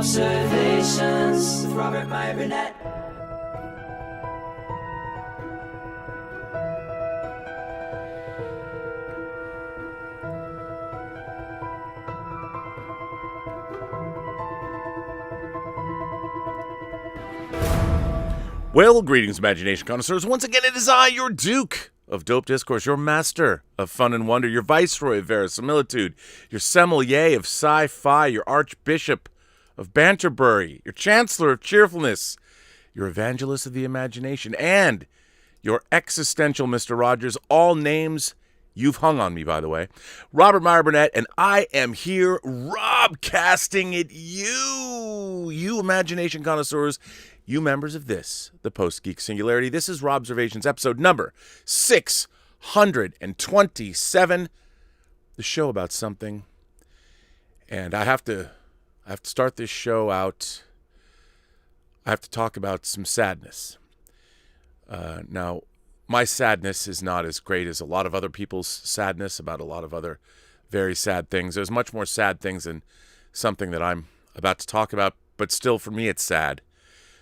Robservations with Robert Meyer Burnett. Well, greetings, Imagination Connoisseurs. Once again, it is I, your Duke of Dope Discourse, your master of fun and wonder, your viceroy of verisimilitude, your sommelier of sci-fi, your archbishop of Banterbury, your chancellor of cheerfulness, your evangelist of the imagination, and your existential Mr. Rogers, all names you've hung on me, by the way. Robert Meyer Burnett, and I am here robcasting at you Imagination Connoisseurs, you members of this, the Post-Geek Singularity. This is Robservations, episode number 627, the show about something. And I have to start this show out. I have to talk about some sadness. Now, my sadness is not as great as a lot of other people's sadness about a lot of other very sad things. There's much more sad things than something that I'm about to talk about, but still, for me, it's sad.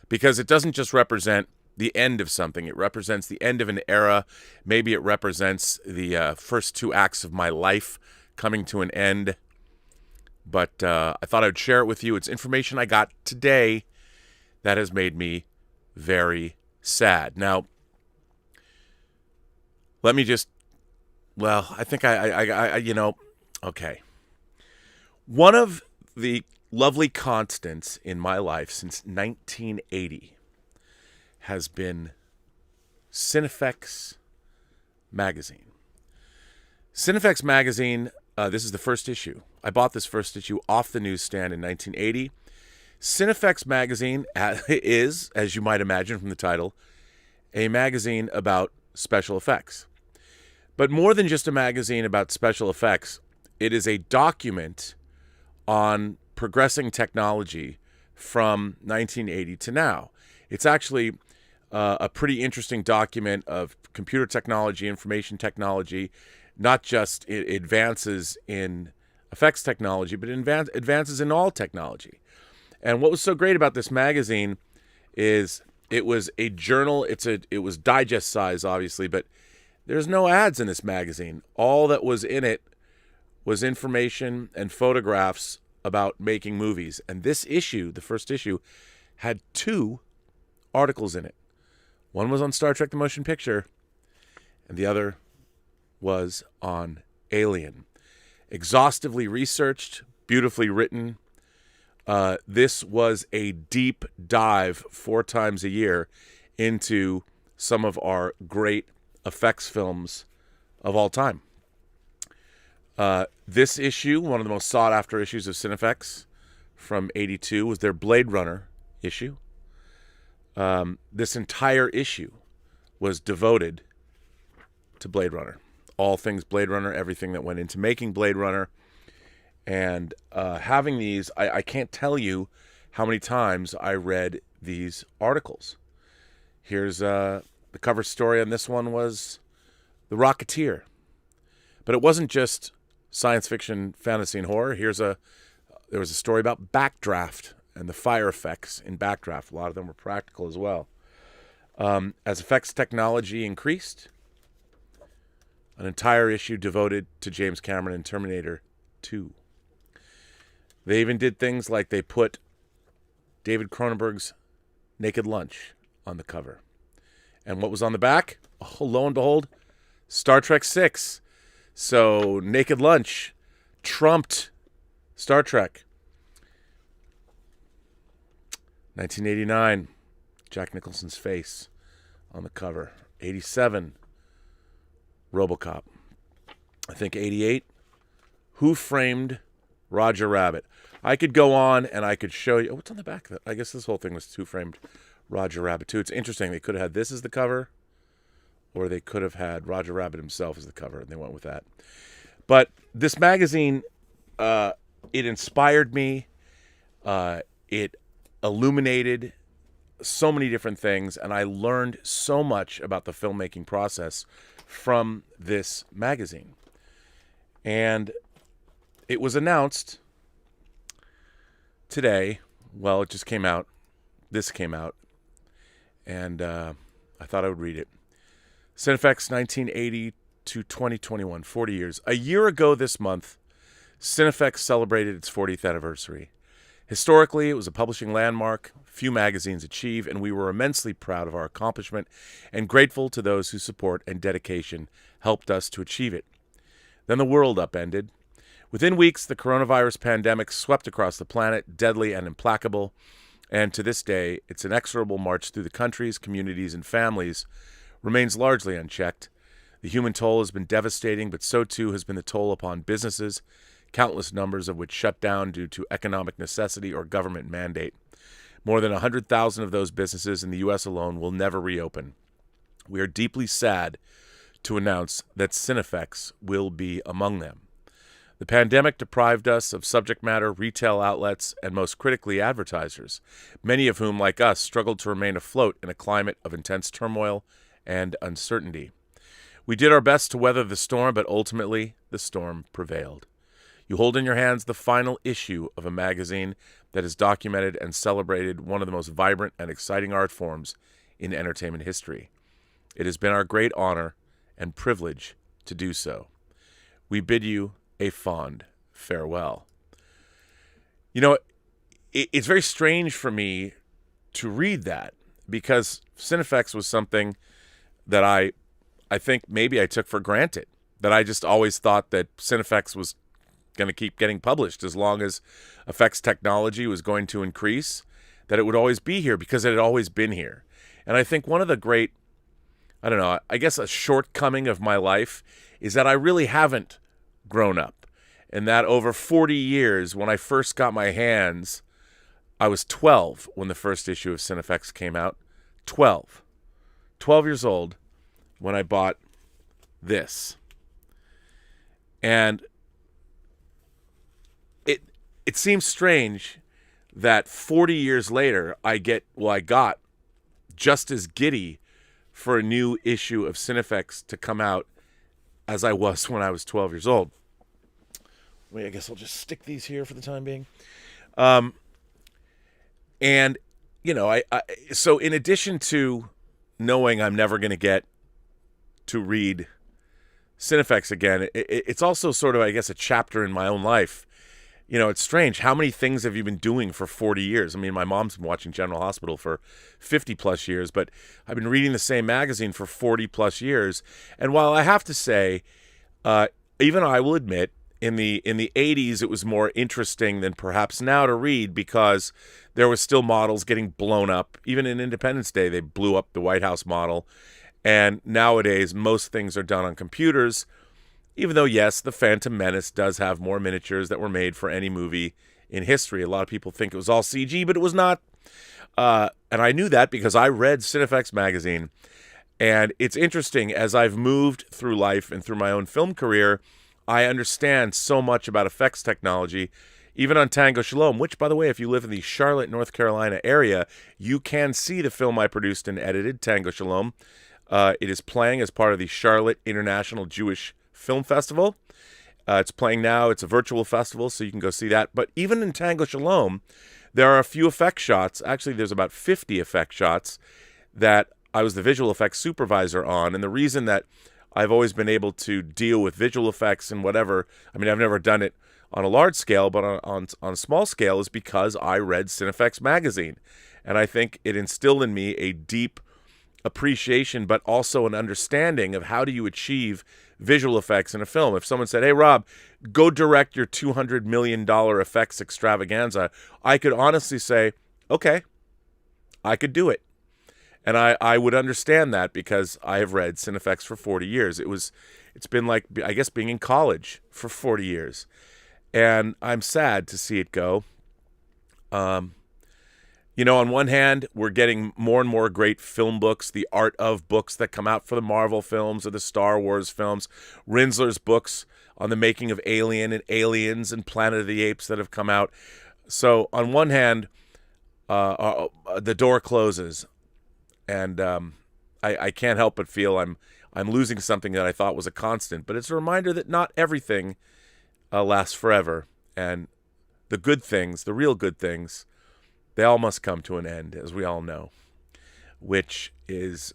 Because it doesn't just represent the end of something. It represents the end of an era. Maybe it represents the first two acts of my life coming to an end. But I thought I'd share it with you. It's information I got today that has made me very sad. Now, let me just, I think okay. One of the lovely constants in my life since 1980 has been Cinefex magazine. Cinefex magazine, this is the first issue. I bought this first issue off the newsstand in 1980. Cinefex magazine is, as you might imagine from the title, a magazine about special effects. But more than just a magazine about special effects, it is a document on progressing technology from 1980 to now. It's actually a pretty interesting document of computer technology, information technology, not just advances in effects technology, but advances in all technology. And what was so great about this magazine is it was a journal. It was digest size, obviously, but there's no ads in this magazine. All that was in it was information and photographs about making movies. And this issue, the first issue, had two articles in it. One was on Star Trek the Motion Picture, and the other was on Alien. Exhaustively researched, beautifully written. This was a deep dive 4 times a year into some of our great effects films of all time. This issue, one of the most sought-after issues of Cinefex from 82, was their Blade Runner issue. This entire issue was devoted to Blade Runner. All things Blade Runner, everything that went into making Blade Runner. And having these, I can't tell you how many times I read these articles. Here's the cover story on this one was The Rocketeer. But it wasn't just science fiction, fantasy, and horror. There was a story about Backdraft and the fire effects in Backdraft. A lot of them were practical as well. As effects technology increased, an entire issue devoted to James Cameron and Terminator 2. They even did things like they put David Cronenberg's Naked Lunch on the cover. And what was on the back? Oh, lo and behold, Star Trek 6. So Naked Lunch trumped Star Trek. 1989, Jack Nicholson's face on the cover. 87, RoboCop. I think 88, Who Framed Roger Rabbit. I could go on and I could show you. Oh, what's on the back of it? I guess this whole thing was Who Framed Roger Rabbit too. It's interesting. They could have had this as the cover, or they could have had Roger Rabbit himself as the cover, and they went with that. But this magazine, it inspired me. It illuminated so many different things, and I learned so much about the filmmaking process from this magazine. And it was announced today, well, it just came out. This came out. And I thought I would read it. Cinefex 1980 to 2021, 40 years. A year ago this month, Cinefex celebrated its 40th anniversary. Historically, it was a publishing landmark few magazines achieve, and we were immensely proud of our accomplishment and grateful to those whose support and dedication helped us to achieve it. Then the world upended. Within weeks, the coronavirus pandemic swept across the planet, deadly and implacable, and to this day, its inexorable march through the countries, communities, and families remains largely unchecked. The human toll has been devastating, but so too has been the toll upon businesses, countless numbers of which shut down due to economic necessity or government mandate. More than 100,000 of those businesses in the U.S. alone will never reopen. We are deeply sad to announce that Cinefex will be among them. The pandemic deprived us of subject matter, retail outlets, and most critically, advertisers, many of whom, like us, struggled to remain afloat in a climate of intense turmoil and uncertainty. We did our best to weather the storm, but ultimately, the storm prevailed. You hold in your hands the final issue of a magazine that has documented and celebrated one of the most vibrant and exciting art forms in entertainment history. It has been our great honor and privilege to do so. We bid you a fond farewell. You know, it's very strange for me to read that because Cinefex was something that I think maybe I took for granted, that I just always thought that Cinefex was going to keep getting published as long as effects technology was going to increase, that it would always be here because it had always been here. And I think one of the great, I don't know, I guess a shortcoming of my life is that I really haven't grown up. And that over 40 years, when I first got my hands, I was 12 when the first issue of Cinefex came out. 12 years old when I bought this. And it seems strange that 40 years later I got just as giddy for a new issue of Cinefex to come out as I was when I was 12 years old. Wait, I guess I'll just stick these here for the time being. And, you know, so in addition to knowing I'm never going to get to read Cinefex again, it's also sort of, I guess, a chapter in my own life. You know, it's strange. How many things have you been doing for 40 years? I mean, my mom's been watching General Hospital for 50 plus years, but I've been reading the same magazine for 40 plus years. And while I have to say, even I will admit, in the 80s, it was more interesting than perhaps now to read because there was still models getting blown up. Even in Independence Day, they blew up the White House model. And nowadays, most things are done on computers. Even though, yes, The Phantom Menace does have more miniatures that were made for any movie in history. A lot of people think it was all CG, but it was not. And I knew that because I read Cinefex magazine. And it's interesting, as I've moved through life and through my own film career, I understand so much about effects technology, even on Tango Shalom, which, by the way, if you live in the Charlotte, North Carolina area, you can see the film I produced and edited, Tango Shalom. It is playing as part of the Charlotte International Jewish Film Festival. It's playing now. It's a virtual festival, so you can go see that. But even in Tango Shalom, there are a few effect shots. Actually, there's about 50 effect shots that I was the visual effects supervisor on. And the reason that I've always been able to deal with visual effects and whatever, I mean, I've never done it on a large scale, but on a small scale is because I read Cinefex magazine. And I think it instilled in me a deep appreciation, but also an understanding of how do you achieve visual effects in a film. If someone said, hey, Rob, go direct your $200 million effects extravaganza, I could honestly say, okay, I could do it. And I would understand that because I have read Cinefex for 40 years. It's been like, I guess, being in college for 40 years. And I'm sad to see it go. You know, on one hand, we're getting more and more great film books, the art of books that come out for the Marvel films or the Star Wars films, Rinsler's books on the making of Alien and Aliens and Planet of the Apes that have come out. So on one hand, the door closes, and I can't help but feel I'm losing something that I thought was a constant. But it's a reminder that not everything lasts forever, and the good things, the real good things, they all must come to an end, as we all know, which is,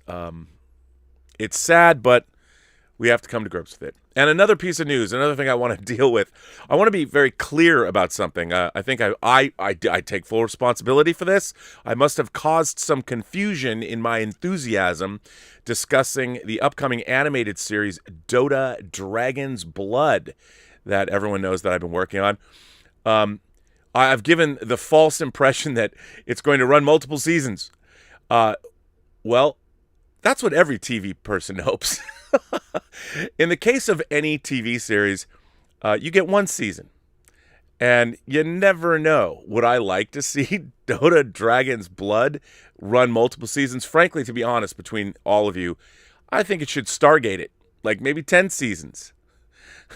it's sad, but we have to come to grips with it. And another piece of news, another thing I want to deal with, I want to be very clear about something. I think I take full responsibility for this. I must have caused some confusion in my enthusiasm discussing the upcoming animated series Dota Dragon's Blood that everyone knows that I've been working on. I've given the false impression that it's going to run multiple seasons. Well, that's what every TV person hopes. In the case of any TV series, you get one season. And you never know. Would I like to see Dota Dragon's Blood run multiple seasons? Frankly, to be honest, between all of you, I think it should Stargate it. Like maybe 10 seasons.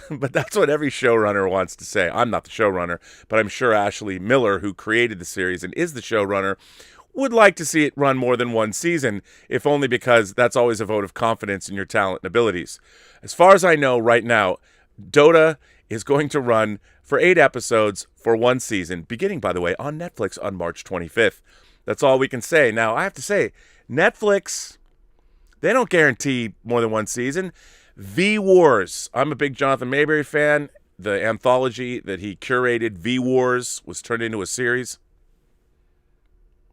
But that's what every showrunner wants to say. I'm not the showrunner, but I'm sure Ashley Miller, who created the series and is the showrunner, would like to see it run more than one season, if only because that's always a vote of confidence in your talent and abilities. As far as I know right now, Dota is going to run for 8 episodes for one season, beginning, by the way, on Netflix on March 25th. That's all we can say. Now, I have to say, Netflix, they don't guarantee more than one season. V-Wars. I'm a big Jonathan Mayberry fan. The anthology that he curated, V-Wars, was turned into a series.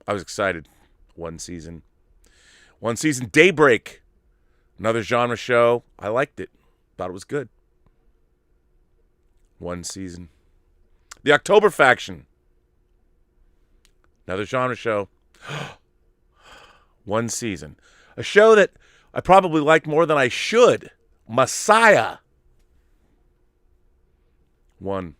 I was excited. One season. Daybreak. Another genre show. I liked it. Thought it was good. One season. The October Faction. Another genre show. One season. A show that I probably liked more than I should. Messiah. One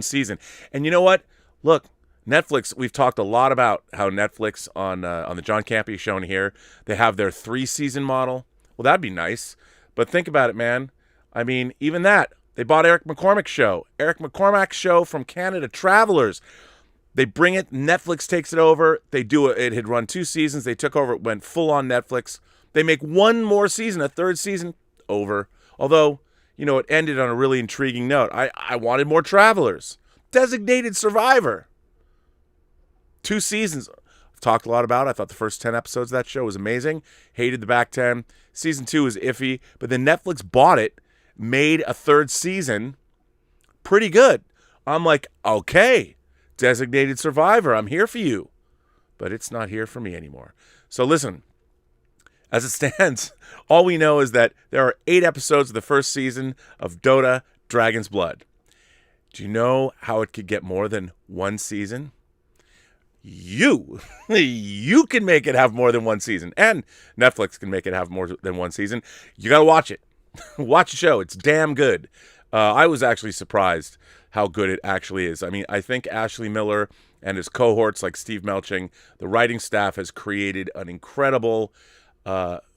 season. And you know what? Look, Netflix, we've talked a lot about how Netflix on the John Campea shown here, they have their 3-season model. Well, that'd be nice. But think about it, man. I mean, even that. They bought Eric McCormack's show. Eric McCormack's show from Canada, Travelers. They bring it. Netflix takes it over. They do it. It had run 2 seasons. They took over. It went full on Netflix. They make one more season, a 3rd season, over. Although, you know, it ended on a really intriguing note. I wanted more Travelers. Designated Survivor. 2 seasons. I've talked a lot about it. I thought the first 10 episodes of that show was amazing. Hated the back 10. Season 2 is iffy. But then Netflix bought it, made a 3rd season. Pretty good. I'm like, okay, Designated Survivor, I'm here for you. But it's not here for me anymore. So listen, as it stands, all we know is that there are 8 episodes of the first season of Dota Dragon's Blood. Do you know how it could get more than one season? You can make it have more than one season. And Netflix can make it have more than one season. You got to watch it. Watch the show. It's damn good. I was actually surprised how good it actually is. I mean, I think Ashley Miller and his cohorts like Steve Melching, the writing staff has created an incredible,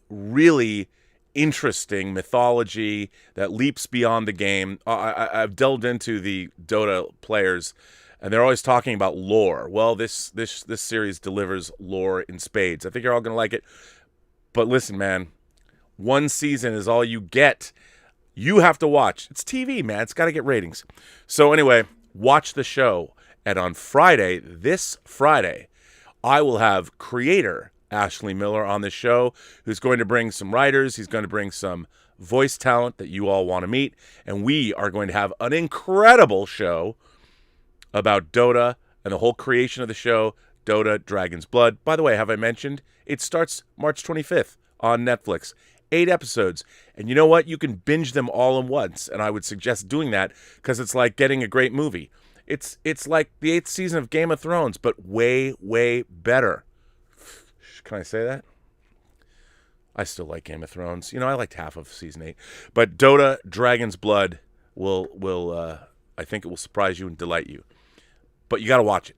really interesting mythology that leaps beyond the game. I've delved into the Dota players, and they're always talking about lore. Well, this series delivers lore in spades. I think you're all going to like it. But listen, man, one season is all you get. You have to watch. It's TV, man. It's got to get ratings. So anyway, watch the show. And on Friday, this Friday, I will have creator Ashley Miller on the show, who's going to bring some writers. He's going to bring some voice talent that you all want to meet. And we are going to have an incredible show about Dota and the whole creation of the show, Dota Dragon's Blood. By the way, have I mentioned? It starts March 25th on Netflix. 8 episodes. And you know what? You can binge them all at once. And I would suggest doing that because it's like getting a great movie. It's like the 8th season of Game of Thrones, but way, way better. Can I say that? I still like Game of Thrones. You know, I liked half of season 8. But Dota Dragon's Blood will I think it will surprise you and delight you. But you got to watch it.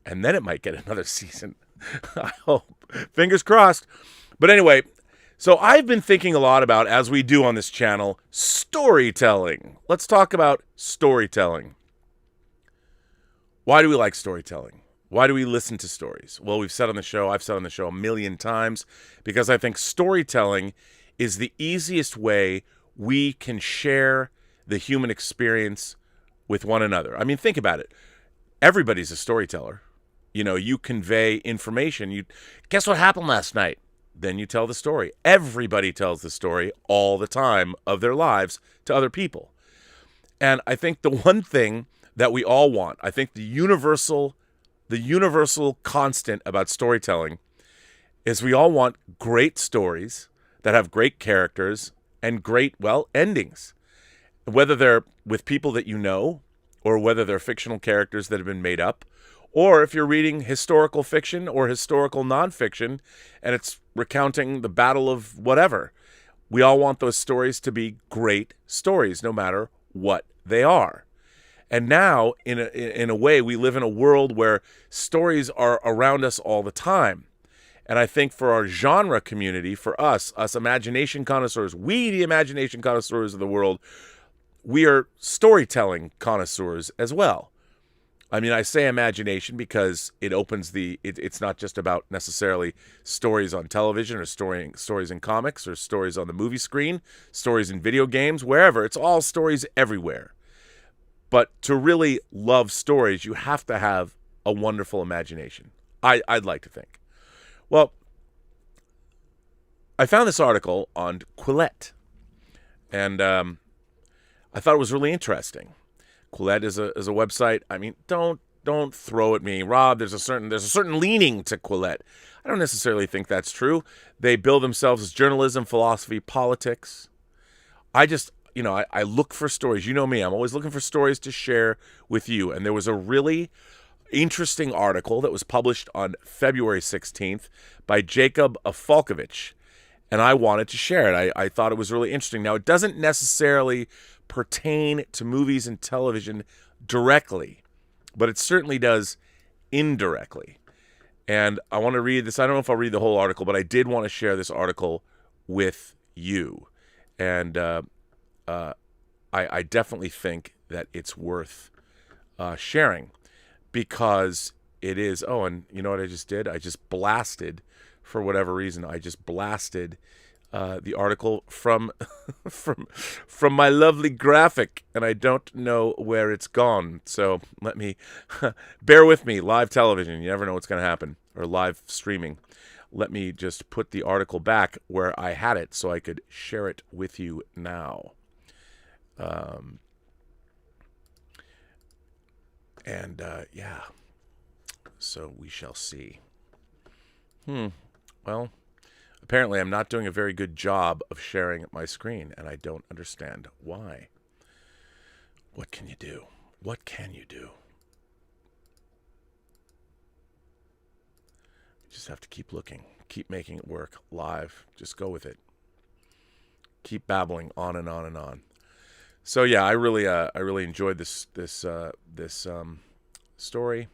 And then it might get another season. I hope. Fingers crossed. But anyway, so I've been thinking a lot about, as we do on this channel, storytelling. Let's talk about storytelling. Why do we like storytelling? Why do we listen to stories? Well, I've said on the show a million times, because I think storytelling is the easiest way we can share the human experience with one another. I mean, think about it. Everybody's a storyteller. You convey information. You guess what happened last night? Then you tell the story. Everybody tells the story all the time of their lives to other people. And I think the one thing that we all want, I think the universal constant about storytelling is we all want great stories that have great characters and great, endings. Whether they're with people that you know, or whether they're fictional characters that have been made up, or if you're reading historical fiction or historical nonfiction and it's recounting the battle of whatever. We all want those stories to be great stories, no matter what they are. And now, in a way, we live in a world where stories are around us all the time. And I think for our genre community, for us imagination connoisseurs, we, the imagination connoisseurs of the world, we are storytelling connoisseurs as well. I mean, I say imagination because it opens it's not just about necessarily stories on television or stories in comics or stories on the movie screen, stories in video games, wherever. It's all stories everywhere. But to really love stories, you have to have a wonderful imagination. I'd like to think. Well, I found this article on Quillette, and I thought it was really interesting. Quillette is a website. I mean, don't throw at me, Rob. There's a certain leaning to Quillette. I don't necessarily think that's true. They bill themselves as journalism, philosophy, politics. I just, I look for stories. You know me. I'm always looking for stories to share with you. And there was a really interesting article that was published on February 16th by Jacob Falkovich, and I wanted to share it. I thought it was really interesting. Now, it doesn't necessarily pertain to movies and television directly, but it certainly does indirectly. And I want to read this. I don't know if I'll read the whole article, but I did want to share this article with you. And I definitely think that it's worth sharing because it is. Oh, and you know what I just did? I just blasted, for whatever reason, the article from from my lovely graphic, and I don't know where it's gone. So let me bear with me. Live television, you never know what's going to happen, or live streaming. Let me just put the article back where I had it so I could share it with you now. Yeah. So we shall see. Well, apparently I'm not doing a very good job of sharing my screen, and I don't understand why. What can you do? What can you do? You just have to keep looking, keep making it work live. Just go with it. Keep babbling on and on and on. So yeah, I really enjoyed this story,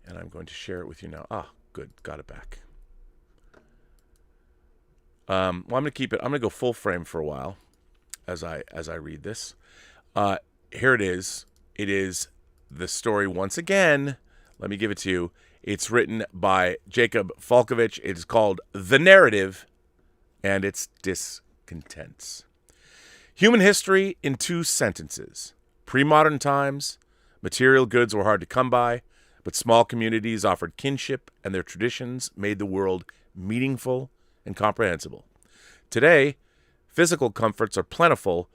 and I'm going to share it with you now. Ah, good, got it back. Well, I'm going to keep it. I'm going to go full frame for a while as I read this. Here it is. It is the story once again. Let me give it to you. It's written by Jacob Falkovich. It's called The Narrative, and it's Discontents. Human history in 2 sentences. Pre-modern times, material goods were hard to come by, but small communities offered kinship, and their traditions made the world meaningful and comprehensible. Today, physical comforts are plentiful,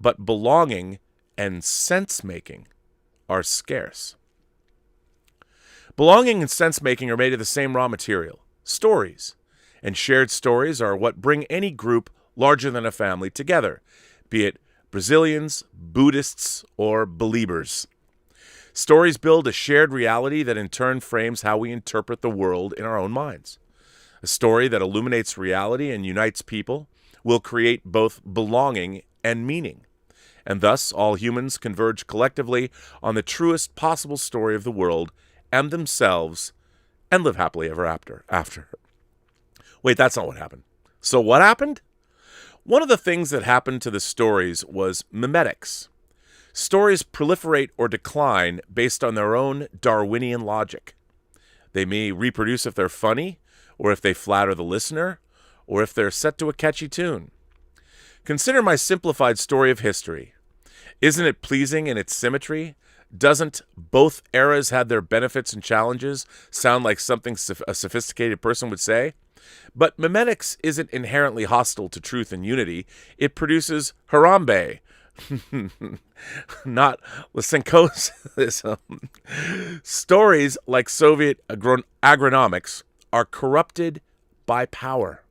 but belonging and sense-making are scarce. Belonging and sense-making are made of the same raw material, stories, and shared stories are what bring any group larger than a family together, be it Brazilians, Buddhists, or Beliebers. Stories build a shared reality that in turn frames how we interpret the world in our own minds. A story that illuminates reality and unites people will create both belonging and meaning. And thus, all humans converge collectively on the truest possible story of the world and themselves and live happily ever after. Wait, that's not what happened. So what happened? One of the things that happened to the stories was mimetics. Stories proliferate or decline based on their own Darwinian logic. They may reproduce if they're funny, or if they flatter the listener, or if they're set to a catchy tune. Consider my simplified story of history. Isn't it pleasing in its symmetry, Doesn't both eras have their benefits and challenges sound like something a sophisticated person would say? But memetics isn't inherently hostile to truth and unity. It produces Harambe, not Lysenkoism. Stories like Soviet agronomics are corrupted by power.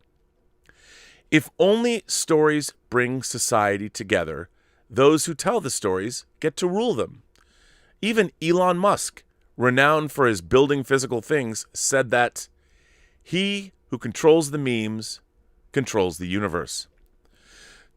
If only stories bring society together, those who tell the stories get to rule them. Even Elon Musk, renowned for his building physical things, said that he who controls the memes controls the universe.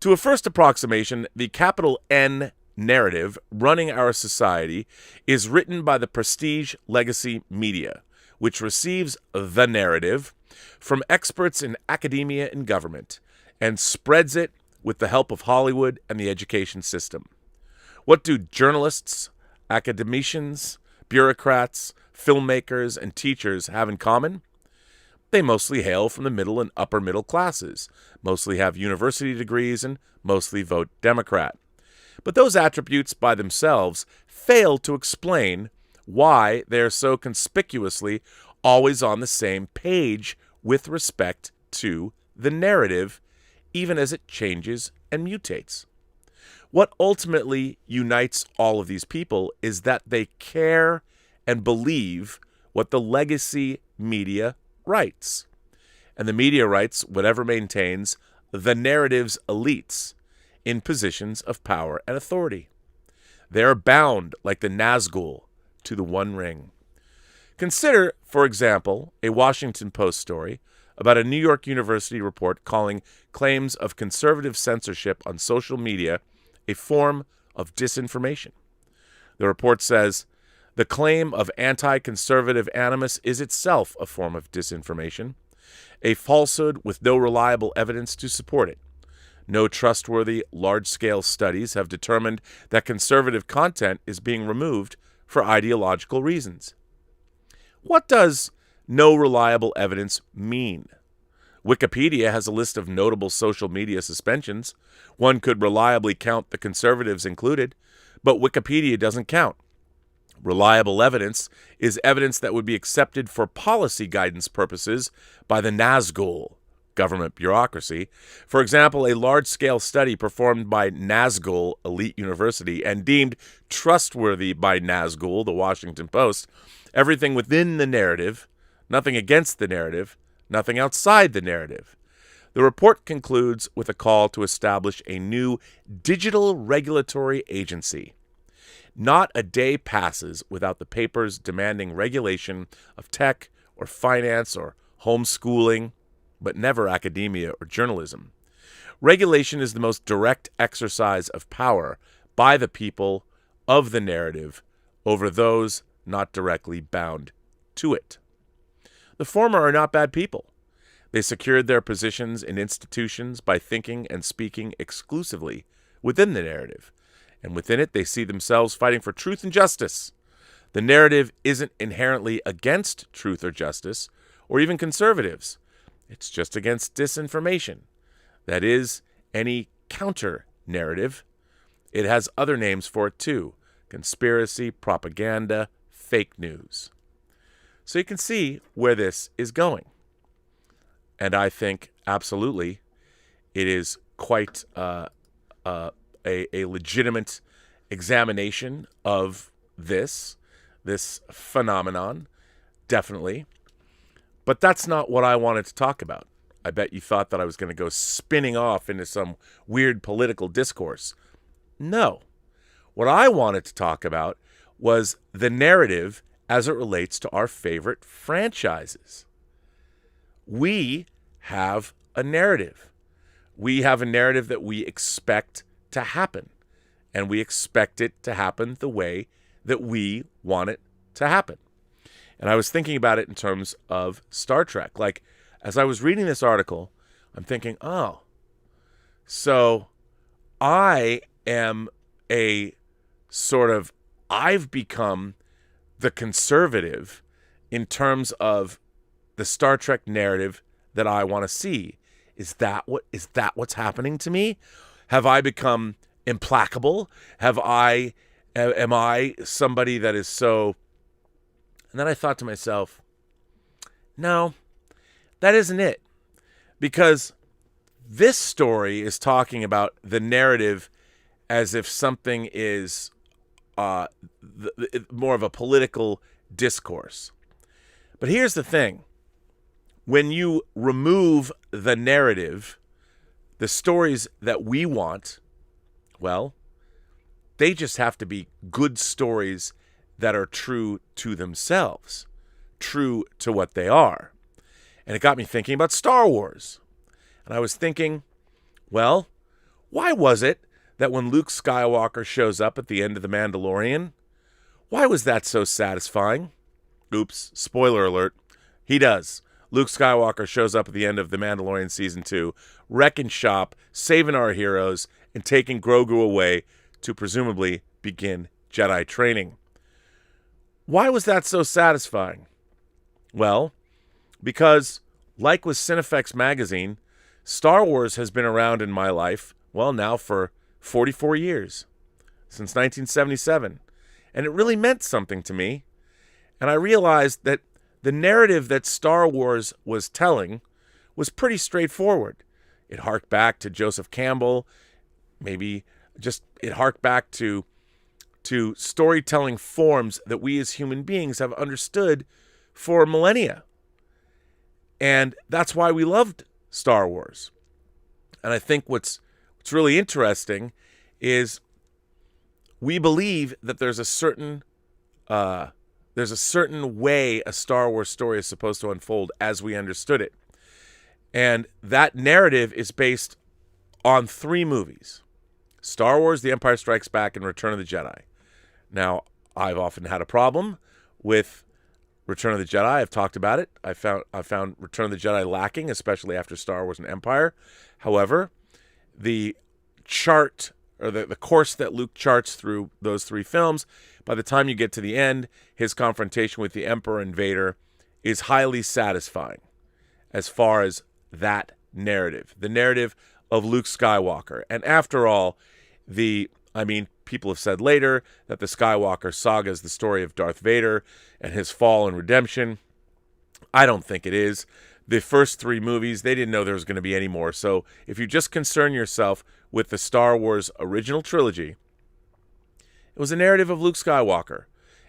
To a first approximation, the capital N narrative running our society is written by the prestige legacy media, which receives the narrative from experts in academia and government and spreads it with the help of Hollywood and the education system. What do journalists, academicians, bureaucrats, filmmakers, and teachers have in common? They mostly hail from the middle and upper middle classes, mostly have university degrees, and mostly vote Democrat. But those attributes by themselves fail to explain why they are so conspicuously always on the same page with respect to the narrative, even as it changes and mutates. What ultimately unites all of these people is that they care and believe what the legacy media writes. And the media writes whatever maintains the narrative's elites in positions of power and authority. They are bound, like the Nazgul, to the One Ring. Consider, for example, a Washington Post story about a New York University report calling claims of conservative censorship on social media a form of disinformation. The report says, the claim of anti-conservative animus is itself a form of disinformation, a falsehood with no reliable evidence to support it. No trustworthy, large-scale studies have determined that conservative content is being removed for ideological reasons. What does no reliable evidence mean? Wikipedia has a list of notable social media suspensions. One could reliably count the conservatives included, but Wikipedia doesn't count. Reliable evidence is evidence that would be accepted for policy guidance purposes by the Nazgul, government bureaucracy. For example, a large-scale study performed by Nazgul Elite University and deemed trustworthy by Nazgul, the Washington Post, everything within the narrative, nothing against the narrative, nothing outside the narrative. The report concludes with a call to establish a new digital regulatory agency. Not a day passes without the papers demanding regulation of tech or finance or homeschooling, but never academia or journalism. Regulation is the most direct exercise of power by the people of the narrative over those not directly bound to it. The former are not bad people. They secured their positions in institutions by thinking and speaking exclusively within the narrative, and within it they see themselves fighting for truth and justice. The narrative isn't inherently against truth or justice, or even conservatives. It's just against disinformation. That is, any counter-narrative. It has other names for it too: conspiracy, propaganda, fake news. So you can see where this is going. And I think absolutely it is quite a legitimate examination of this phenomenon, definitely. But that's not what I wanted to talk about. I bet you thought that I was going to go spinning off into some weird political discourse. No. What I wanted to talk about was the narrative as it relates to our favorite franchises. We have a narrative. We have a narrative that we expect to happen. And we expect it to happen the way that we want it to happen. And I was thinking about it in terms of Star Trek. Like, as I was reading this article, I'm thinking, oh, so I am I've become the conservative in terms of the Star Trek narrative that I want to see. Is that what's happening to me? Have I become implacable? Have I Am I somebody that is so... And then I thought to myself, no, that isn't it. Because this story is talking about the narrative as if something is more of a political discourse. But here's the thing. When you remove the narrative, the stories that we want, well, they just have to be good stories that are true to themselves, true to what they are. And it got me thinking about Star Wars. And I was thinking, well, why was it that when Luke Skywalker shows up at the end of The Mandalorian, why was that so satisfying? Oops, spoiler alert. He does. Luke Skywalker shows up at the end of The Mandalorian Season 2, wrecking shop, saving our heroes, and taking Grogu away to presumably begin Jedi training. Why was that so satisfying? Well, because, like with Cinefex magazine, Star Wars has been around in my life, well, now for 44 years, since 1977. And it really meant something to me. And I realized that the narrative that Star Wars was telling was pretty straightforward. It harked back to Joseph Campbell, maybe just it harked back to storytelling forms that we as human beings have understood for millennia. And that's why we loved Star Wars. And I think what's really interesting is we believe that there's a certain way a Star Wars story is supposed to unfold as we understood it. And that narrative is based on 3 movies: Star Wars, The Empire Strikes Back, and Return of the Jedi. Now, I've often had a problem with Return of the Jedi. I've talked about it. I found Return of the Jedi lacking, especially after Star Wars and Empire. However, the chart, or the course that Luke charts through those 3 films, by the time you get to the end, his confrontation with the Emperor and Vader is highly satisfying as far as that narrative, the narrative of Luke Skywalker. And after all, people have said later that the Skywalker saga is the story of Darth Vader and his fall and redemption. I don't think it is. The first 3 movies, they didn't know there was going to be any more. So if you just concern yourself with the Star Wars original trilogy, it was a narrative of Luke Skywalker.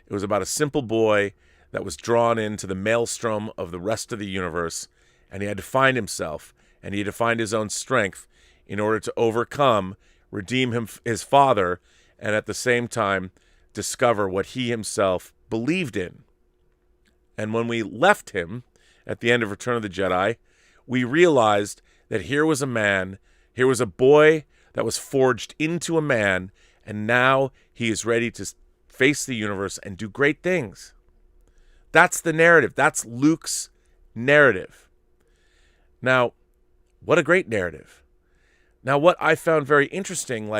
It was about a simple boy that was drawn into the maelstrom of the rest of the universe, and he had to find himself, and he had to find his own strength in order to overcome, redeem his father, and at the same time discover what he himself believed in. And when we left him at the end of Return of the Jedi, we realized that here was a boy that was forged into a man, and now he is ready to face the universe and do great things. That's the narrative. That's Luke's narrative. Now, what a great narrative. Now, what I found very interesting,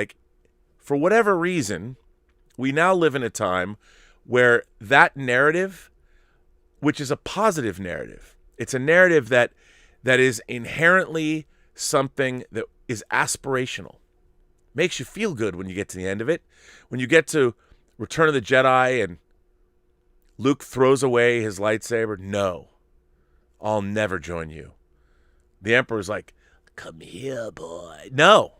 for whatever reason, we now live in a time where that narrative, which is a positive narrative, it's a narrative that is inherently something that is aspirational. Makes you feel good when you get to the end of it. When you get to Return of the Jedi and Luke throws away his lightsaber, no, I'll never join you. The Emperor's like, come here, boy. No,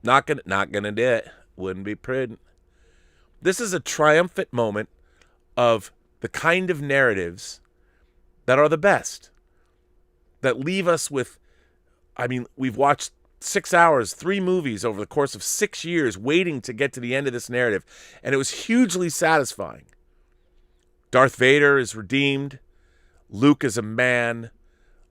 not gonna do it. Wouldn't be prudent. This is a triumphant moment of the kind of narratives that are the best, that leave us with, we've watched 6 hours, 3 movies over the course of 6 years waiting to get to the end of this narrative, and it was hugely satisfying. Darth Vader is redeemed. Luke is a man.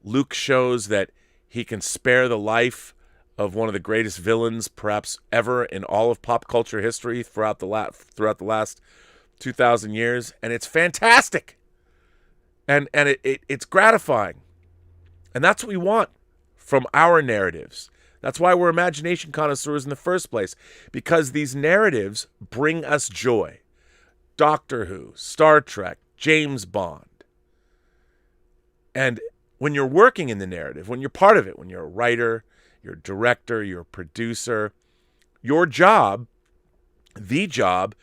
Luke shows that he can spare the life of one of the greatest villains perhaps ever in all of pop culture history throughout the last 2,000 years, and it's fantastic. And it's gratifying. And that's what we want from our narratives. That's why we're imagination connoisseurs in the first place, because these narratives bring us joy. Doctor Who, Star Trek, James Bond. And when you're working in the narrative, when you're part of it, when you're a writer, you're a director, you're a producer, your job, the job,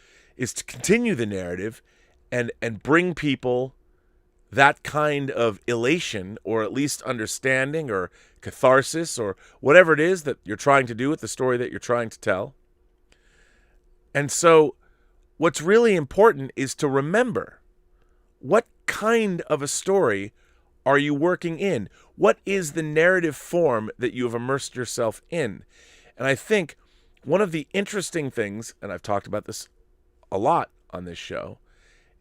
is to continue the narrative and bring people that kind of elation, or at least understanding or catharsis, or whatever it is that you're trying to do with the story that you're trying to tell. And so what's really important is to remember, what kind of a story are you working in? What is the narrative form that you have immersed yourself in? And I think one of the interesting things, and I've talked about this a lot on this show,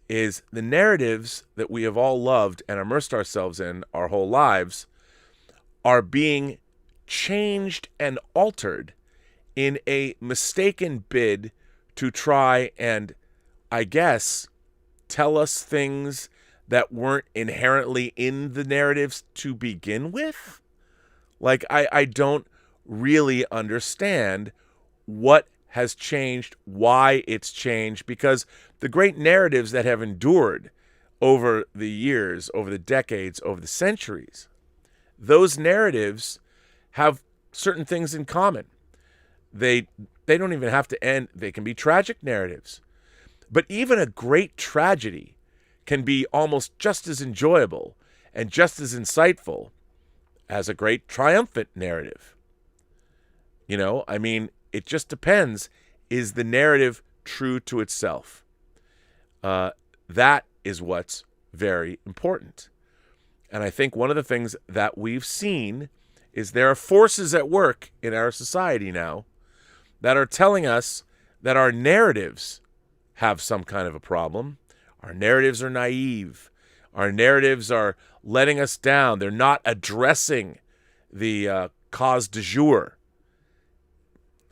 is the narratives that we have all loved and immersed ourselves in our whole lives are being changed and altered in a mistaken bid to try and, I guess, tell us things that weren't inherently in the narratives to begin with. Like, I don't really understand what has changed, why it's changed, because the great narratives that have endured over the years, over the decades, over the centuries, those narratives have certain things in common. They don't even have to end. They can be tragic narratives. But even a great tragedy can be almost just as enjoyable and just as insightful as a great triumphant narrative. You know, I mean, it just depends. Is the narrative true to itself? That is what's very important. And I think one of the things that we've seen is there are forces at work in our society now that are telling us that our narratives have some kind of a problem. Our narratives are naive. Our narratives are letting us down. They're not addressing the cause du jour.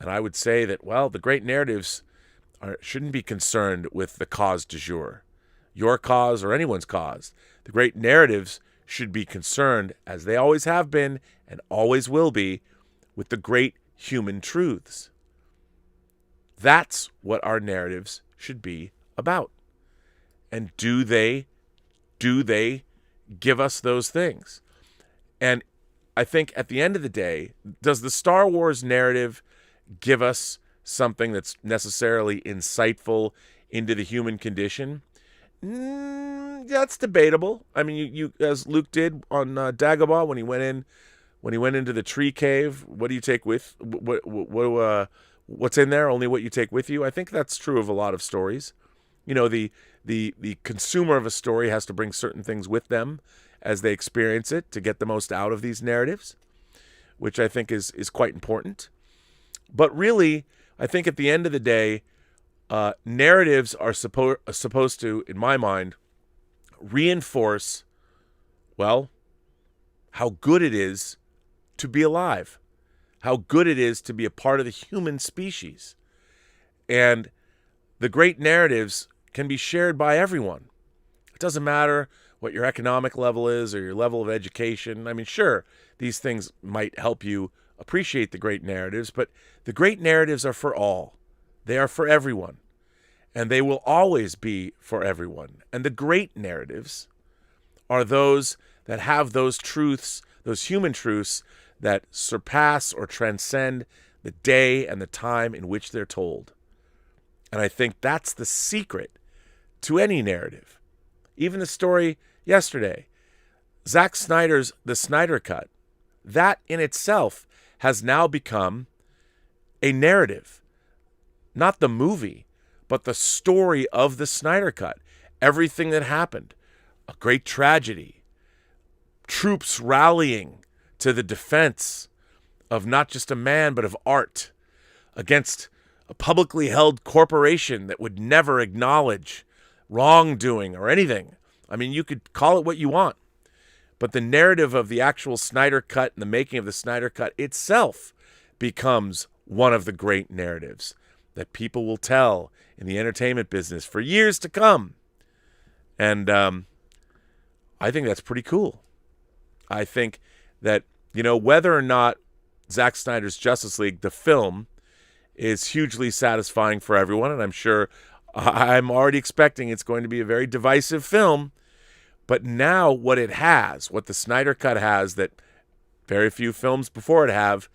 And I would say that, well, the great narratives shouldn't be concerned with the cause du jour, your cause or anyone's cause. The great narratives should be concerned, as they always have been and always will be, with the great human truths. That's what our narratives should be about. And do they give us those things? And I think at the end of the day, does the Star Wars narrative give us something that's necessarily insightful into the human condition? That's debatable. I mean, you as Luke did on Dagobah when he went into the tree cave. What do you take with? What's in there? Only what you take with you. I think that's true of a lot of stories. You know, the consumer of a story has to bring certain things with them as they experience it to get the most out of these narratives, which I think is quite important. But really, I think at the end of the day, narratives are supposed to, in my mind, reinforce, well, how good it is to be alive, how good it is to be a part of the human species. And the great narratives can be shared by everyone. It doesn't matter what your economic level is or your level of education. I mean, sure, these things might help you appreciate the great narratives, but the great narratives are for all. They are for everyone, and they will always be for everyone. And the great narratives are those that have those truths, those human truths that surpass or transcend the day and the time in which they're told. And I think that's the secret to any narrative. Even the story yesterday, Zack Snyder's The Snyder Cut, that in itself has now become a narrative. Not the movie, but the story of the Snyder Cut. Everything that happened. A great tragedy. Troops rallying to the defense of not just a man, but of art against a publicly held corporation that would never acknowledge wrongdoing or anything. I mean, you could call it what you want. But the narrative of the actual Snyder Cut and the making of the Snyder Cut itself becomes one of the great narratives that people will tell in the entertainment business for years to come. And I think that's pretty cool. I think that, you know, whether or not Zack Snyder's Justice League, the film, is hugely satisfying for everyone, and I'm sure I'm already expecting it's going to be a very divisive film. But now what it has, what the Snyder Cut has that very few films before it have,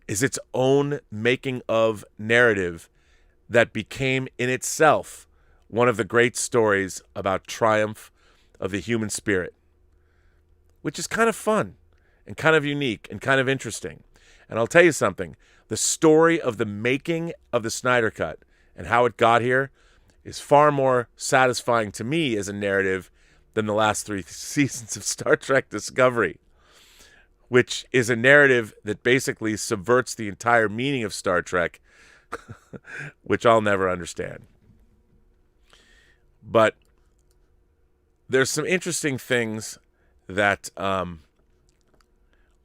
is its own making of narrative that became in itself one of the great stories about triumph of the human spirit, which is kind of fun and kind of unique and kind of interesting. And I'll tell you something, the story of the making of the Snyder Cut and how it got here is far more satisfying to me as a narrative than the last 3 seasons of Star Trek Discovery, which is a narrative that basically subverts the entire meaning of Star Trek, which I'll never understand. But there's some interesting things that I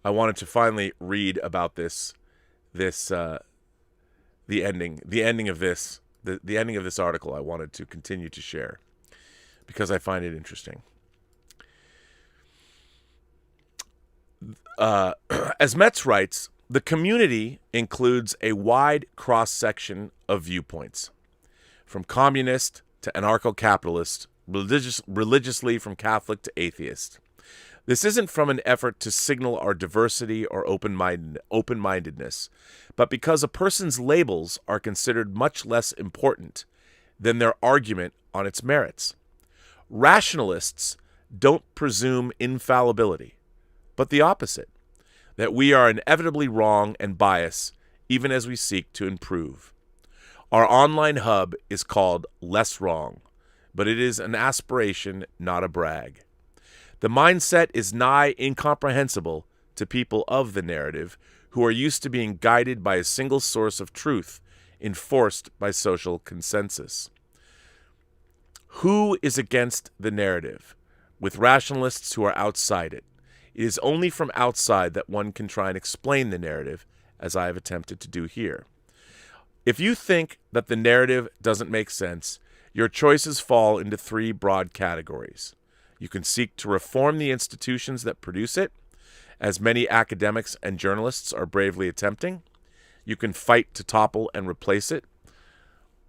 wanted to finally read about the ending of this article. I wanted to continue to share because I find it interesting. As Metz writes, the community includes a wide cross-section of viewpoints, from communist to anarcho-capitalist, religiously from Catholic to atheist. This isn't from an effort to signal our diversity or open-mindedness, but because a person's labels are considered much less important than their argument on its merits. Rationalists don't presume infallibility, but the opposite, that we are inevitably wrong and biased even as we seek to improve. Our online hub is called Less Wrong, but it is an aspiration, not a brag. The mindset is nigh incomprehensible to people of the narrative who are used to being guided by a single source of truth enforced by social consensus. Who is against the narrative? With rationalists who are outside it. It is only from outside that one can try and explain the narrative, as I have attempted to do here. If you think that the narrative doesn't make sense, your choices fall into 3 broad categories. You can seek to reform the institutions that produce it, as many academics and journalists are bravely attempting. You can fight to topple and replace it,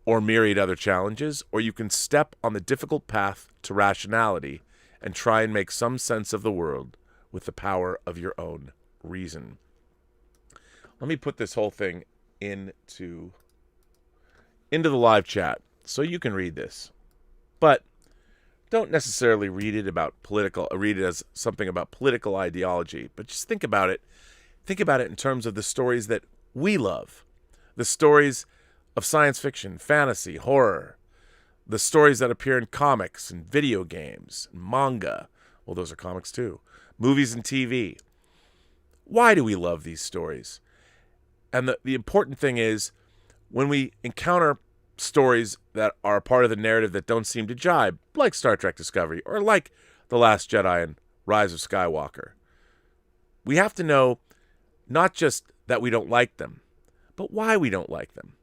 or myriad other challenges, or you can step on the difficult path to rationality and try and make some sense of the world with the power of your own reason. Let me put this whole thing into the live chat so you can read this. But don't necessarily read it as something about political ideology, but just think about it. Think about it in terms of the stories that we love. The stories of science fiction, fantasy, horror. The stories that appear in comics and video games, and manga. Well, those are comics too. Movies and TV. Why do we love these stories? And the important thing is, when we encounter stories that are a part of the narrative that don't seem to jibe, like Star Trek Discovery, or like The Last Jedi and Rise of Skywalker, we have to know not just that we don't like them, but why we don't like them.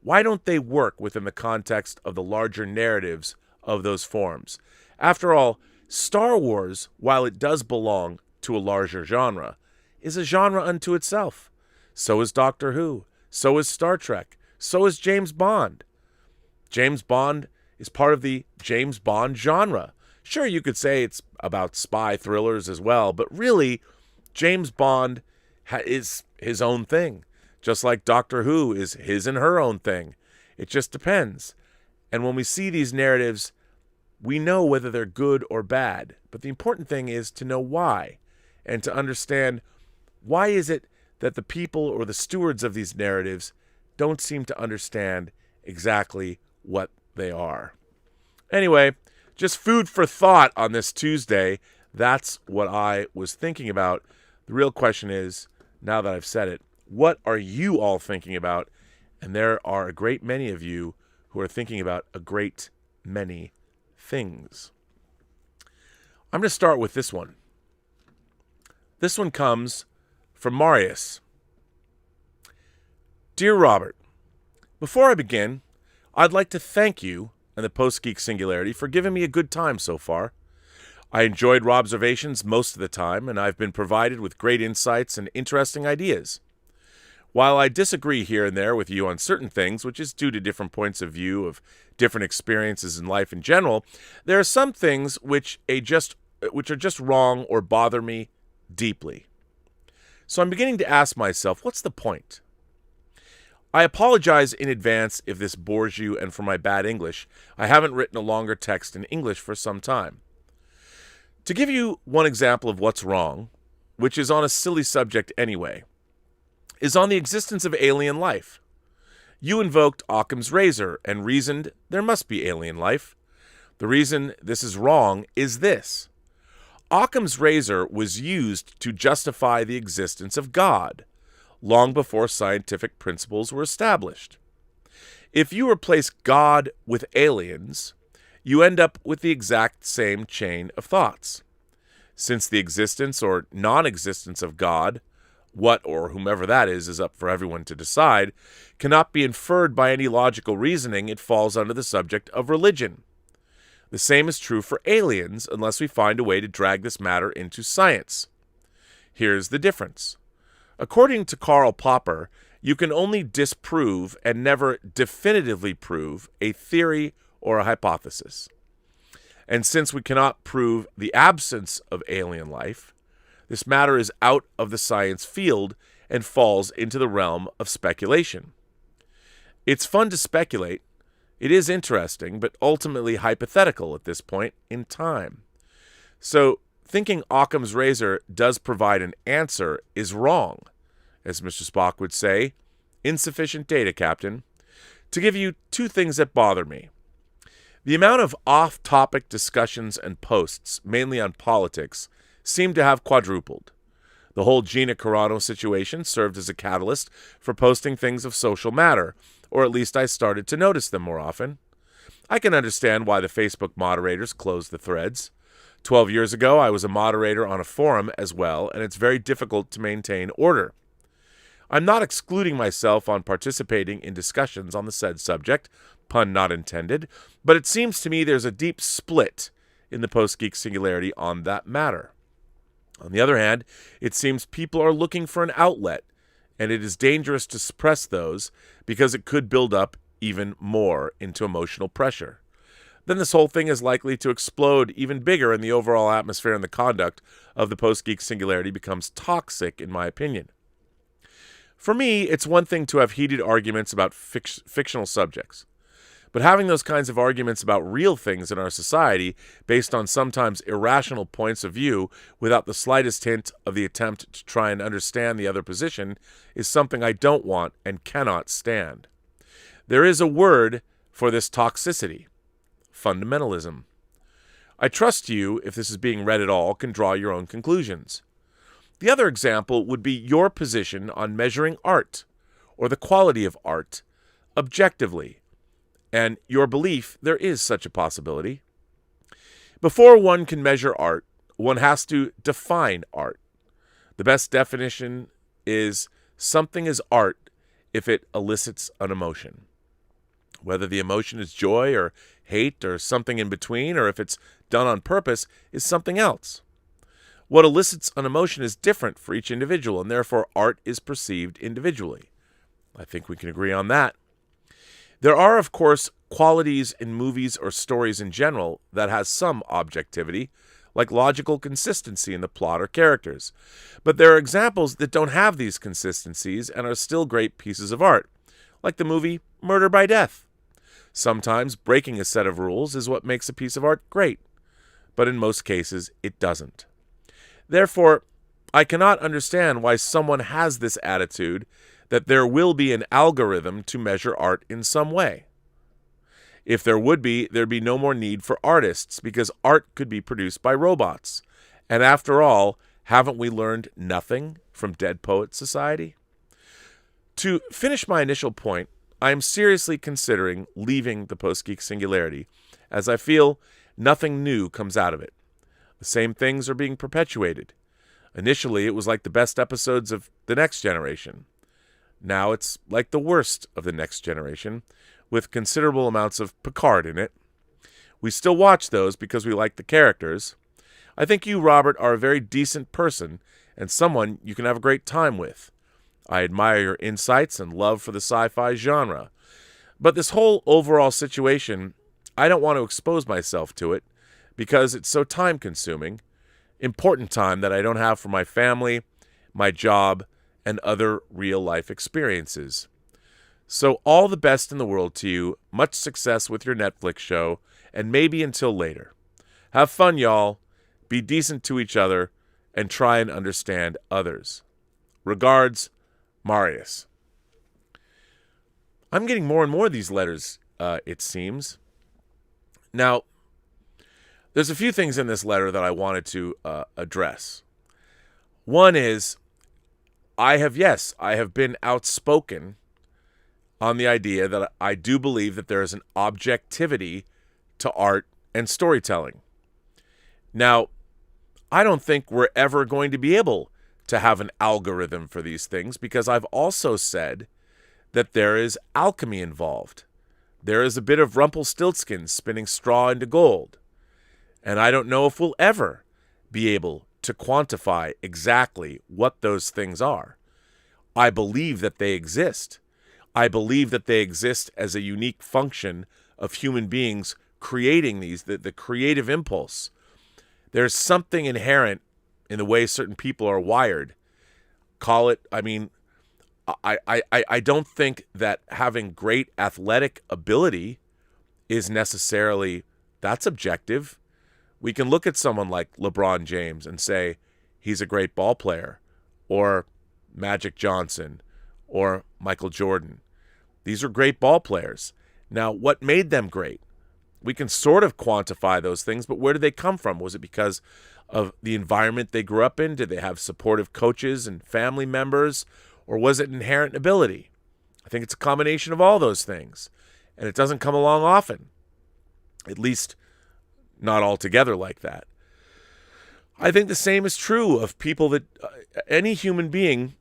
Why don't they work within the context of the larger narratives of those forms? After all, Star Wars, while it does belong to a larger genre, is a genre unto itself. So is Doctor Who. So is Star Trek. So is James Bond. James Bond is part of the James Bond genre. Sure, you could say it's about spy thrillers as well, but really, James Bond is his own thing, just like Doctor Who is his and her own thing. It just depends. And when we see these narratives, we know whether they're good or bad, but the important thing is to know why, and to understand why is it that the people or the stewards of these narratives don't seem to understand exactly what they are. Anyway, just food for thought on this Tuesday. That's what I was thinking about. The real question is, now that I've said it, what are you all thinking about? And there are a great many of you who are thinking about a great many things. I'm going to start with this one. This one comes from Marius. Dear Robert, before I begin, I'd like to thank you and the Post-Geek Singularity for giving me a good time so far. I enjoyed Robservations most of the time, and I've been provided with great insights and interesting ideas. While I disagree here and there with you on certain things, which is due to different points of view of different experiences in life in general, there are some things which are just wrong or bother me deeply. So I'm beginning to ask myself, what's the point? I apologize in advance if this bores you, and for my bad English. I haven't written a longer text in English for some time. To give you one example of what's wrong, which is on a silly subject anyway, is on the existence of alien life. You invoked Occam's razor and reasoned there must be alien life. The reason this is wrong is this. Occam's razor was used to justify the existence of God, long before scientific principles were established. If you replace God with aliens, you end up with the exact same chain of thoughts. Since the existence or non-existence of God, what or whomever that is up for everyone to decide, cannot be inferred by any logical reasoning, it falls under the subject of religion. The same is true for aliens unless we find a way to drag this matter into science. Here's the difference. According to Karl Popper, you can only disprove and never definitively prove a theory or a hypothesis. And since we cannot prove the absence of alien life, this matter is out of the science field and falls into the realm of speculation. It's fun to speculate. It is interesting, but ultimately hypothetical at this point in time. So, thinking Occam's razor does provide an answer is wrong. As Mr. Spock would say, insufficient data, Captain. To give you two things that bother me. The amount of off-topic discussions and posts, mainly on politics, seem to have quadrupled. The whole Gina Carano situation served as a catalyst for posting things of social matter, or at least I started to notice them more often. I can understand why the Facebook moderators closed the threads. 12 years ago, I was a moderator on a forum as well, and it's very difficult to maintain order. I'm not excluding myself on participating in discussions on the said subject, pun not intended, but it seems to me there's a deep split in the Post-Geek singularity on that matter. On the other hand, it seems people are looking for an outlet, and it is dangerous to suppress those because it could build up even more into emotional pressure. Then this whole thing is likely to explode even bigger, and the overall atmosphere and the conduct of the Post-Geek singularity becomes toxic, in my opinion. For me, it's one thing to have heated arguments about fictional subjects. But having those kinds of arguments about real things in our society based on sometimes irrational points of view without the slightest hint of the attempt to try and understand the other position is something I don't want and cannot stand. There is a word for this toxicity: fundamentalism. I trust you, if this is being read at all, can draw your own conclusions. The other example would be your position on measuring art, or the quality of art, objectively, and your belief there is such a possibility. Before one can measure art, one has to define art. The best definition is something is art if it elicits an emotion. Whether the emotion is joy or hate or something in between, or if it's done on purpose, is something else. What elicits an emotion is different for each individual, and therefore art is perceived individually. I think we can agree on that. There are, of course, qualities in movies or stories in general that has some objectivity, like logical consistency in the plot or characters. But there are examples that don't have these consistencies and are still great pieces of art, like the movie Murder by Death. Sometimes breaking a set of rules is what makes a piece of art great, but in most cases it doesn't. Therefore, I cannot understand why someone has this attitude that there will be an algorithm to measure art in some way. If there would be, there'd be no more need for artists, because art could be produced by robots. And after all, haven't we learned nothing from Dead Poets Society? To finish my initial point, I am seriously considering leaving the Post-Geek singularity, as I feel nothing new comes out of it. The same things are being perpetuated. Initially, it was like the best episodes of The Next Generation. Now it's like the worst of The Next Generation, with considerable amounts of Picard in it. We still watch those because we like the characters. I think you, Robert, are a very decent person and someone you can have a great time with. I admire your insights and love for the sci-fi genre. But this whole overall situation, I don't want to expose myself to it because it's so time-consuming, important time that I don't have for my family, my job, and other real-life experiences. So all the best in the world to you. Much success with your Netflix show, and maybe until later. Have fun, y'all. Be decent to each other, and try and understand others. Regards, Marius. I'm getting more and more of these letters, it seems. Now, there's a few things in this letter that I wanted to address. One is, I have been outspoken on the idea that I do believe that there is an objectivity to art and storytelling. Now, I don't think we're ever going to be able to have an algorithm for these things, because I've also said that there is alchemy involved. There is a bit of Rumpelstiltskin spinning straw into gold. And I don't know if we'll ever be able to quantify exactly what those things are. I believe that they exist. I believe that they exist as a unique function of human beings creating these, the creative impulse. There's something inherent in the way certain people are wired. Call it, I don't think that having great athletic ability is necessarily, that's objective. We can look at someone like LeBron James and say he's a great ball player, or Magic Johnson, or Michael Jordan. These are great ball players. Now, what made them great? We can sort of quantify those things, but where did they come from? Was it because of the environment they grew up in? Did they have supportive coaches and family members? Or was it inherent ability? I think it's a combination of all those things. And it doesn't come along often. At least not altogether like that. I think the same is true of people that, any human being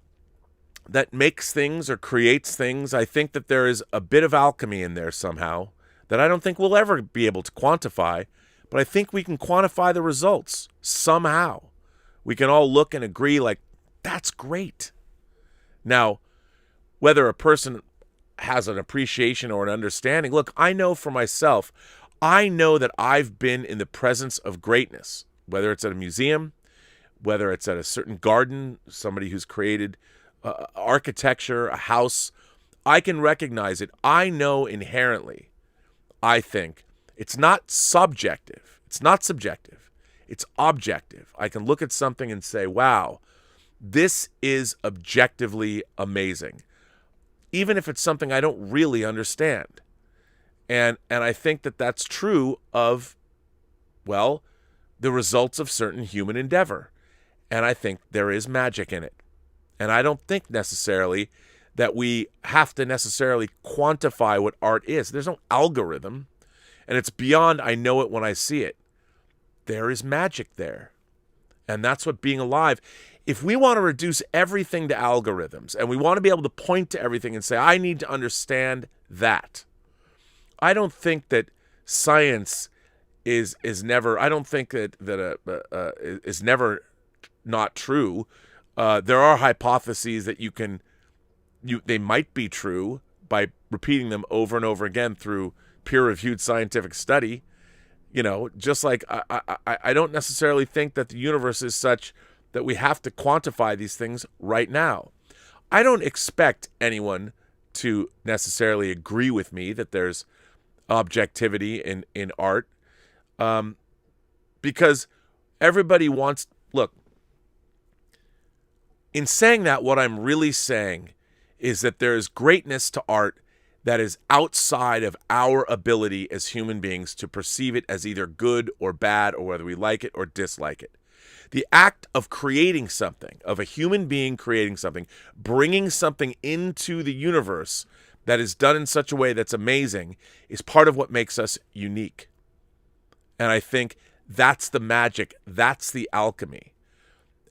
that makes things or creates things. I think that there is a bit of alchemy in there somehow that I don't think we'll ever be able to quantify, but I think we can quantify the results somehow. We can all look and agree like, that's great. Now, whether a person has an appreciation or an understanding, look, I know for myself, I know that I've been in the presence of greatness, whether it's at a museum, whether it's at a certain garden, somebody who's created architecture, a house. I can recognize it. I know inherently, I think, it's not subjective. It's not subjective. It's objective. I can look at something and say, wow, this is objectively amazing, even if it's something I don't really understand. And I think that that's true of, well, the results of certain human endeavor. And I think there is magic in it. And I don't think necessarily that we have to necessarily quantify what art is. There's no algorithm. And it's beyond I know it when I see it. There is magic there. And that's what being alive. If we want to reduce everything to algorithms, and we want to be able to point to everything and say, I need to understand that. I don't think that science is never, I don't think that is never not true. There are hypotheses that they might be true by repeating them over and over again through peer-reviewed scientific study. You know, just like I don't necessarily think that the universe is such that we have to quantify these things right now. I don't expect anyone to necessarily agree with me that there's objectivity in art, because everybody wants, look, in saying that, what I'm really saying is that there is greatness to art that is outside of our ability as human beings to perceive it as either good or bad, or whether we like it or dislike it. The act of creating something, of a human being creating something, bringing something into the universe that is done in such a way that's amazing, is part of what makes us unique. And I think that's the magic, that's the alchemy.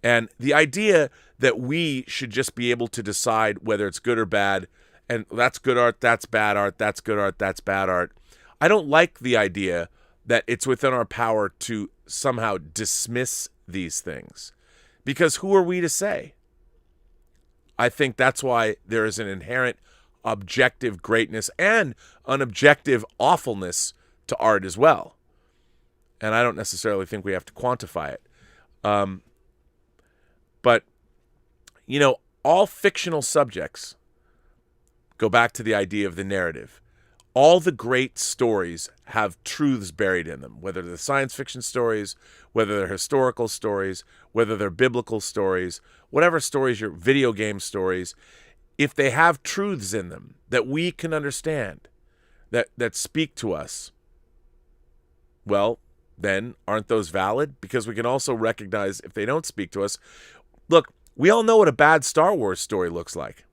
And the idea that we should just be able to decide whether it's good or bad, and that's good art, that's bad art, that's good art, that's bad art. I don't like the idea that it's within our power to somehow dismiss these things, because who are we to say? I think that's why there is an inherent objective greatness and an objective awfulness to art as well. And I don't necessarily think we have to quantify it. But, you know, all fictional subjects go back to the idea of the narrative. All the great stories have truths buried in them, whether they're science fiction stories, whether they're historical stories, whether they're biblical stories, whatever stories, your video game stories. If they have truths in them that we can understand, that speak to us, well, then aren't those valid? Because we can also recognize if they don't speak to us. Look, we all know what a bad Star Wars story looks like.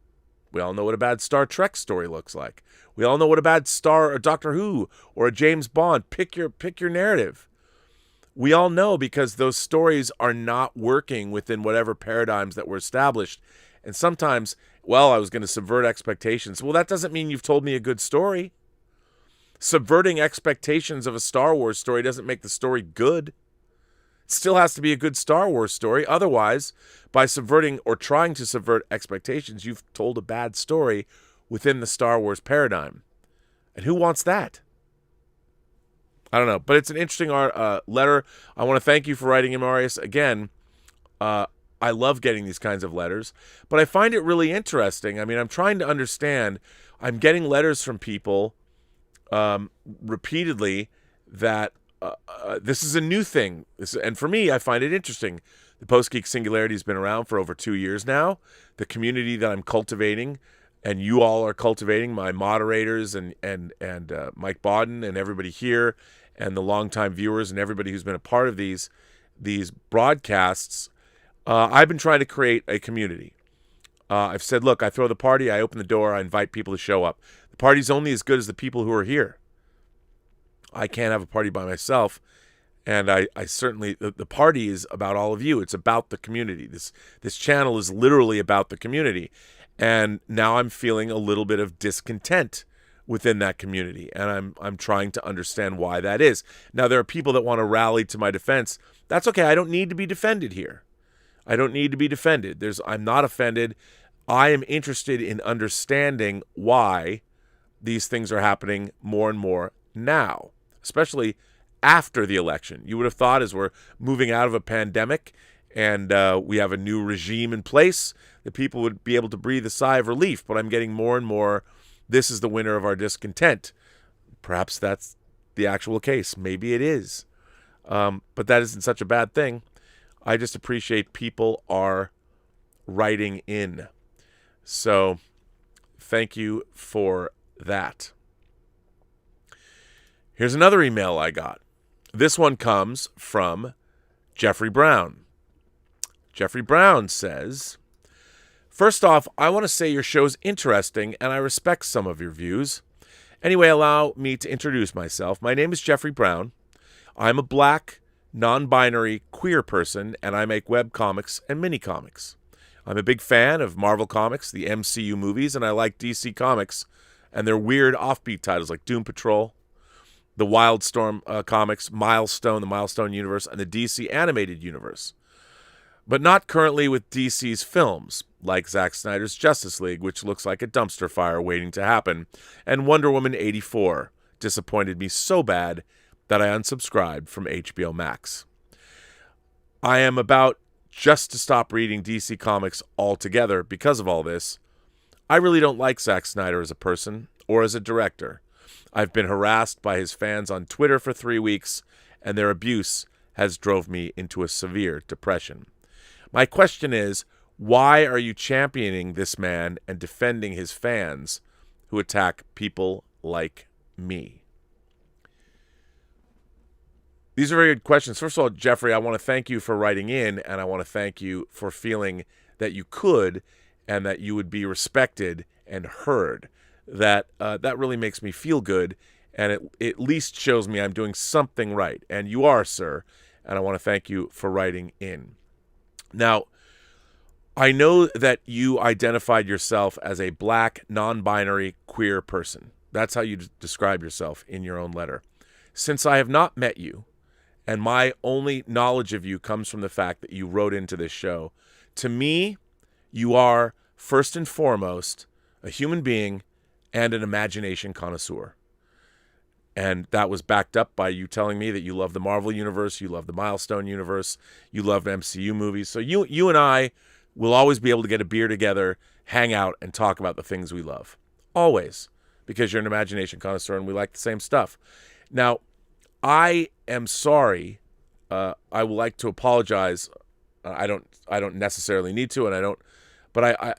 We all know what a bad Star Trek story looks like. We all know what a bad Star or Doctor Who or a James Bond. Pick your narrative. We all know because those stories are not working within whatever paradigms that were established. And sometimes, well, I was going to subvert expectations. Well, that doesn't mean you've told me a good story. Subverting expectations of a Star Wars story doesn't make the story good. It still has to be a good Star Wars story. Otherwise, by subverting or trying to subvert expectations, you've told a bad story within the Star Wars paradigm. And who wants that? I don't know. But it's an interesting letter. I want to thank you for writing in, Marius. Again, I love getting these kinds of letters. But I find it really interesting. I mean, I'm trying to understand. I'm getting letters from people repeatedly that this is a new thing. And for me, I find it interesting. The Post-Geek Singularity has been around for over 2 years now. The community that I'm cultivating, and you all are cultivating, my moderators and Mike Bodden and everybody here, and the longtime viewers and everybody who's been a part of these broadcasts, I've been trying to create a community. I've said, look, I throw the party, I open the door, I invite people to show up. The party's only as good as the people who are here. I can't have a party by myself, and I certainly, the party is about all of you. It's about the community. This channel is literally about the community, and now I'm feeling a little bit of discontent within that community, and I'm trying to understand why that is. Now, there are people that want to rally to my defense. That's okay. I don't need to be defended here. I don't need to be defended. I'm not offended. I am interested in understanding why these things are happening more and more now, especially after the election. You would have thought as we're moving out of a pandemic and we have a new regime in place, that people would be able to breathe a sigh of relief. But I'm getting more and more, this is the winner of our discontent. Perhaps that's the actual case. Maybe it is. But that isn't such a bad thing. I just appreciate people are writing in. So thank you for that. Here's another email I got. This one comes from Jeffrey Brown. Jeffrey Brown says, first off, I want to say your show's interesting and I respect some of your views. Anyway, allow me to introduce myself. My name is Jeffrey Brown. I'm a black, non-binary, queer person, and I make web comics and mini comics. I'm a big fan of Marvel Comics, the MCU movies, and I like DC Comics and their weird offbeat titles like Doom Patrol, the Wildstorm comics, Milestone, the Milestone universe, and the DC animated universe. But not currently with DC's films, like Zack Snyder's Justice League, which looks like a dumpster fire waiting to happen, and Wonder Woman 84 disappointed me so bad that I unsubscribed from HBO Max. I am about just to stop reading DC Comics altogether because of all this. I really don't like Zack Snyder as a person or as a director. I've been harassed by his fans on Twitter for 3 weeks, and their abuse has drove me into a severe depression. My question is, why are you championing this man and defending his fans who attack people like me? These are very good questions. First of all, Jeffrey, I want to thank you for writing in, and I want to thank you for feeling that you could and that you would be respected and heard. That really makes me feel good, and it at least shows me I'm doing something right. And you are, sir, and I want to thank you for writing in. Now, I know that you identified yourself as a black, non-binary, queer person. That's how you describe yourself in your own letter. Since I have not met you, and my only knowledge of you comes from the fact that you wrote into this show, to me, you are, first and foremost, a human being and an imagination connoisseur. And that was backed up by you telling me that you love the Marvel Universe, you love the Milestone Universe, you love MCU movies. So you and I will always be able to get a beer together, hang out, and talk about the things we love. Always. Because you're an imagination connoisseur and we like the same stuff. Now, I am sorry. I would like to apologize. I don't necessarily need to, and I don't. But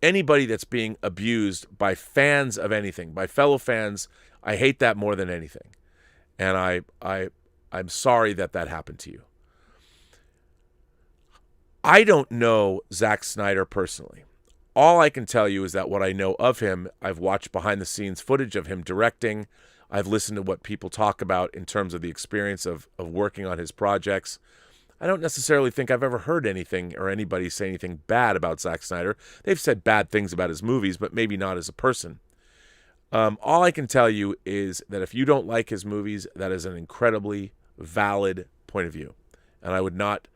anybody that's being abused by fans of anything, by fellow fans, I hate that more than anything. And I'm sorry that happened to you. I don't know Zack Snyder personally. All I can tell you is that what I know of him, I've watched behind-the-scenes footage of him directing. I've listened to what people talk about in terms of the experience of working on his projects. I don't necessarily think I've ever heard anything or anybody say anything bad about Zack Snyder. They've said bad things about his movies, but maybe not as a person. All I can tell you is that if you don't like his movies, that is an incredibly valid point of view. And I would not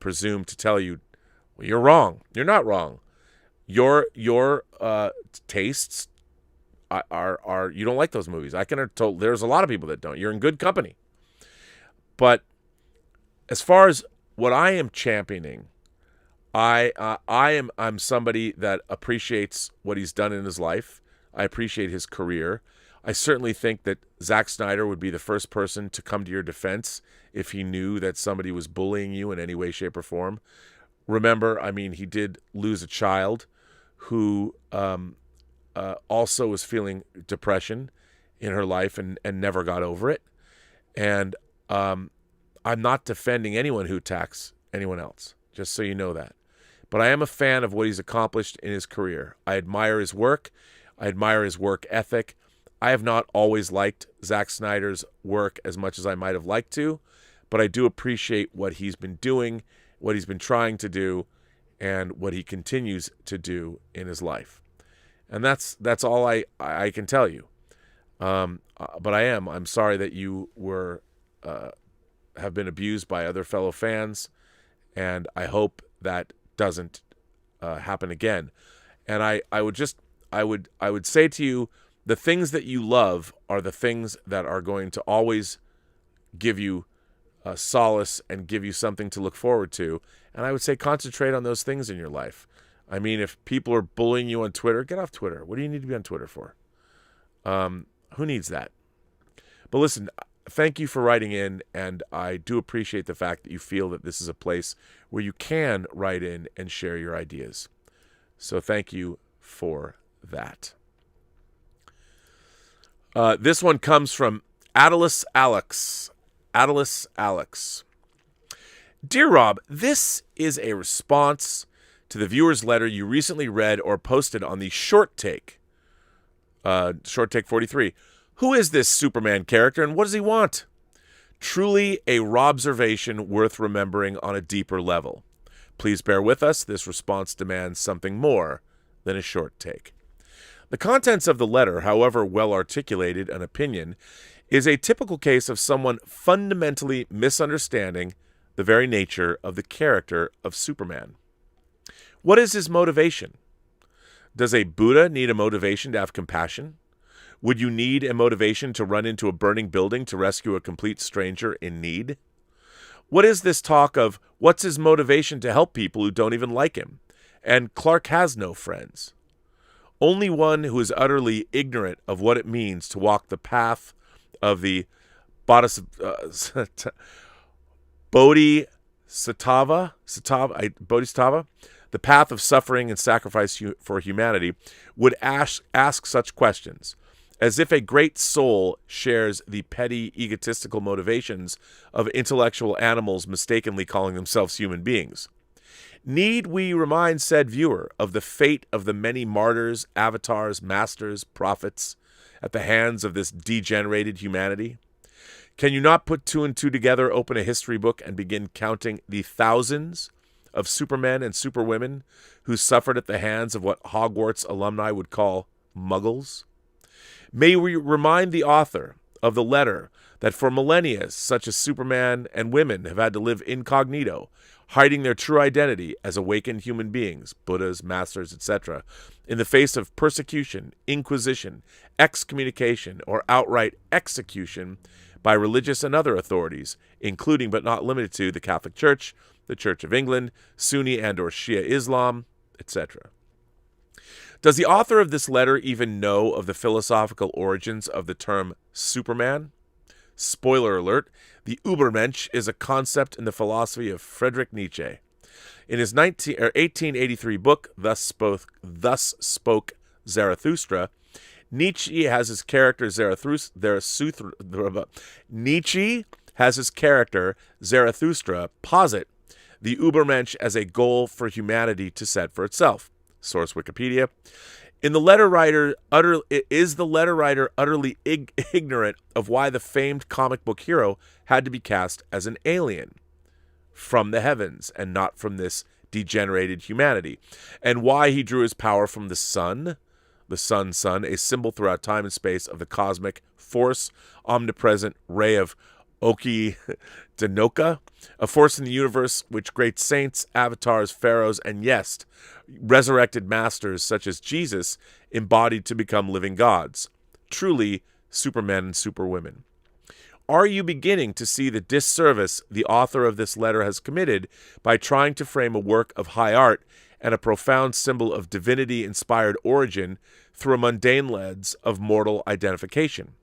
presume to tell you, well, you're wrong. You're not wrong. Your tastes are you don't like those movies. I can tell there's a lot of people that don't. You're in good company. But as far as what I am championing, I'm somebody that appreciates what he's done in his life. I appreciate his career. I certainly think that Zack Snyder would be the first person to come to your defense if he knew that somebody was bullying you in any way, shape, or form. Remember, I mean, he did lose a child who also was feeling depression in her life and never got over it. And I'm not defending anyone who attacks anyone else, just so you know that. But I am a fan of what he's accomplished in his career. I admire his work. I admire his work ethic. I have not always liked Zack Snyder's work as much as I might have liked to, but I do appreciate what he's been doing, what he's been trying to do, and what he continues to do in his life. And that's all I can tell you. But I'm sorry that you have been abused by other fellow fans, and I hope that doesn't happen again. And I would say to you, the things that you love are the things that are going to always give you solace and give you something to look forward to. And I would say concentrate on those things in your life. I mean, if people are bullying you on Twitter, get off Twitter. What do you need to be on Twitter for? Who needs that? But listen, thank you for writing in, and I do appreciate the fact that you feel that this is a place where you can write in and share your ideas. So thank you for that. This one comes from Atlas Alex. Atlas Alex. Dear Rob, this is a response to the viewer's letter you recently read or posted on the Short Take. Short Take 43. Who is this Superman character and what does he want? Truly a Robservation worth remembering on a deeper level. Please bear with us. This response demands something more than a short take. The contents of the letter, however well articulated an opinion, is a typical case of someone fundamentally misunderstanding the very nature of the character of Superman. What is his motivation? Does a Buddha need a motivation to have compassion? Would you need a motivation to run into a burning building to rescue a complete stranger in need? What is this talk of what's his motivation to help people who don't even like him? And Clark has no friends. Only one who is utterly ignorant of what it means to walk the path of the Bodhisattva, the path of suffering and sacrifice for humanity, would ask such questions, as if a great soul shares the petty, egotistical motivations of intellectual animals mistakenly calling themselves human beings. Need we remind said viewer of the fate of the many martyrs, avatars, masters, prophets at the hands of this degenerated humanity? Can you not put two and two together, open a history book, and begin counting the thousands of supermen and superwomen who suffered at the hands of what Hogwarts alumni would call muggles? May we remind the author of the letter that for millennia, such as Superman and women have had to live incognito, hiding their true identity as awakened human beings, Buddhas, masters, etc., in the face of persecution, inquisition, excommunication, or outright execution by religious and other authorities, including but not limited to the Catholic Church, the Church of England, Sunni and or Shia Islam, etc. Does the author of this letter even know of the philosophical origins of the term Superman? Spoiler alert, the Übermensch is a concept in the philosophy of Friedrich Nietzsche. In his 1883 book, Thus Spoke Zarathustra, Nietzsche has his character Zarathustra posit the Übermensch as a goal for humanity to set for itself. Source Wikipedia. Is the letter writer utterly ignorant of why the famed comic book hero had to be cast as an alien from the heavens and not from this degenerated humanity, and why he drew his power from the sun, a symbol throughout time and space of the cosmic force, omnipresent ray of Oki Denoka, a force in the universe which great saints, avatars, pharaohs, and yes, resurrected masters such as Jesus embodied to become living gods, truly supermen and superwomen. Are you beginning to see the disservice the author of this letter has committed by trying to frame a work of high art and a profound symbol of divinity-inspired origin through a mundane lens of mortal identification?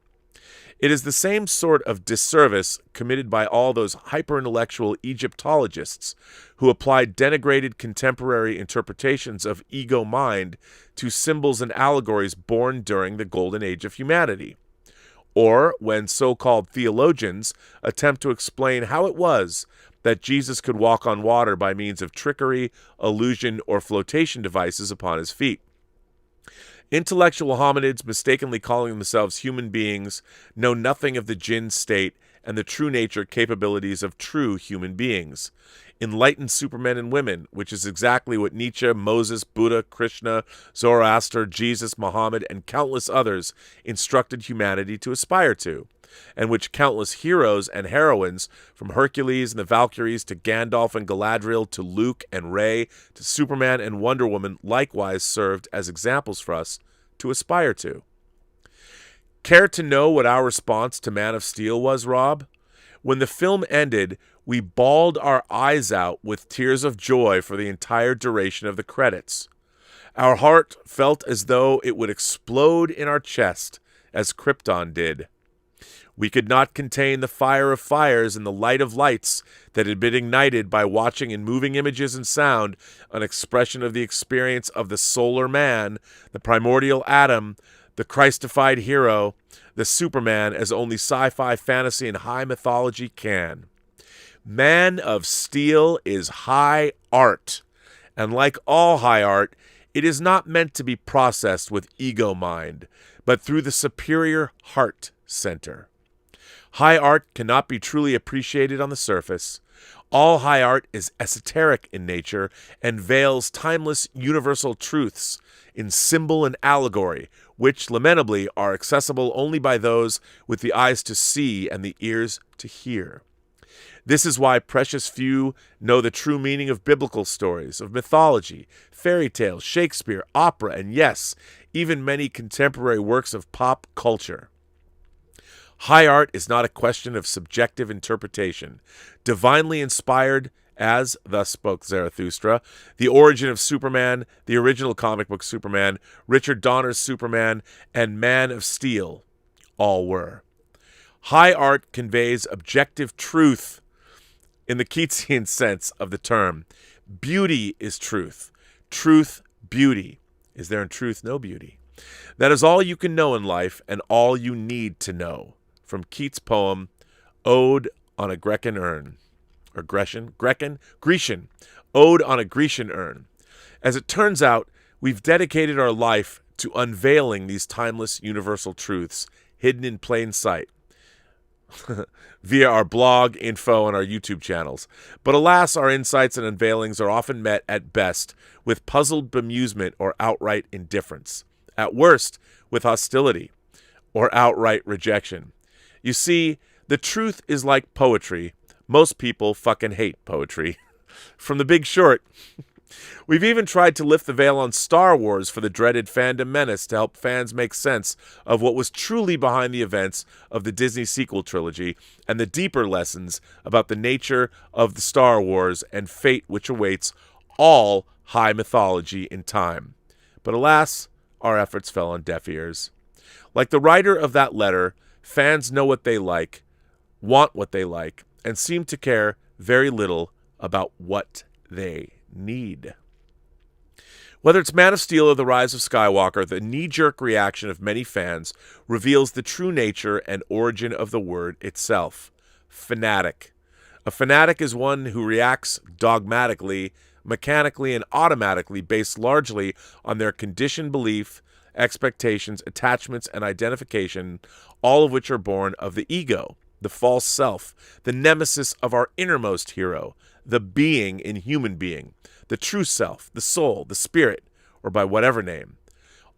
It is the same sort of disservice committed by all those hyper-intellectual Egyptologists who applied denigrated contemporary interpretations of ego mind to symbols and allegories born during the golden age of humanity. Or when so-called theologians attempt to explain how it was that Jesus could walk on water by means of trickery, illusion, or flotation devices upon his feet. Intellectual hominids mistakenly calling themselves human beings know nothing of the jinn state and the true nature capabilities of true human beings. Enlightened supermen and women, which is exactly what Nietzsche, Moses, Buddha, Krishna, Zoroaster, Jesus, Muhammad, and countless others instructed humanity to aspire to, and which countless heroes and heroines, from Hercules and the Valkyries to Gandalf and Galadriel to Luke and Rey to Superman and Wonder Woman, likewise served as examples for us to aspire to. Care to know what our response to Man of Steel was, Rob? When the film ended, we bawled our eyes out with tears of joy for the entire duration of the credits. Our heart felt as though it would explode in our chest, as Krypton did. We could not contain the fire of fires and the light of lights that had been ignited by watching in moving images and sound an expression of the experience of the solar man, the primordial atom, the Christified hero, the Superman, as only sci-fi, fantasy, and high mythology can. Man of Steel is high art, and like all high art, it is not meant to be processed with ego mind, but through the superior heart center. High art cannot be truly appreciated on the surface. All high art is esoteric in nature and veils timeless universal truths in symbol and allegory, which lamentably are accessible only by those with the eyes to see and the ears to hear. This is why precious few know the true meaning of biblical stories, of mythology, fairy tales, Shakespeare, opera, and yes, even many contemporary works of pop culture. High art is not a question of subjective interpretation. Divinely inspired, as Thus Spoke Zarathustra, the origin of Superman, the original comic book Superman, Richard Donner's Superman, and Man of Steel all were. High art conveys objective truth in the Keatsian sense of the term. Beauty is truth. Truth, beauty. Is there in truth no beauty? That is all you can know in life and all you need to know. From Keats' poem, Ode on a Grecian Urn. Or Grecian? Grecian. Ode on a Grecian Urn. As it turns out, we've dedicated our life to unveiling these timeless universal truths hidden in plain sight via our blog, info, and our YouTube channels. But alas, our insights and unveilings are often met at best with puzzled bemusement or outright indifference. At worst, with hostility or outright rejection. You see, the truth is like poetry. Most people fucking hate poetry. From The Big Short. We've even tried to lift the veil on Star Wars for the dreaded fandom menace to help fans make sense of what was truly behind the events of the Disney sequel trilogy and the deeper lessons about the nature of the Star Wars and fate which awaits all high mythology in time. But alas, our efforts fell on deaf ears. Like the writer of that letter, fans know what they like, want what they like, and seem to care very little about what they need. Whether it's Man of Steel or The Rise of Skywalker, the knee-jerk reaction of many fans reveals the true nature and origin of the word itself: fanatic. A fanatic is one who reacts dogmatically, mechanically, and automatically based largely on their conditioned belief, expectations, attachments, and identification, all of which are born of the ego, the false self, the nemesis of our innermost hero, the being in human being, the true self, the soul, the spirit, or by whatever name.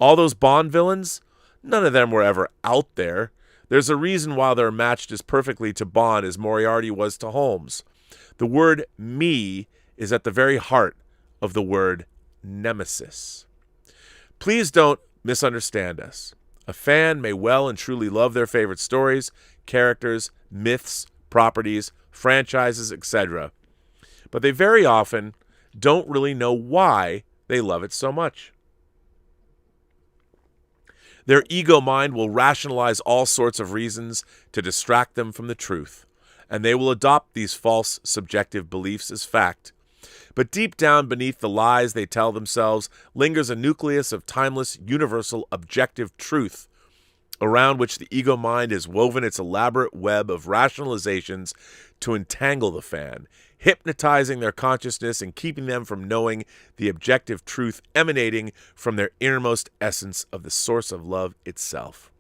All those Bond villains, none of them were ever out there. There's a reason why they're matched as perfectly to Bond as Moriarty was to Holmes. The word me is at the very heart of the word nemesis. Please don't misunderstand us. A fan may well and truly love their favorite stories, characters, myths, properties, franchises, etc. But they very often don't really know why they love it so much. Their ego mind will rationalize all sorts of reasons to distract them from the truth, and they will adopt these false subjective beliefs as fact. But deep down beneath the lies they tell themselves lingers a nucleus of timeless, universal, objective truth, around which the ego mind has woven its elaborate web of rationalizations to entangle the fan, hypnotizing their consciousness and keeping them from knowing the objective truth emanating from their innermost essence of the source of love itself.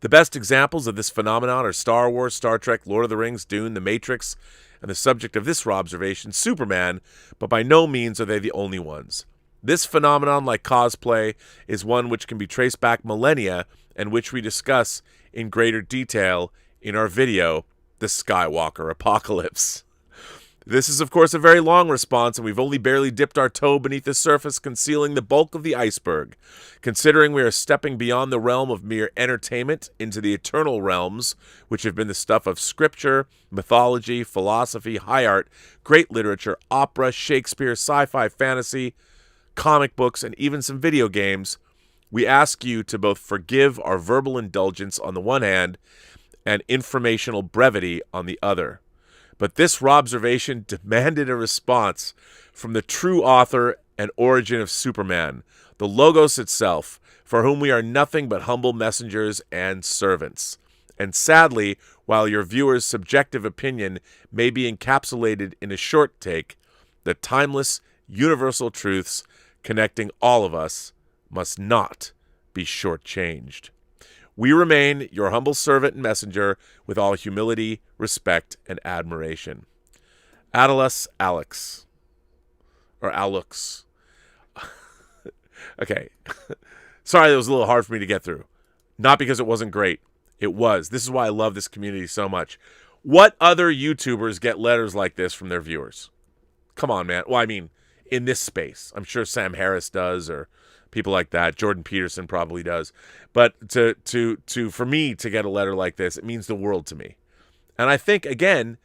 The best examples of this phenomenon are Star Wars, Star Trek, Lord of the Rings, Dune, The Matrix, and the subject of this Robservation, Superman, but by no means are they the only ones. This phenomenon, like cosplay, is one which can be traced back millennia and which we discuss in greater detail in our video, The Skywalker Apocalypse. This is, of course, a very long response, and we've only barely dipped our toe beneath the surface, concealing the bulk of the iceberg. Considering we are stepping beyond the realm of mere entertainment into the eternal realms, which have been the stuff of scripture, mythology, philosophy, high art, great literature, opera, Shakespeare, sci-fi, fantasy, comic books, and even some video games, we ask you to both forgive our verbal indulgence on the one hand and informational brevity on the other. But this Robservation demanded a response from the true author and origin of Superman, the Logos itself, for whom we are nothing but humble messengers and servants. And sadly, while your viewers' subjective opinion may be encapsulated in a short take, the timeless, universal truths connecting all of us must not be shortchanged. We remain your humble servant and messenger with all humility, respect, and admiration. Attalus Alex. Or Alux. Okay. Sorry, that was a little hard for me to get through. Not because it wasn't great. It was. This is why I love this community so much. What other YouTubers get letters like this from their viewers? Come on, man. Well, I mean, in this space. I'm sure Sam Harris does, or people like that. Jordan Peterson probably does. But for me to get a letter like this, it means the world to me. And I think, again,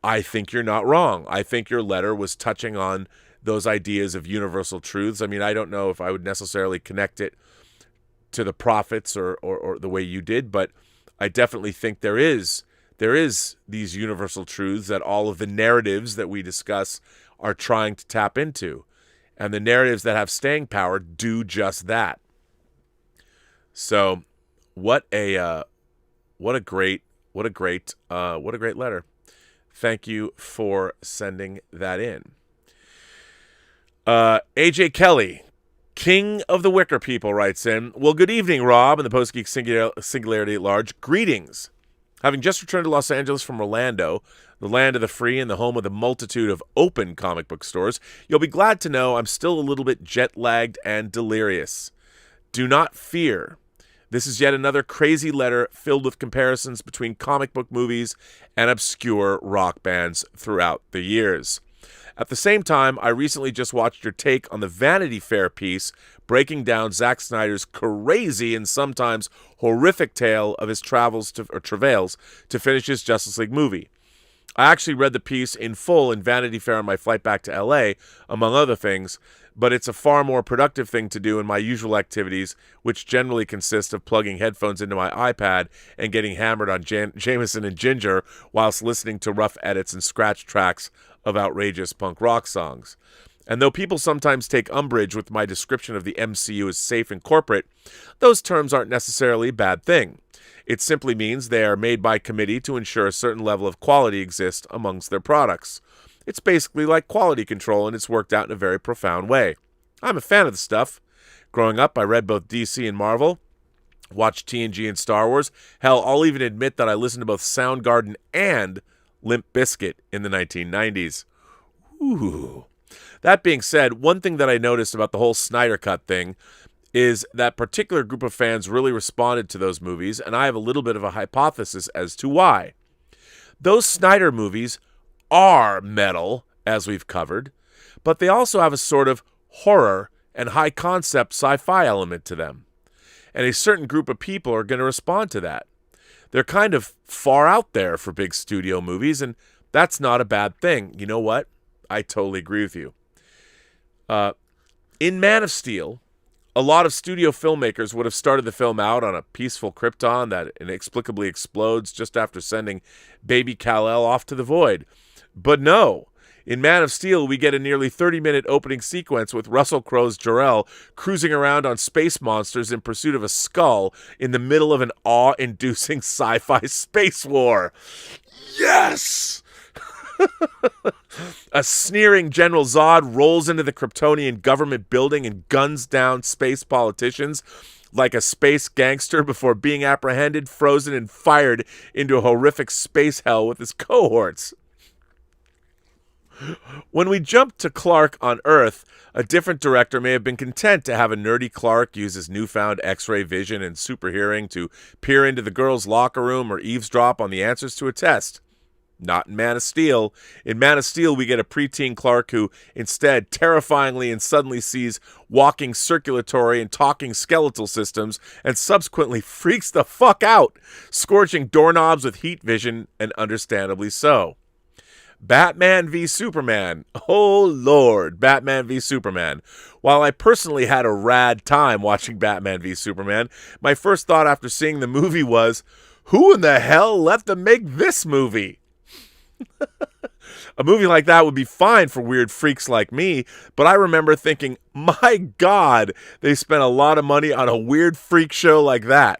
I think you're not wrong. I think your letter was touching on those ideas of universal truths. I mean, I don't know if I would necessarily connect it to the prophets or the way you did, but I definitely think there is these universal truths that all of the narratives that we discuss are trying to tap into. And the narratives that have staying power do just that. So, what a great letter. Thank you for sending that in. AJ Kelly, King of the Wicker People, writes in, well, good evening, Rob, and the Post-Geek Singularity at Large. Greetings. Having just returned to Los Angeles from Orlando, the land of the free and the home of the multitude of open comic book stores, you'll be glad to know I'm still a little bit jet-lagged and delirious. Do not fear. This is yet another crazy letter filled with comparisons between comic book movies and obscure rock bands throughout the years. At the same time, I recently just watched your take on the Vanity Fair piece breaking down Zack Snyder's crazy and sometimes horrific tale of his travails to finish his Justice League movie. I actually read the piece in full in Vanity Fair on my flight back to LA, among other things, but it's a far more productive thing to do in my usual activities, which generally consist of plugging headphones into my iPad and getting hammered on Jameson and Ginger whilst listening to rough edits and scratch tracks of outrageous punk rock songs. And though people sometimes take umbrage with my description of the MCU as safe and corporate, those terms aren't necessarily a bad thing. It simply means they are made by committee to ensure a certain level of quality exists amongst their products. It's basically like quality control, and it's worked out in a very profound way. I'm a fan of the stuff. Growing up, I read both DC and Marvel, watched TNG and Star Wars. Hell, I'll even admit that I listened to both Soundgarden and Limp Bizkit in the 1990s. Ooh. That being said, one thing that I noticed about the whole Snyder Cut thing is that particular group of fans really responded to those movies, and I have a little bit of a hypothesis as to why. Those Snyder movies are metal, as we've covered, but they also have a sort of horror and high-concept sci-fi element to them. And a certain group of people are going to respond to that. They're kind of far out there for big studio movies, and that's not a bad thing. You know what? I totally agree with you. In Man of Steel, a lot of studio filmmakers would have started the film out on a peaceful Krypton that inexplicably explodes just after sending baby Kal-El off to the void. But no, in Man of Steel, we get a nearly 30-minute opening sequence with Russell Crowe's Jor-El cruising around on space monsters in pursuit of a skull in the middle of an awe-inducing sci-fi space war. Yes! A sneering General Zod rolls into the Kryptonian government building and guns down space politicians like a space gangster before being apprehended, frozen, and fired into a horrific space hell with his cohorts. When we jump to Clark on Earth, a different director may have been content to have a nerdy Clark use his newfound X-ray vision and super hearing to peer into the girls' locker room or eavesdrop on the answers to a test. Not in Man of Steel. In Man of Steel, we get a preteen Clark who instead terrifyingly and suddenly sees walking circulatory and talking skeletal systems and subsequently freaks the fuck out, scorching doorknobs with heat vision, and understandably so. Batman v Superman. Oh Lord, Batman v Superman. While I personally had a rad time watching Batman v Superman, my first thought after seeing the movie was, who in the hell let them make this movie? A movie like that would be fine for weird freaks like me, but I remember thinking, my God, they spent a lot of money on a weird freak show like that.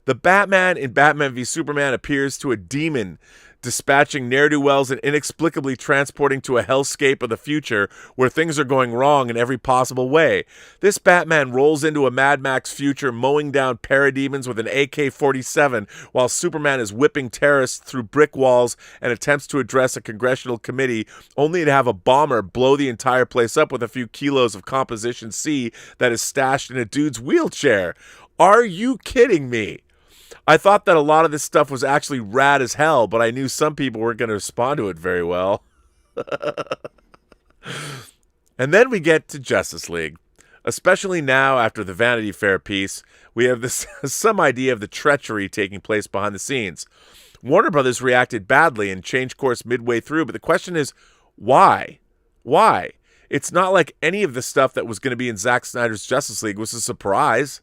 The Batman in Batman v Superman appears to a demon, dispatching ne'er-do-wells and inexplicably transporting to a hellscape of the future where things are going wrong in every possible way. This Batman rolls into a Mad Max future mowing down parademons with an AK-47 while Superman is whipping terrorists through brick walls and attempts to address a congressional committee only to have a bomber blow the entire place up with a few kilos of Composition C that is stashed in a dude's wheelchair. Are you kidding me? I thought that a lot of this stuff was actually rad as hell, but I knew some people weren't going to respond to it very well. And then we get to Justice League. Especially now, after the Vanity Fair piece, we have some idea of the treachery taking place behind the scenes. Warner Brothers reacted badly and changed course midway through, but the question is, why? Why? It's not like any of the stuff that was going to be in Zack Snyder's Justice League was a surprise.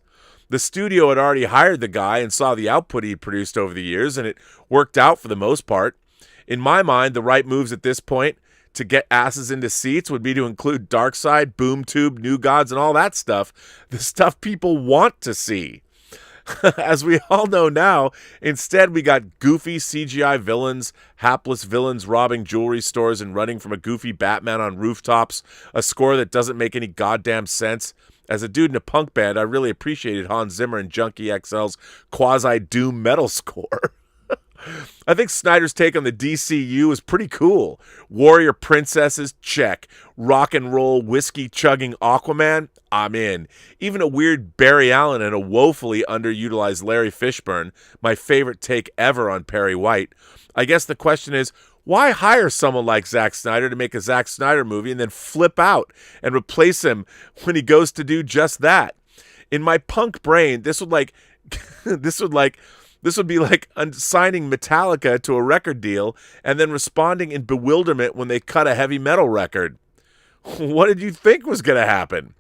The studio had already hired the guy and saw the output he produced over the years, and it worked out for the most part. In my mind, the right moves at this point to get asses into seats would be to include Darkseid, BoomTube, New Gods, and all that stuff. The stuff people want to see. As we all know now, instead we got goofy CGI villains, hapless villains robbing jewelry stores and running from a goofy Batman on rooftops, a score that doesn't make any goddamn sense. As a dude in a punk band, I really appreciated Hans Zimmer and Junkie XL's quasi-doom metal score. I think Snyder's take on the DCU is pretty cool. Warrior princesses, check. Rock and roll, whiskey-chugging Aquaman, I'm in. Even a weird Barry Allen and a woefully underutilized Larry Fishburne, my favorite take ever on Perry White. I guess the question is, why hire someone like Zack Snyder to make a Zack Snyder movie and then flip out and replace him when he goes to do just that? In my punk brain, this would be like signing Metallica to a record deal and then responding in bewilderment when they cut a heavy metal record. What did you think was going to happen?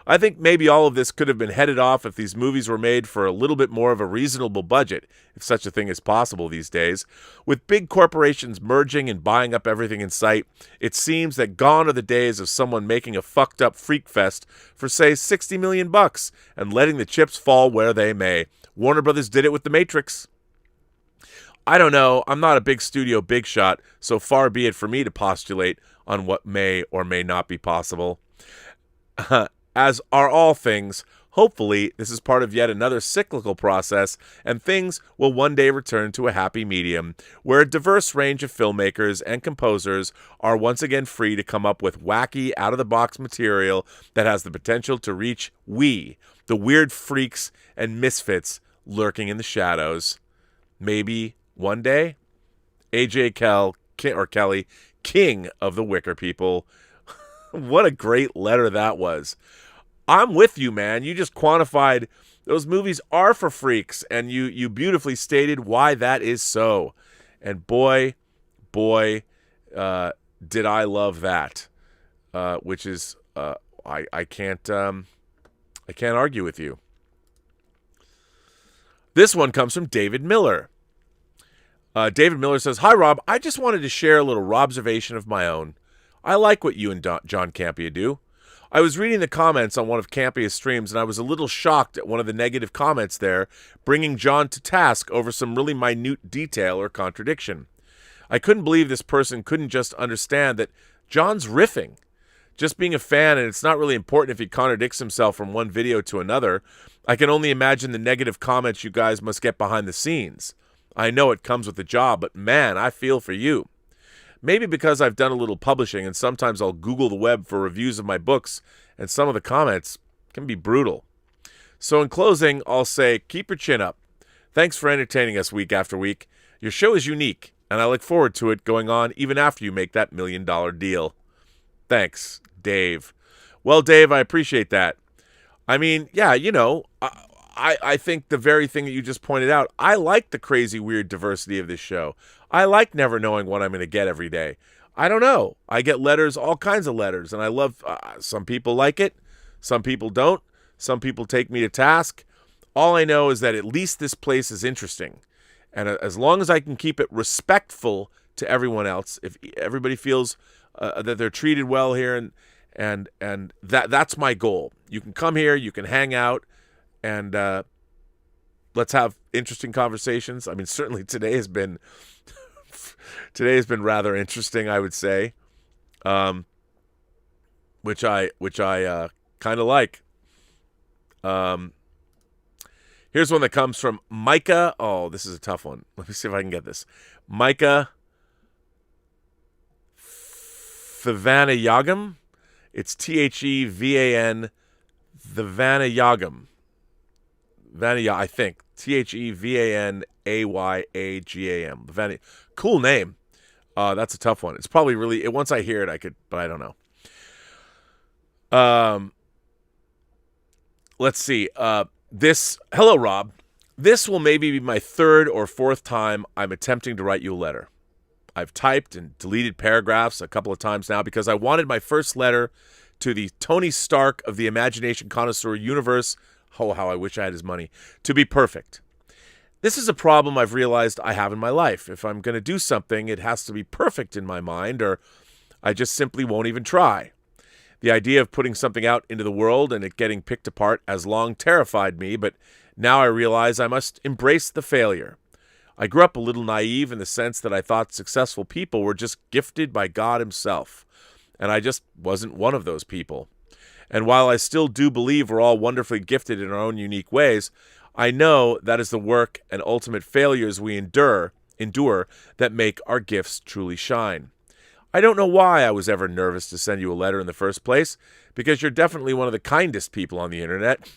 I think maybe all of this could have been headed off if these movies were made for a little bit more of a reasonable budget, if such a thing is possible these days. With big corporations merging and buying up everything in sight, it seems that gone are the days of someone making a fucked up freak fest for, say, $60 million and letting the chips fall where they may. Warner Brothers did it with The Matrix. I don't know. I'm not a big studio big shot, so far be it for me to postulate on what may or may not be possible. As are all things, hopefully this is part of yet another cyclical process, and things will one day return to a happy medium, where a diverse range of filmmakers and composers are once again free to come up with wacky, out-of-the-box material that has the potential to reach we, the weird freaks and misfits lurking in the shadows. Maybe one day, A.J. Kelly, king of the Wicker people. What a great letter that was. I'm with you, man. You just quantified those movies are for freaks, and you beautifully stated why that is so. And boy, did I love that. Which is I can't argue with you. This one comes from David Miller. David Miller says, "Hi, Rob. I just wanted to share a little Robservation of my own. I like what you and John Campea do. I was reading the comments on one of Campea's streams, and I was a little shocked at one of the negative comments there, bringing John to task over some really minute detail or contradiction. I couldn't believe this person couldn't just understand that John's riffing. Just being a fan, and it's not really important if he contradicts himself from one video to another. I can only imagine the negative comments you guys must get behind the scenes. I know it comes with the job, but man, I feel for you. Maybe because I've done a little publishing, and sometimes I'll Google the web for reviews of my books, and some of the comments can be brutal. So in closing, I'll say, keep your chin up. Thanks for entertaining us week after week. Your show is unique, and I look forward to it going on even after you make that $1 million deal. Thanks, Dave." Well, Dave, I appreciate that. I mean, yeah, you know, I think the very thing that you just pointed out, I like the crazy, weird diversity of this show. I like never knowing what I'm going to get every day. I don't know. I get letters, all kinds of letters, and I love, some people like it, some people don't, some people take me to task. All I know is that at least this place is interesting. And as long as I can keep it respectful to everyone else, if everybody feels that they're treated well here, and that's my goal. You can come here, you can hang out, and let's have interesting conversations. I mean, certainly today has been rather interesting, I would say, which I kind of like. Here's one that comes from Micah. Oh, this is a tough one. Let me see if I can get this. Micah Thavanayagam. It's Thevan Thavanayagam. I think. Thevanayagam. Cool name. That's a tough one. It's probably really, once I hear it, I could, but I don't know. Let's see. Hello, Rob. This will maybe be my third or fourth time I'm attempting to write you a letter. I've typed and deleted paragraphs a couple of times now because I wanted my first letter to the Tony Stark of the Imagination Connoisseur universe, oh, how I wish I had his money, to be perfect. This is a problem I've realized I have in my life. If I'm going to do something, it has to be perfect in my mind, or I just simply won't even try. The idea of putting something out into the world and it getting picked apart has long terrified me, but now I realize I must embrace the failure. I grew up a little naive in the sense that I thought successful people were just gifted by God himself, and I just wasn't one of those people. And while I still do believe we're all wonderfully gifted in our own unique ways, I know that is the work and ultimate failures we endure that make our gifts truly shine. I don't know why I was ever nervous to send you a letter in the first place, because you're definitely one of the kindest people on the internet.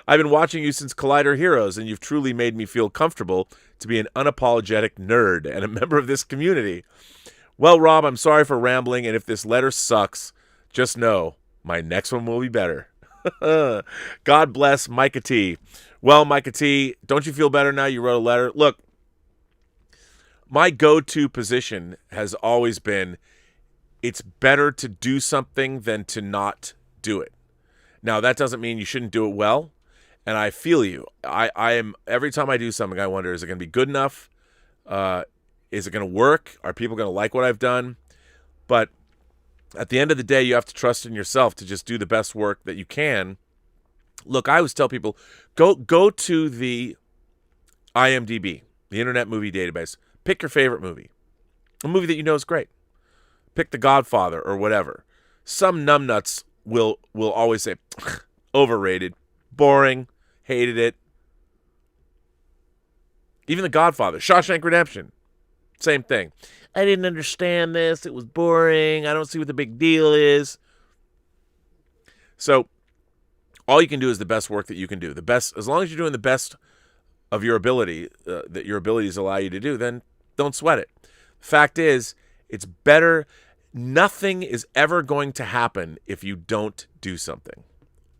I've been watching you since Collider Heroes, and you've truly made me feel comfortable to be an unapologetic nerd and a member of this community. Well, Rob, I'm sorry for rambling, and if this letter sucks, just know my next one will be better. God bless Micah T. Well, Micah T, don't you feel better now you wrote a letter? Look, my go-to position has always been, it's better to do something than to not do it. Now, that doesn't mean you shouldn't do it well, and I feel you. I am, every time I do something, I wonder, is it going to be good enough? Is it going to work? Are people going to like what I've done? But at the end of the day, you have to trust in yourself to just do the best work that you can. Look, I always tell people, go to the IMDb, the Internet Movie Database. Pick your favorite movie, a movie that you know is great. Pick The Godfather or whatever. Some numbnuts will always say, overrated, boring, hated it. Even The Godfather, Shawshank Redemption, same thing. I didn't understand this. It was boring. I don't see what the big deal is. So all you can do is the best work that you can do. The best, as long as you're doing the best of your ability, that your abilities allow you to do, then don't sweat it. The fact is, it's better. Nothing is ever going to happen if you don't do something,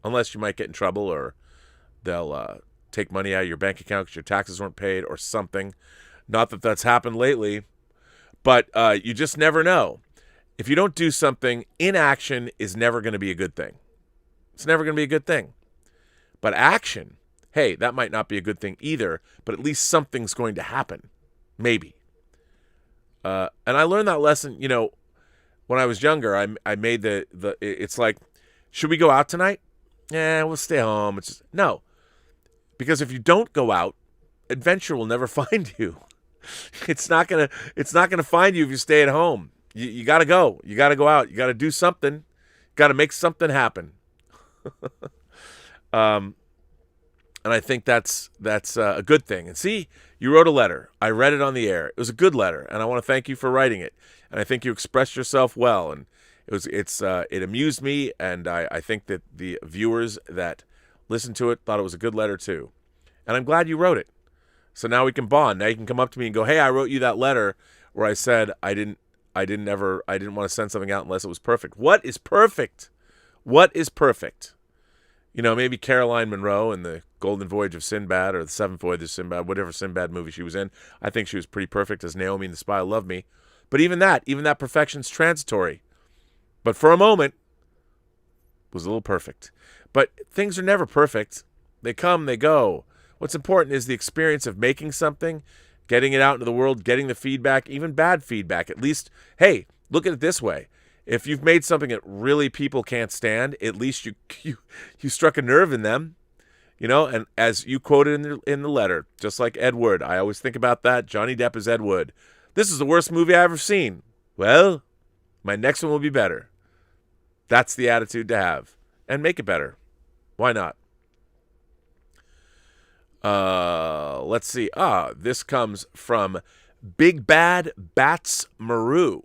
unless you might get in trouble or they'll take money out of your bank account because your taxes weren't paid or something. Not that that's happened lately, but you just never know. If you don't do something, inaction is never going to be a good thing. It's never going to be a good thing. But action, hey, that might not be a good thing either, but at least something's going to happen. Maybe. And I learned that lesson, when I was younger. I made it's like, should we go out tonight? Yeah, we'll stay home. It's just, no. Because if you don't go out, adventure will never find you. It's not gonna find you if you stay at home. You gotta go. You gotta go out. You gotta do something. You gotta make something happen. And I think that's a good thing. And see, you wrote a letter. I read it on the air. It was a good letter, and I want to thank you for writing it. And I think you expressed yourself well, and it amused me, and I think that the viewers that listened to it thought it was a good letter too. And I'm glad you wrote it. So now we can bond. Now you can come up to me and go, "Hey, I wrote you that letter where I said I didn't want to send something out unless it was perfect." What is perfect? What is perfect? Maybe Caroline Munro in the Golden Voyage of Sinbad or the Seventh Voyage of Sinbad, whatever Sinbad movie she was in. I think she was pretty perfect as Naomi in The Spy Who Loved Me. But even that perfection's transitory. But for a moment, it was a little perfect. But things are never perfect. They come, they go. What's important is the experience of making something, getting it out into the world, getting the feedback, even bad feedback. At least, hey, look at it this way. If you've made something that really people can't stand, at least you struck a nerve in them, and as you quoted in the letter, just like Ed Wood, I always think about that. Johnny Depp is Ed Wood. This is the worst movie I've ever seen. Well, my next one will be better. That's the attitude to have. And make it better. Why not? Let's see. This comes from Big Bad Bats Maru,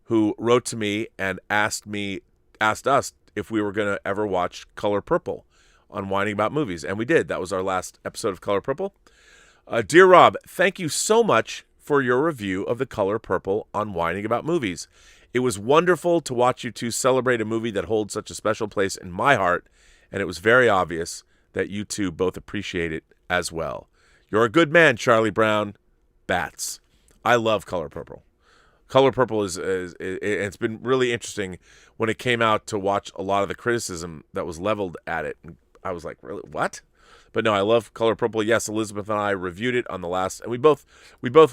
who wrote to me and asked us if we were going to ever watch Color Purple on Whining About Movies. And we did. That was our last episode of Color Purple. Dear Rob, thank you so much for your review of The Color Purple on Whining About Movies. It was wonderful to watch you two celebrate a movie that holds such a special place in my heart, and it was very obvious that you two both appreciate it as well. You're a good man, Charlie Brown. Bats. I love Color Purple. Color Purple it's been really interesting when it came out to watch a lot of the criticism that was leveled at it. And I was like, really, what? But no, I love Color Purple. Yes, Elizabeth and I reviewed it on the last, and we both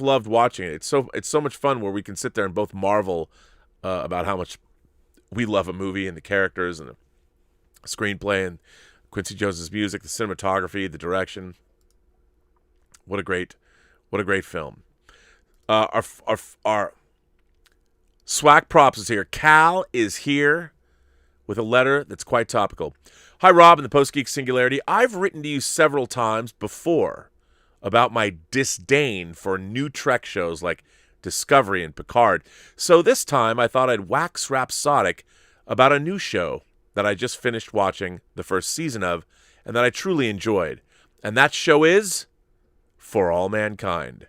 loved watching it. It's so much fun where we can sit there and both marvel about how much we love a movie and the characters and the screenplay and Quincy Jones's music, the cinematography, the direction. What a great film. Our Swack Props is here. Cal is here with a letter that's quite topical. Hi, Rob and the Post-Geek Singularity. I've written to you several times before about my disdain for new Trek shows like Discovery and Picard. So this time I thought I'd wax rhapsodic about a new show that I just finished watching the first season of and that I truly enjoyed. And that show is For All Mankind.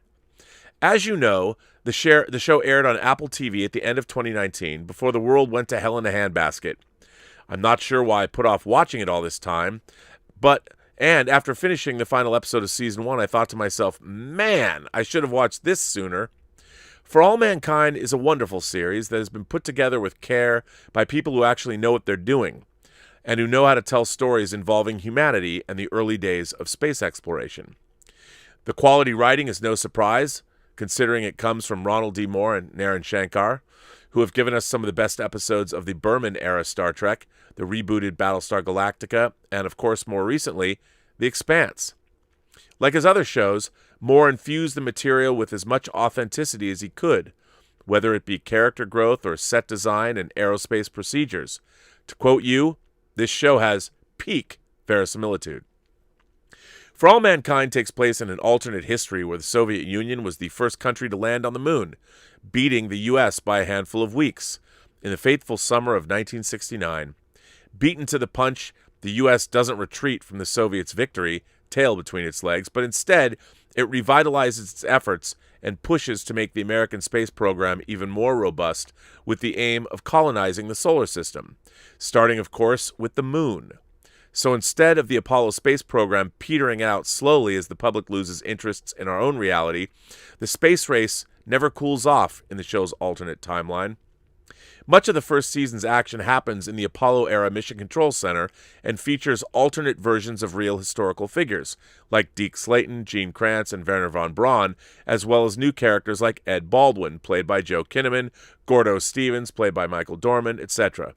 As you know, the show aired on Apple TV at the end of 2019 before the world went to hell in a handbasket. I'm not sure why I put off watching it all this time, and after finishing the final episode of Season 1, I thought to myself, man, I should have watched this sooner. For All Mankind is a wonderful series that has been put together with care by people who actually know what they're doing and who know how to tell stories involving humanity and the early days of space exploration. The quality writing is no surprise, considering it comes from Ronald D. Moore and Naren Shankar, who have given us some of the best episodes of the Berman-era Star Trek, the rebooted Battlestar Galactica, and of course more recently, The Expanse. Like his other shows, Moore infused the material with as much authenticity as he could, whether it be character growth or set design and aerospace procedures. To quote you, this show has peak verisimilitude. For All Mankind takes place in an alternate history where the Soviet Union was the first country to land on the moon, beating the U.S. by a handful of weeks. In the fateful summer of 1969, beaten to the punch, the U.S. doesn't retreat from the Soviets' victory, tail between its legs, but instead it revitalizes its efforts and pushes to make the American space program even more robust with the aim of colonizing the solar system, starting, of course, with the moon. So instead of the Apollo space program petering out slowly as the public loses interests in our own reality, the space race never cools off in the show's alternate timeline. Much of the first season's action happens in the Apollo-era Mission Control Center and features alternate versions of real historical figures, like Deke Slayton, Gene Kranz, and Werner von Braun, as well as new characters like Ed Baldwin, played by Joe Kinnaman, Gordo Stevens, played by Michael Dorman, etc.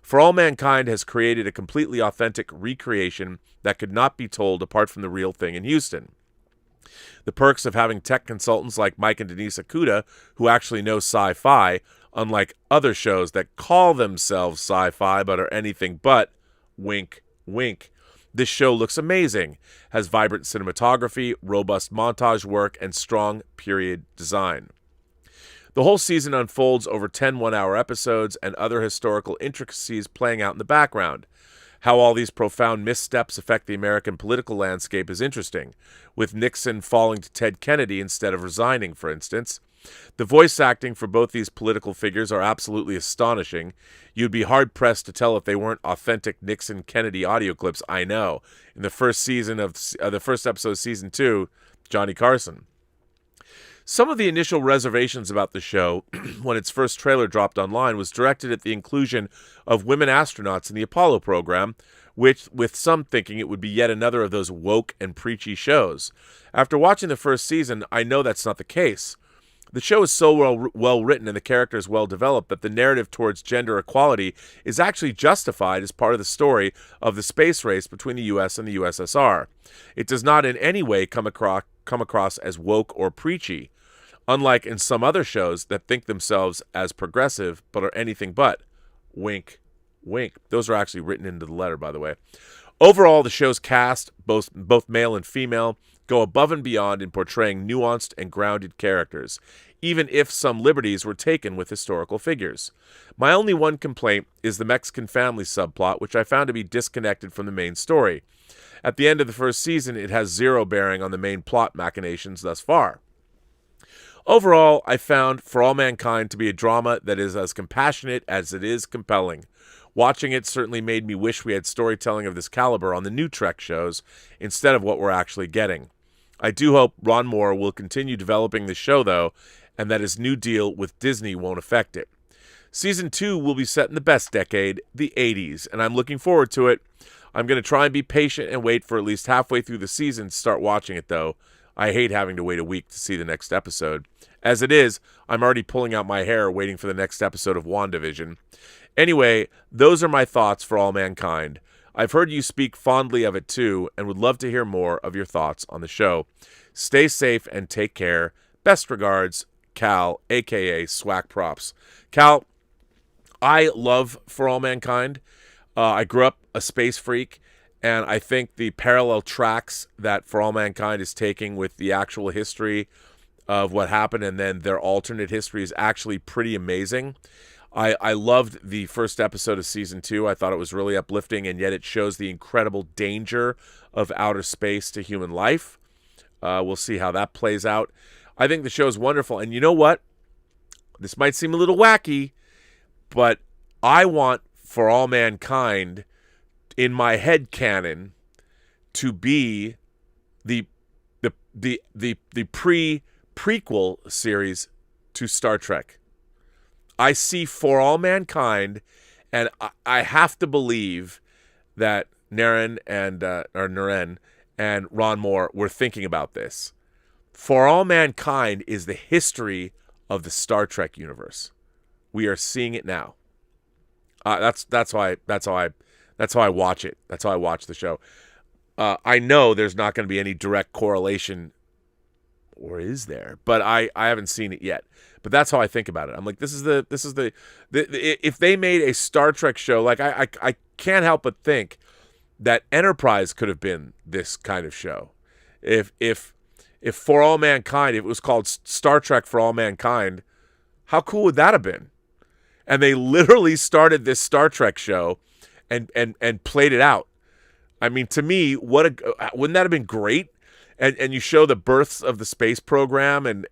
For All Mankind has created a completely authentic recreation that could not be told apart from the real thing in Houston. The perks of having tech consultants like Mike and Denise Akuda, who actually know sci-fi, unlike other shows that call themselves sci-fi but are anything but, wink, wink. This show looks amazing, has vibrant cinematography, robust montage work, and strong period design. The whole season unfolds over 10 one-hour episodes and other historical intricacies playing out in the background. How all these profound missteps affect the American political landscape is interesting, with Nixon falling to Ted Kennedy instead of resigning, for instance. The voice acting for both these political figures are absolutely astonishing. You'd be hard-pressed to tell if they weren't authentic Nixon-Kennedy audio clips, I know. In the first episode of Season 2, Johnny Carson. Some of the initial reservations about the show, when its first trailer dropped online, was directed at the inclusion of women astronauts in the Apollo program, which, with some thinking it would be yet another of those woke and preachy shows. After watching the first season, I know that's not the case. The show is so well written and the characters well developed that the narrative towards gender equality is actually justified as part of the story of the space race between the U.S. and the USSR. It does not in any way come across as woke or preachy, unlike in some other shows that think themselves as progressive but are anything but. Wink, wink. Those are actually written into the letter, by the way. Overall, the show's cast, both male and female, go above and beyond in portraying nuanced and grounded characters, even if some liberties were taken with historical figures. My only one complaint is the Mexican family subplot, which I found to be disconnected from the main story. At the end of the first season, it has zero bearing on the main plot machinations thus far. Overall, I found For All Mankind to be a drama that is as compassionate as it is compelling. Watching it certainly made me wish we had storytelling of this caliber on the new Trek shows instead of what we're actually getting. I do hope Ron Moore will continue developing the show, though, and that his new deal with Disney won't affect it. Season 2 will be set in the best decade, the 80s, and I'm looking forward to it. I'm going to try and be patient and wait for at least halfway through the season to start watching it, though. I hate having to wait a week to see the next episode. As it is, I'm already pulling out my hair waiting for the next episode of WandaVision. Anyway, those are my thoughts for All Mankind. I've heard you speak fondly of it too, and would love to hear more of your thoughts on the show. Stay safe and take care. Best regards, Cal, a.k.a. Swack Props. Cal, I love For All Mankind. I grew up a space freak, and I think the parallel tracks that For All Mankind is taking with the actual history of what happened and then their alternate history is actually pretty amazing. I loved the first episode of Season 2. I thought it was really uplifting, and yet it shows the incredible danger of outer space to human life. We'll see how that plays out. I think the show is wonderful. And you know what? This might seem a little wacky, but I want For All Mankind in my head canon to be the prequel series to Star Trek. I see For All Mankind, and I have to believe that Naren and Ron Moore were thinking about this. For All Mankind is the history of the Star Trek universe. We are seeing it now. That's how I watch it. That's how I watch the show. I know there's not going to be any direct correlation, or is there? But I haven't seen it yet. But that's how I think about it. I'm like, this is the if they made a Star Trek show, like I can't help but think that Enterprise could have been this kind of show. If For All Mankind, if it was called Star Trek For All Mankind, how cool would that have been? And they literally started this Star Trek show and played it out. I mean, to me, wouldn't that have been great? And you show the births of the space program and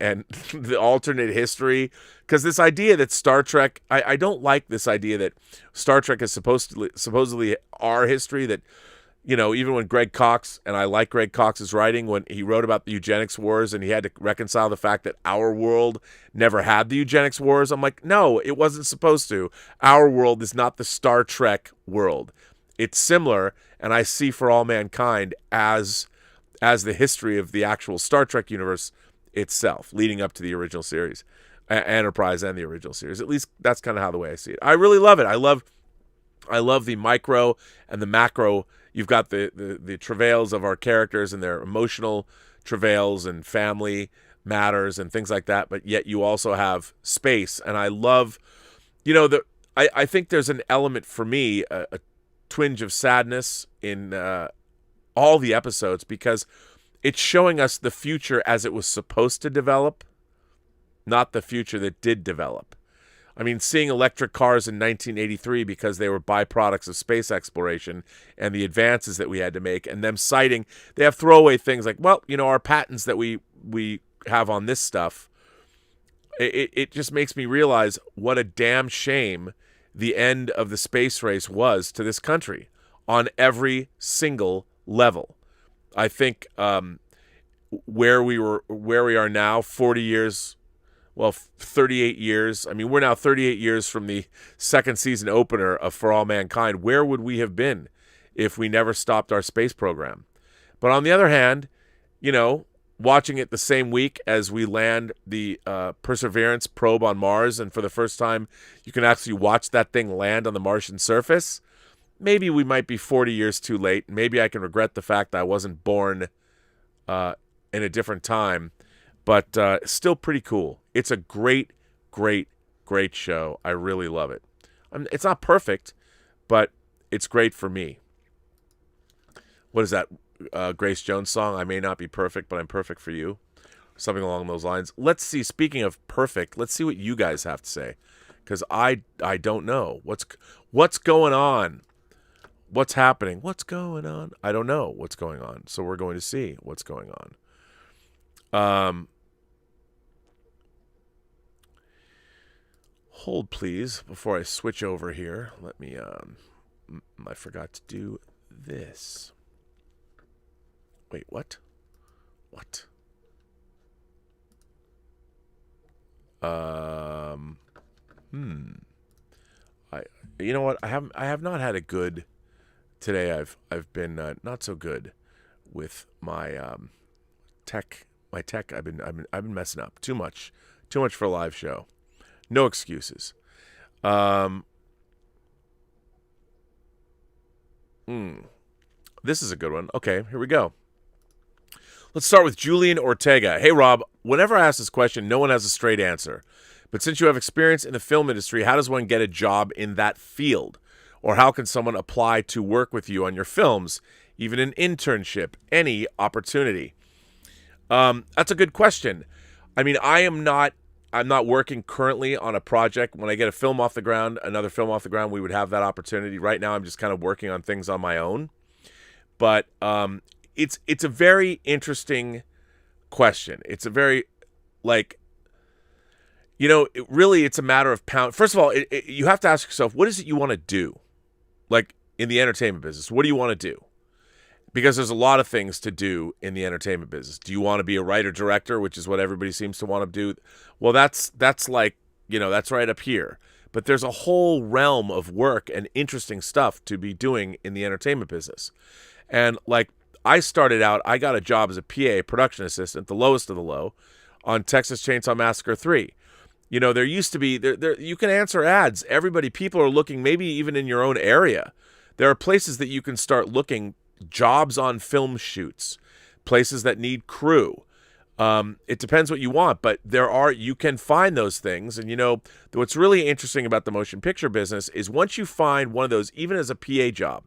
the alternate history. Because this idea that Star Trek, I don't like this idea that Star Trek is supposedly our history. That, you know, even when Greg Cox, and I like Greg Cox's writing, when he wrote about the eugenics wars and he had to reconcile the fact that our world never had the eugenics wars. I'm like, no, it wasn't supposed to. Our world is not the Star Trek world. It's similar, and I see For All Mankind as the history of the actual Star Trek universe itself, leading up to the original series, Enterprise and the original series. At least that's kind of how the way I see it. I really love it. I love the micro and the macro. You've got the travails of our characters and their emotional travails and family matters and things like that, but yet you also have space. And I love, you know, I think there's an element for me, a twinge of sadness in all the episodes, because it's showing us the future as it was supposed to develop, not the future that did develop. I mean, seeing electric cars in 1983 because they were byproducts of space exploration and the advances that we had to make, and them citing, they have throwaway things like, well, you know, our patents that we have on this stuff, it just makes me realize what a damn shame the end of the space race was to this country on every single level. I think where we are now, 40 years, well, 38 years. I mean, we're now 38 years from the second season opener of For All Mankind. Where would we have been if we never stopped our space program? But on the other hand, you know, watching it the same week as we land the Perseverance probe on Mars, and for the first time you can actually watch that thing land on the Martian surface, maybe we might be 40 years too late. Maybe I can regret the fact that I wasn't born in a different time, but still pretty cool. It's a great, great, great show. I really love it. It's not perfect, but it's great for me. What is that Grace Jones song? I may not be perfect, but I'm perfect for you. Something along those lines. Let's see. Speaking of perfect, let's see what you guys have to say, because I don't know what's going on. What's happening? What's going on? I don't know what's going on. So we're going to see what's going on. Hold, please, before I switch over here. Let me, I forgot to do this. Wait, what? What? You know what? I have not had a good today. I've been not so good with my tech. My tech. I've been messing up too much for a live show. No excuses. This is a good one. Okay, here we go. Let's start with Julian Ortega. Hey, Rob, whenever I ask this question, no one has a straight answer. But since you have experience in the film industry, how does one get a job in that field? Or how can someone apply to work with you on your films? Even an internship, any opportunity? That's a good question. I mean, I'm not working currently on a project. When I get a film off the ground, another film off the ground, we would have that opportunity. Right now, I'm just kind of working on things on my own. But it's a very interesting question. It's a very, it's a matter of pound. First of all, you have to ask yourself, what is it you want to do? Like in the entertainment business, what do you want to do? because there's a lot of things to do in the entertainment business. Do you want to be a writer-director, which is what everybody seems to want to do? Well, that's like, that's right up here. But there's a whole realm of work and interesting stuff to be doing in the entertainment business. And like, I started out, I got a job as a PA, production assistant, the lowest of the low, on Texas Chainsaw Massacre 3. There used to be, you can answer ads. People are looking, maybe even in your own area. There are places that you can start looking, jobs on film shoots, places that need crew. It depends what you want, but you can find those things. And what's really interesting about the motion picture business is once you find one of those, even as a PA job,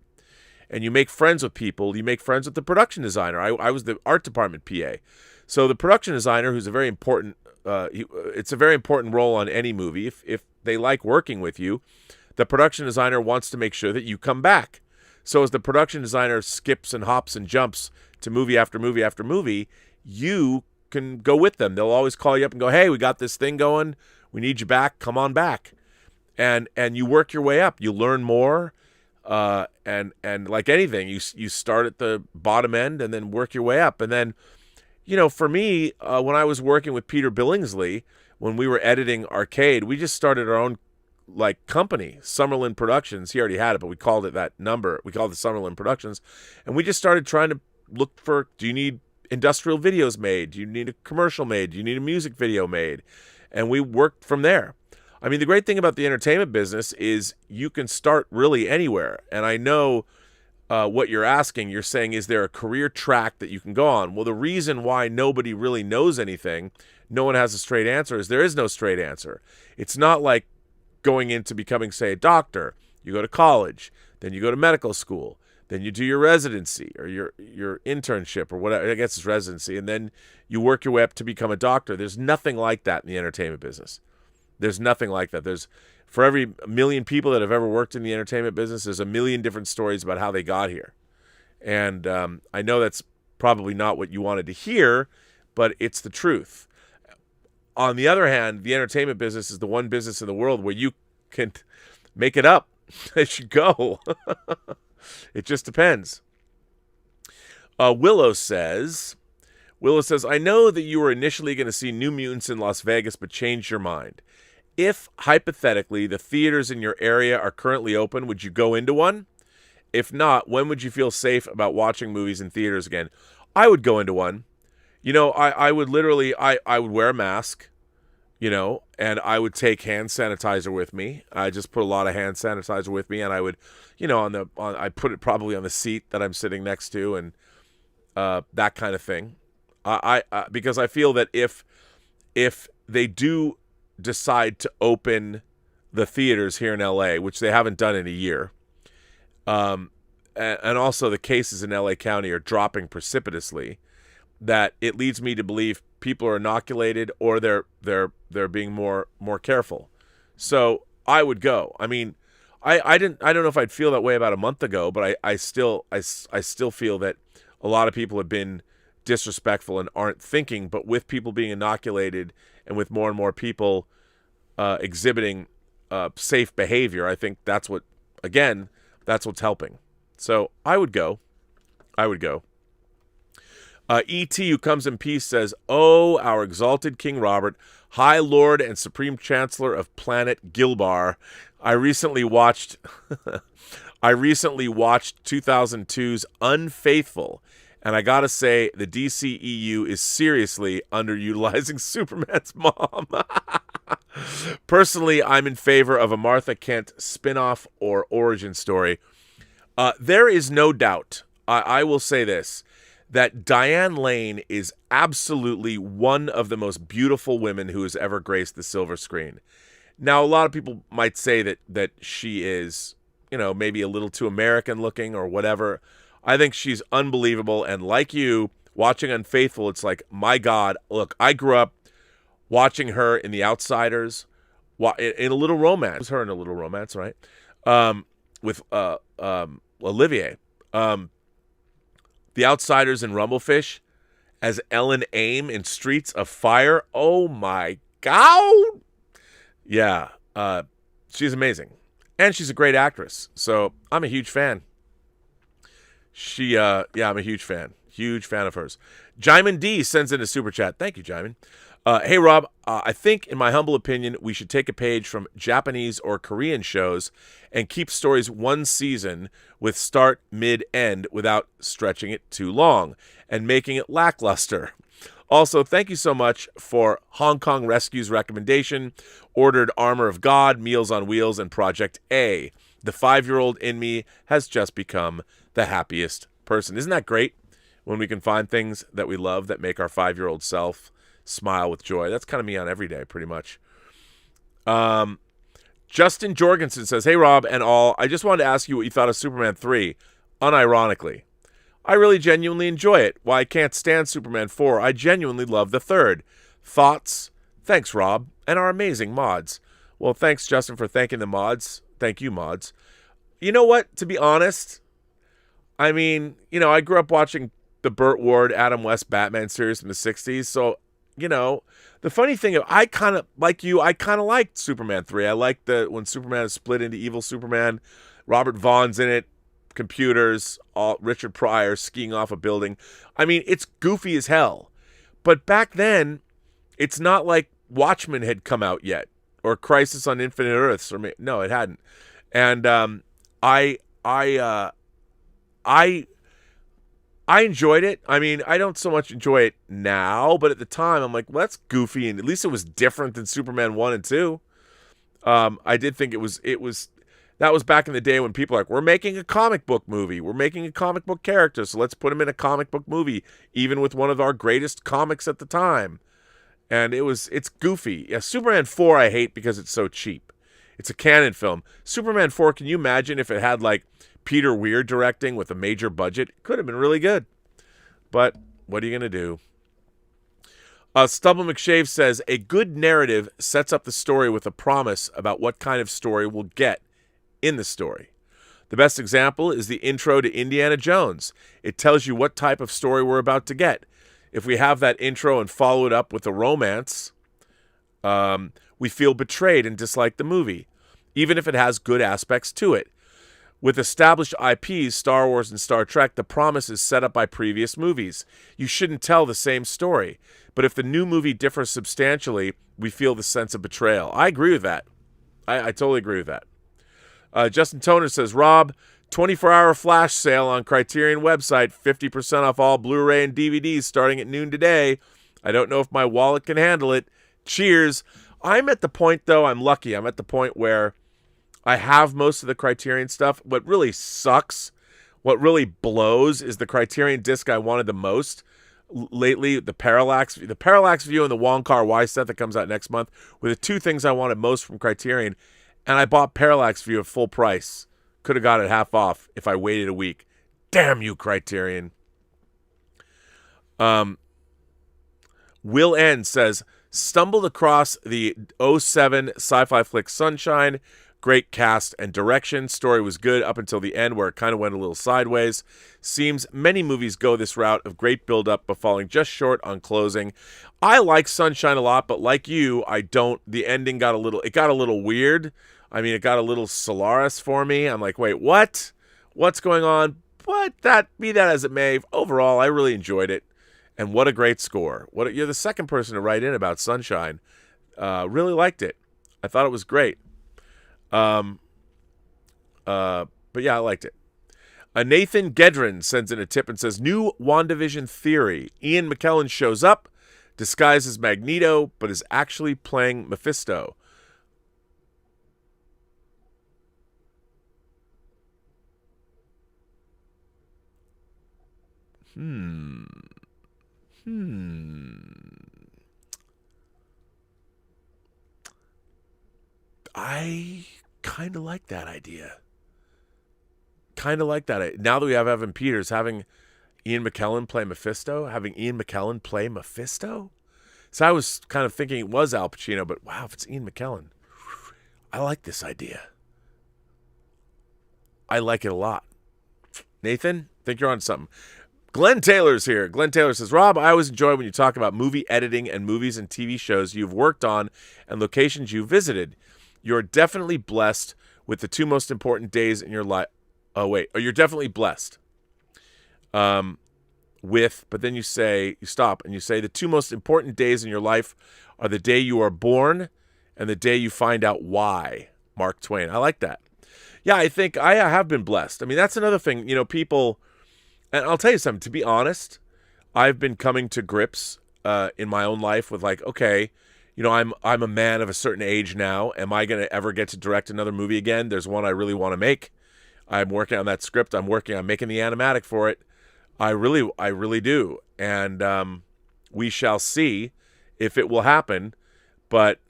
and you make friends with people, you make friends with the production designer. I was the art department PA. So the production designer, who's a very important, it's a very important role on any movie. If they like working with you, the production designer wants to make sure that you come back. So as the production designer skips and hops and jumps to movie after movie after movie, you can go with them. They'll always call you up and go, hey, we got this thing going. We need you back. Come on back. And you work your way up. You learn more. And like anything, you start at the bottom end and then work your way up. And then, for me, when I was working with Peter Billingsley, when we were editing Arcade, we just started our own company, Summerlin Productions. He already had it, but we called it that number. We called it Summerlin Productions. And we just started trying to look for, do you need industrial videos made? Do you need a commercial made? Do you need a music video made? And we worked from there. I mean, the great thing about the entertainment business is you can start really anywhere. And I know what you're asking. You're saying, is there a career track that you can go on? Well, the reason why nobody really knows anything, no one has a straight answer, is there is no straight answer. It's not like going into becoming, say, a doctor. You go to college, then you go to medical school, then you do your residency or your internship or whatever. I guess it's residency. And then you work your way up to become a doctor. There's nothing like that in the entertainment business. There's nothing like that. For every million people that have ever worked in the entertainment business, there's a million different stories about how they got here. And I know that's probably not what you wanted to hear, but it's the truth. On the other hand, the entertainment business is the one business in the world where you can make it up as you go. It just depends. Willow says, I know that you were initially going to see New Mutants in Las Vegas, but changed your mind. If, hypothetically, the theaters in your area are currently open, would you go into one? If not, when would you feel safe about watching movies in theaters again? I would go into one. I would literally, I would wear a mask, and I would take hand sanitizer with me. I just put a lot of hand sanitizer with me, and I would, I put it probably on the seat that I'm sitting next to, and that kind of thing. Because I feel that if they do decide to open the theaters here in LA, which they haven't done in a year, and also the cases in LA County are dropping precipitously, that it leads me to believe people are inoculated or they're being more careful. So I would go. I mean, I don't know if I'd feel that way about a month ago, but I still feel that a lot of people have been disrespectful and aren't thinking. But with people being inoculated and with more and more people exhibiting safe behavior, I think that's what's helping. So I would go. E.T., who comes in peace, says, "Oh, our exalted King Robert, High Lord and Supreme Chancellor of Planet Gilbar, I recently watched 2002's Unfaithful, and I gotta say, the DCEU is seriously underutilizing Superman's mom. Personally, I'm in favor of a Martha Kent spin-off or origin story. There is no doubt, I will say this, that Diane Lane is absolutely one of the most beautiful women who has ever graced the silver screen. Now, a lot of people might say that she is, maybe a little too American looking or whatever. I think she's unbelievable. And like you, watching Unfaithful, it's like, my God, look, I grew up watching her in The Outsiders, in A Little Romance. It was her in A Little Romance, right? With Olivier. The Outsiders and Rumblefish as Ellen Aim in Streets of Fire. Oh my God. Yeah. She's amazing. And she's a great actress. So I'm a huge fan. I'm a huge fan. Huge fan of hers. Jaimin D sends in a super chat. Thank you, Jaimin. Hey, Rob, I think, in my humble opinion, we should take a page from Japanese or Korean shows and keep stories one season with start, mid, end without stretching it too long and making it lackluster. Also, thank you so much for Hong Kong Rescue's recommendation, Ordered Armor of God, Meals on Wheels, and Project A. The 5-year-old in me has just become the happiest person. Isn't that great when we can find things that we love that make our 5-year-old self smile with joy? That's kind of me on every day, pretty much. Justin Jorgensen says, hey, Rob and all, I just wanted to ask you what you thought of Superman 3, unironically. I really genuinely enjoy it. While I can't stand Superman 4, I genuinely love the third. Thoughts? Thanks, Rob, and our amazing mods. Well, thanks, Justin, for thanking the mods. Thank you, mods. You know what? To be honest, I mean, I grew up watching the Burt Ward, Adam West Batman series in the 60s, so, the funny thing, I kind of, like you, I kind of liked Superman 3. I liked when Superman is split into evil Superman. Robert Vaughn's in it. Computers, Richard Pryor skiing off a building. I mean, it's goofy as hell. But back then, it's not like Watchmen had come out yet, or Crisis on Infinite Earths, no, it hadn't. And I enjoyed it. I mean, I don't so much enjoy it now, but at the time, I'm like, well, that's goofy, and at least it was different than Superman 1 and 2. I did think it was. That was back in the day when people were like, we're making a comic book movie. We're making a comic book character, so let's put him in a comic book movie, even with one of our greatest comics at the time. And it's goofy. Yeah, Superman 4 I hate because it's so cheap. It's a canon film. Superman 4, can you imagine if it had, like, Peter Weir directing with a major budget? It could have been really good. But what are you going to do? Stubble McShave says, a good narrative sets up the story with a promise about what kind of story we'll get in the story. The best example is the intro to Indiana Jones. It tells you what type of story we're about to get. If we have that intro and follow it up with a romance, we feel betrayed and dislike the movie, even if it has good aspects to it. With established IPs, Star Wars and Star Trek, the promise is set up by previous movies. You shouldn't tell the same story. But if the new movie differs substantially, we feel the sense of betrayal. I agree with that. I totally agree with that. Justin Toner says, Rob, 24-hour flash sale on Criterion website, 50% off all Blu-ray and DVDs starting at noon today. I don't know if my wallet can handle it. Cheers. I'm at the point, though, I'm lucky. I'm at the point where I have most of the Criterion stuff. What really sucks, what really blows, is the Criterion disc I wanted the most lately, the Parallax View and the Wong Kar-wai set that comes out next month were the two things I wanted most from Criterion. And I bought Parallax View at full price. Could have got it half off if I waited a week. Damn you, Criterion. Will N says, stumbled across the '07 sci-fi flick Sunshine. Great cast and direction. Story was good up until the end where it kind of went a little sideways. Seems many movies go this route of great build-up but falling just short on closing. I like Sunshine a lot, but like you, I don't. The ending got a little weird. I mean, it got a little Solaris for me. I'm like, wait, what? What's going on? But be that as it may, overall, I really enjoyed it. And what a great score. You're the second person to write in about Sunshine. Really liked it. I thought it was great. But yeah, I liked it. Nathan Gedrin sends in a tip and says, new WandaVision theory. Ian McKellen shows up, disguised as Magneto, but is actually playing Mephisto. I kind of like that idea. Now that we have Evan Peters, having Ian McKellen play Mephisto, So I was kind of thinking it was Al Pacino, but wow, if it's Ian McKellen, I like this idea. I like it a lot. Nathan, think you're on something. Glenn Taylor's here. Glenn Taylor says, Rob, I always enjoy when you talk about movie editing and movies and TV shows you've worked on and locations you've visited. You're definitely blessed with the two most important days in your life. You're definitely blessed. but then you stop and you say, the two most important days in your life are the day you are born and the day you find out why. Mark Twain. I like that. Yeah, I think I have been blessed. I mean, that's another thing, people, and I'll tell you something, to be honest, I've been coming to grips in my own life with like, okay, I'm a man of a certain age now. Am I going to ever get to direct another movie again? There's one I really want to make. I'm working on that script. I'm making the animatic for it. I really do. And we shall see if it will happen. But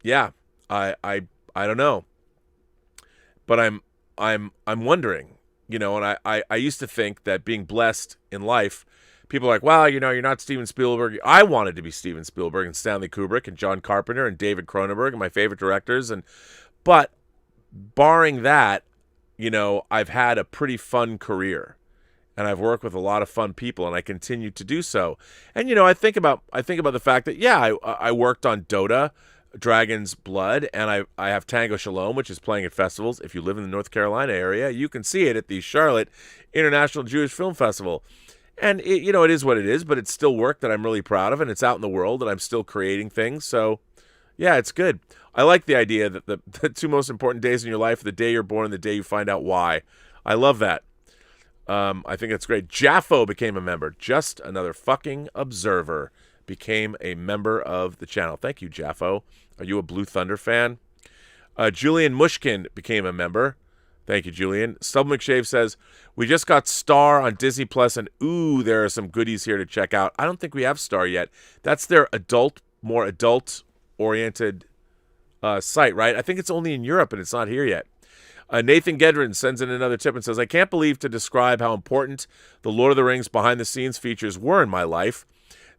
yeah, I don't know. But I'm wondering, and I used to think that being blessed in life, people are like, well, you're not Steven Spielberg. I wanted to be Steven Spielberg and Stanley Kubrick and John Carpenter and David Cronenberg and my favorite directors. But barring that, I've had a pretty fun career, and I've worked with a lot of fun people, and I continue to do so. And I think about the fact that I worked on Dota, Dragon's Blood, and I have Tango Shalom, which is playing at festivals. If you live in the North Carolina area, you can see it at the Charlotte International Jewish Film Festival. And it is what it is, but it's still work that I'm really proud of, and it's out in the world, and I'm still creating things. So, yeah, it's good. I like the idea that the two most important days in your life are the day you're born and the day you find out why. I love that. I think that's great. Jaffo became a member. Just another fucking observer became a member of the channel. Thank you, Jaffo. Are you a Blue Thunder fan? Julian Mushkin became a member. Thank you, Julian. Stubble McShave says, we just got Star on Disney Plus, and ooh, there are some goodies here to check out. I don't think we have Star yet. That's their more adult-oriented site, right? I think it's only in Europe, and it's not here yet. Nathan Gedrin sends in another tip and says, I can't believe to describe how important the Lord of the Rings behind-the-scenes features were in my life.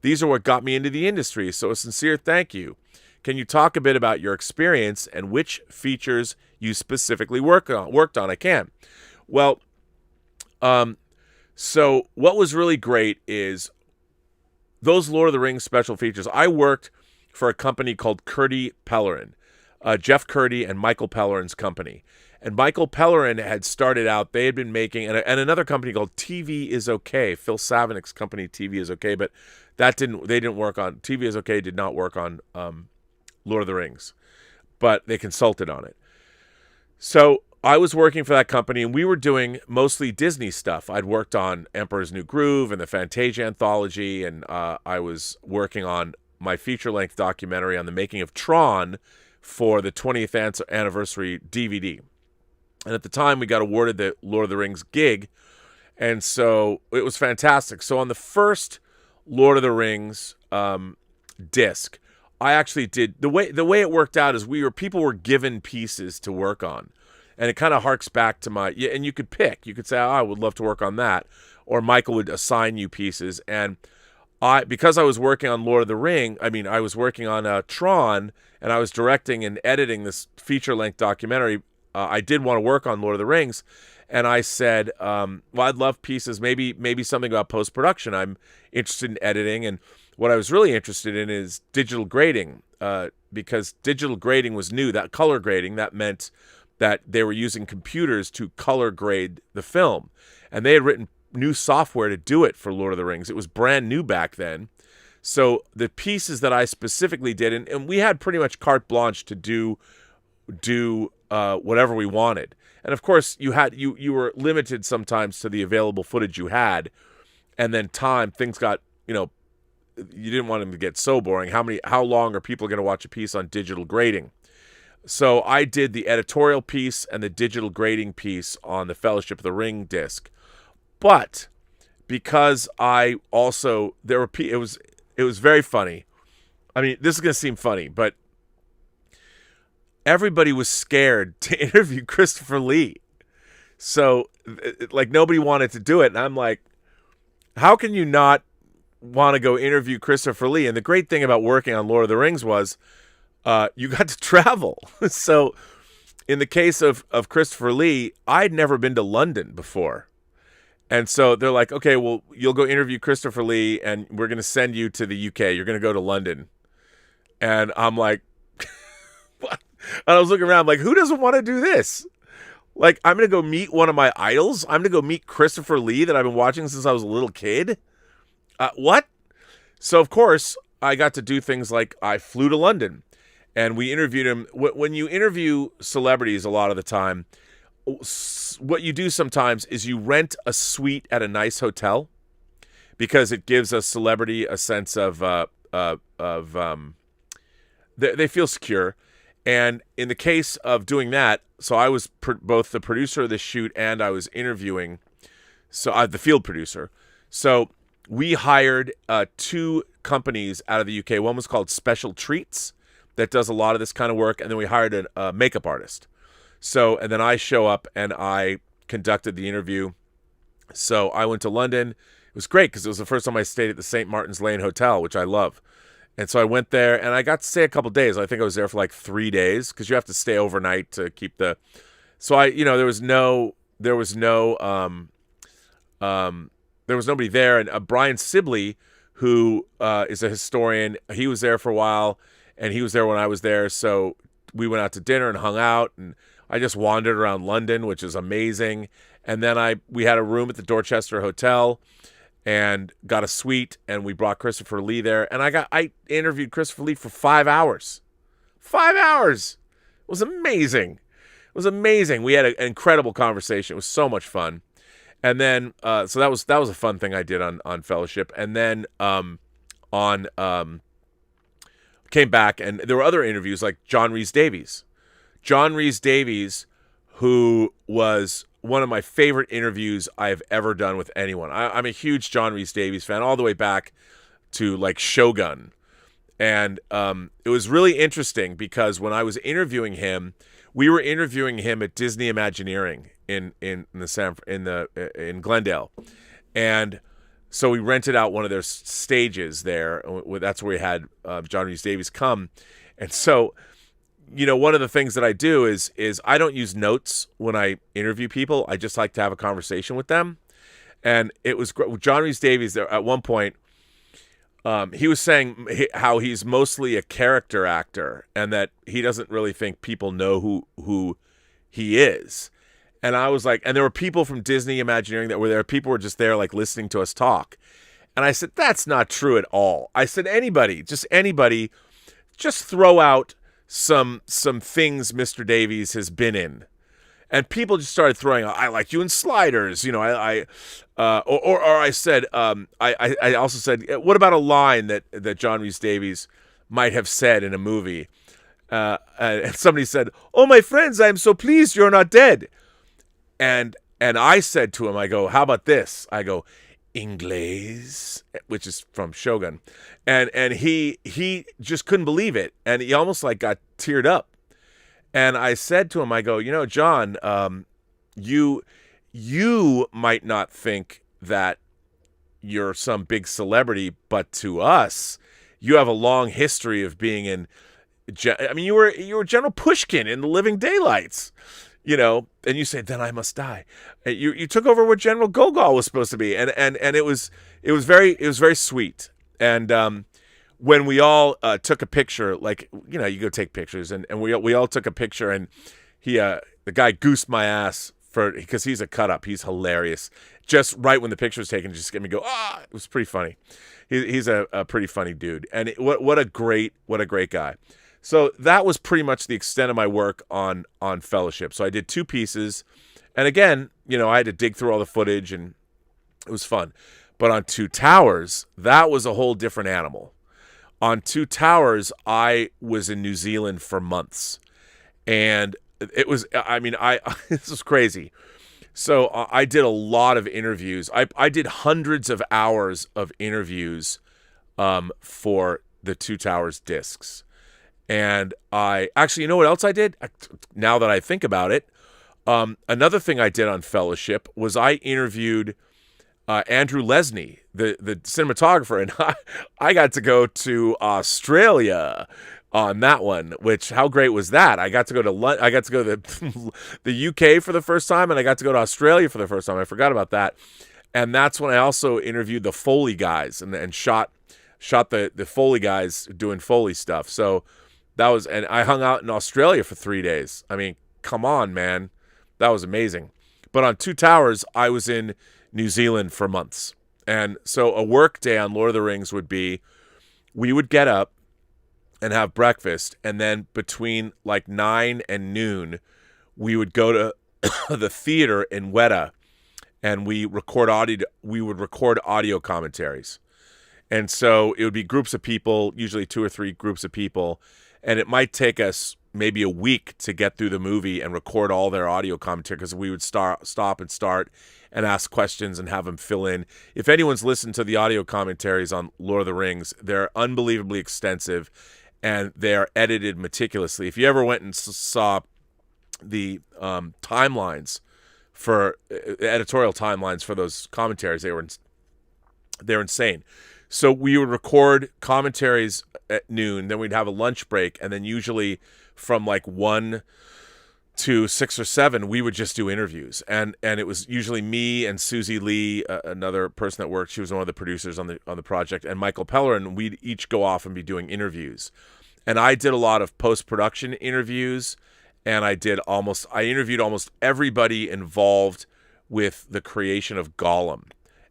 These are what got me into the industry, so a sincere thank you. Can you talk a bit about your experience and which features you specifically worked on? I can. Well, so what was really great is those Lord of the Rings special features. I worked for a company called Curdy Pellerin, Jeff Curdy and Michael Pellerin's company. And Michael Pellerin had started out, they had been making, and another company called TV is Okay, Phil Savinick's company, TV is Okay, but they didn't work on, TV is Okay did not work on Lord of the Rings, but they consulted on it. So I was working for that company, and we were doing mostly Disney stuff. I'd worked on Emperor's New Groove and the Fantasia anthology, and I was working on my feature-length documentary on the making of Tron for the 20th anniversary DVD. And at the time, we got awarded the Lord of the Rings gig, and so it was fantastic. So on the first Lord of the Rings disc, I actually did the way it worked out is people were given pieces to work on, and it kind of harks back to and you could pick. You could say, I would love to work on that, or Michael would assign you pieces. And because I was working on Lord of the Ring, I was working on Tron, and I was directing and editing this feature-length documentary. I did want to work on Lord of the Rings, and I said, well, I'd love pieces, maybe something about post-production. I'm interested in editing, and what I was really interested in is digital grading, because digital grading was new. That color grading, that meant that they were using computers to color grade the film, and they had written new software to do it for Lord of the Rings. It was brand new back then. So the pieces that I specifically did, and we had pretty much carte blanche to do whatever we wanted. And of course, you were limited sometimes to the available footage you had, and then things got, you didn't want them to get so boring. How long are people going to watch a piece on digital grading? So I did the editorial piece and the digital grading piece on the Fellowship of the Ring disc. But because I also it was very funny. This is going to seem funny, but everybody was scared to interview Christopher Lee. So nobody wanted to do it, and I'm like, how can you not want to go interview Christopher Lee? And the great thing about working on Lord of the Rings was you got to travel. So in the case of Christopher Lee, I'd never been to London before. And so they're like, okay, well, you'll go interview Christopher Lee, and we're going to send you to the UK. You're going to go to London. And I'm like, what? And I was looking around like, who doesn't want to do this? Like, I'm going to go meet one of my idols? I'm going to go meet Christopher Lee that I've been watching since I was a little kid? What? So, of course, I got to do things like I flew to London and we interviewed him. When you interview celebrities a lot of the time, what you do sometimes is you rent a suite at a nice hotel because it gives a celebrity a sense of they feel secure. And in the case of doing that, so I was both the producer of the shoot and I was interviewing, so the field producer. So we hired 2 companies out of the UK. One was called Special Treats that does a lot of this kind of work, and then we hired a makeup artist. So, and then I show up and I conducted the interview. So I went to London. It was great because it was the first time I stayed at the St. Martin's Lane Hotel, which I love. And so I went there and I got to stay a couple days. I think I was there for like 3 days because you have to stay overnight to keep the. So there was nobody there. And Brian Sibley, who is a historian, he was there for a while and he was there when I was there. So we went out to dinner and hung out and I just wandered around London, which is amazing. And then we had a room at the Dorchester Hotel and got a suite, and we brought Christopher Lee there. And I interviewed Christopher Lee for 5 hours. 5 hours! It was amazing. It was amazing. We had an incredible conversation. It was so much fun. And then, so that was a fun thing I did on Fellowship. And then came back, and there were other interviews like John Rhys-Davies. John Rhys-Davies, who was one of my favorite interviews I've ever done with anyone. I'm a huge John Rhys-Davies fan, all the way back to like Shogun. And it was really interesting because when I was interviewing him, we were interviewing him at Disney Imagineering in Glendale. And so we rented out one of their stages there. That's where we had John Rhys-Davies come. And so, one of the things that I do is I don't use notes when I interview people. I just like to have a conversation with them. And it was great. John Rhys-Davies there at one point, he was saying how he's mostly a character actor and that he doesn't really think people know who he is. And I was like, and there were people from Disney Imagineering that were there. People were just there like listening to us talk. And I said, that's not true at all. I said, anybody, just throw out some things Mr. Davies has been in. And people just started throwing out, I like you in Sliders, or I said, I also said, what about a line that John Rhys-Davies might have said in a movie? And somebody said, oh, my friends, I am so pleased you're not dead. And I said to him, I go, how about this? I go, Inglés, which is from Shogun. And he just couldn't believe it. And he almost like got teared up. And I said to him, I go, John, you might not think that you're some big celebrity, but to us, you have a long history of being in. I mean, you were General Pushkin in The Living Daylights, and you say, then I must die. You took over what General Gogol was supposed to be, and it was very sweet. And when we all took a picture, like, you go take pictures, and we all took a picture, and the guy goosed my ass because he's a cut up. He's hilarious. Just right when the picture was taken, just get me go, it was pretty funny. He's a pretty funny dude. And what a great guy. So that was pretty much the extent of my work on Fellowship. So I did 2 pieces. And again, I had to dig through all the footage and it was fun. But on Two Towers, that was a whole different animal. On Two Towers, I was in New Zealand for months. And it was, this is crazy. So I did a lot of interviews. I did hundreds of hours of interviews for the Two Towers discs. And you know what else I did? Now that I think about it, another thing I did on Fellowship was I interviewed Andrew Lesney, the cinematographer, and I got to go to Australia on that one. Which, how great was that? I got to go to the UK for the first time, and I got to go to Australia for the first time. I forgot about that. And that's when I also interviewed the Foley guys and shot the Foley guys doing Foley stuff. So that was, and I hung out in Australia for 3 days. I mean, come on, man. That was amazing. But on Two Towers, I was in New Zealand for months. And so a work day on Lord of the Rings would be, we would get up and have breakfast, and then between like 9 and noon, we would go to the theater in Weta, and we would record audio commentaries. And so it would be groups of people, usually 2 or 3 groups of people, and it might take us maybe a week to get through the movie and record all their audio commentary, because we would stop and start and ask questions and have them fill in. If anyone's listened to the audio commentaries on Lord of the Rings, they're unbelievably extensive, and they are edited meticulously. If you ever went and saw the timelines for editorial timelines for those commentaries, they're insane. So we would record commentaries at noon, then we'd have a lunch break, and then usually from like 1 to 6 or 7, we would just do interviews. And it was usually me and Susie Lee, another person that worked. She was one of the producers on the project, and Michael Pellerin. We'd each go off and be doing interviews. And I did a lot of post-production interviews, and I interviewed almost everybody involved with the creation of Gollum,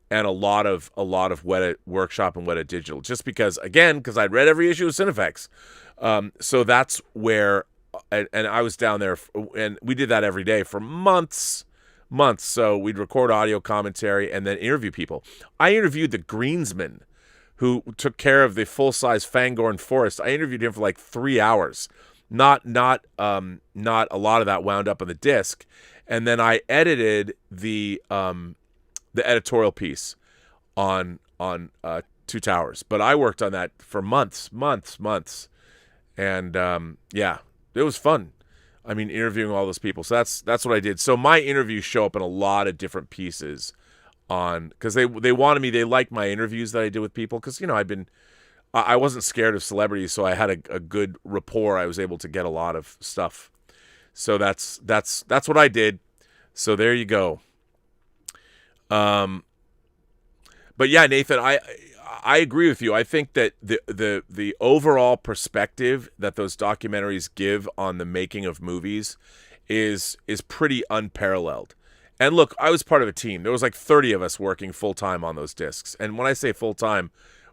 and a lot of Weta Workshop and Weta Digital, just because I'd read every issue of Cinefex. So that's where, and I was down there, and we did that every day for months. So we'd record audio commentary and then interview people. I interviewed the greensman who took care of the full-size Fangorn Forest. I interviewed him for like 3 hours. Not a lot of that wound up on the disc. And then I edited the editorial piece on Two Towers. But I worked on that for months. And yeah, it was fun. I mean, interviewing all those people. So that's what I did. So my interviews show up in a lot of different pieces because they liked my interviews that I did with people, because I wasn't scared of celebrities, so I had a good rapport. I was able to get a lot of stuff. So that's what I did. So there you go. But yeah, Nathan, I agree with you. I think that the overall perspective that those documentaries give on the making of movies is pretty unparalleled. And look, I was part of a team. There was like 30 of us working full-time on those discs. And when I say full-time,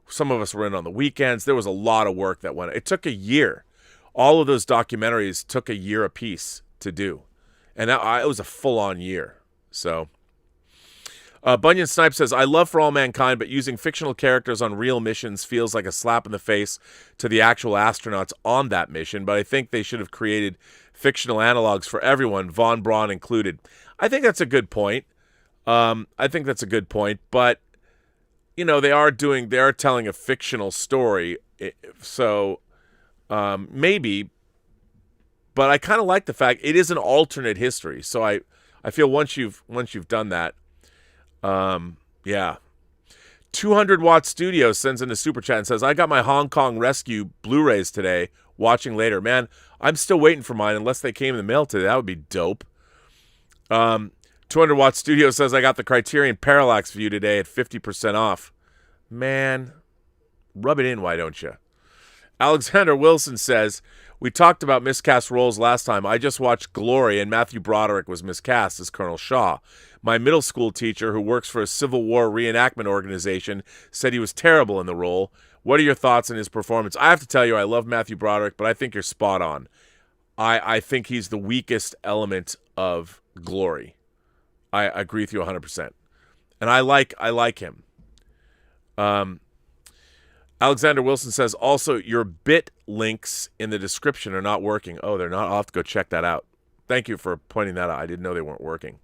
some of us were in on the weekends. There was a lot of work that went. It took a year. All of those documentaries took a year apiece to do. And it was a full-on year. So Bunyan Snipe says, I love For All Mankind, but using fictional characters on real missions feels like a slap in the face to the actual astronauts on that mission, but I think they should have created fictional analogs for everyone, Von Braun included. I think that's a good point. But they are telling a fictional story, so maybe. But I kind of like the fact it is an alternate history. So I feel once you've done that, yeah. 200 Watt Studio sends in a super chat and says, I got my Hong Kong Rescue Blu-rays today. Watching later, man. I'm still waiting for mine unless they came in the mail today. That would be dope. 200 Watt Studio says, I got the Criterion Parallax View today at 50% off. Man, rub it in, why don't you? Alexander Wilson says, we talked about miscast roles last time. I just watched Glory, and Matthew Broderick was miscast as Colonel Shaw. My middle school teacher, who works for a Civil War reenactment organization, said he was terrible in the role. What are your thoughts on his performance? I have to tell you, I love Matthew Broderick, but I think you're spot on. I think he's the weakest element of Glory. I agree with you 100%. And I like him. Alexander Wilson says, also, your bit links in the description are not working. Oh, they're not? I'll have to go check that out. Thank you for pointing that out. I didn't know they weren't working.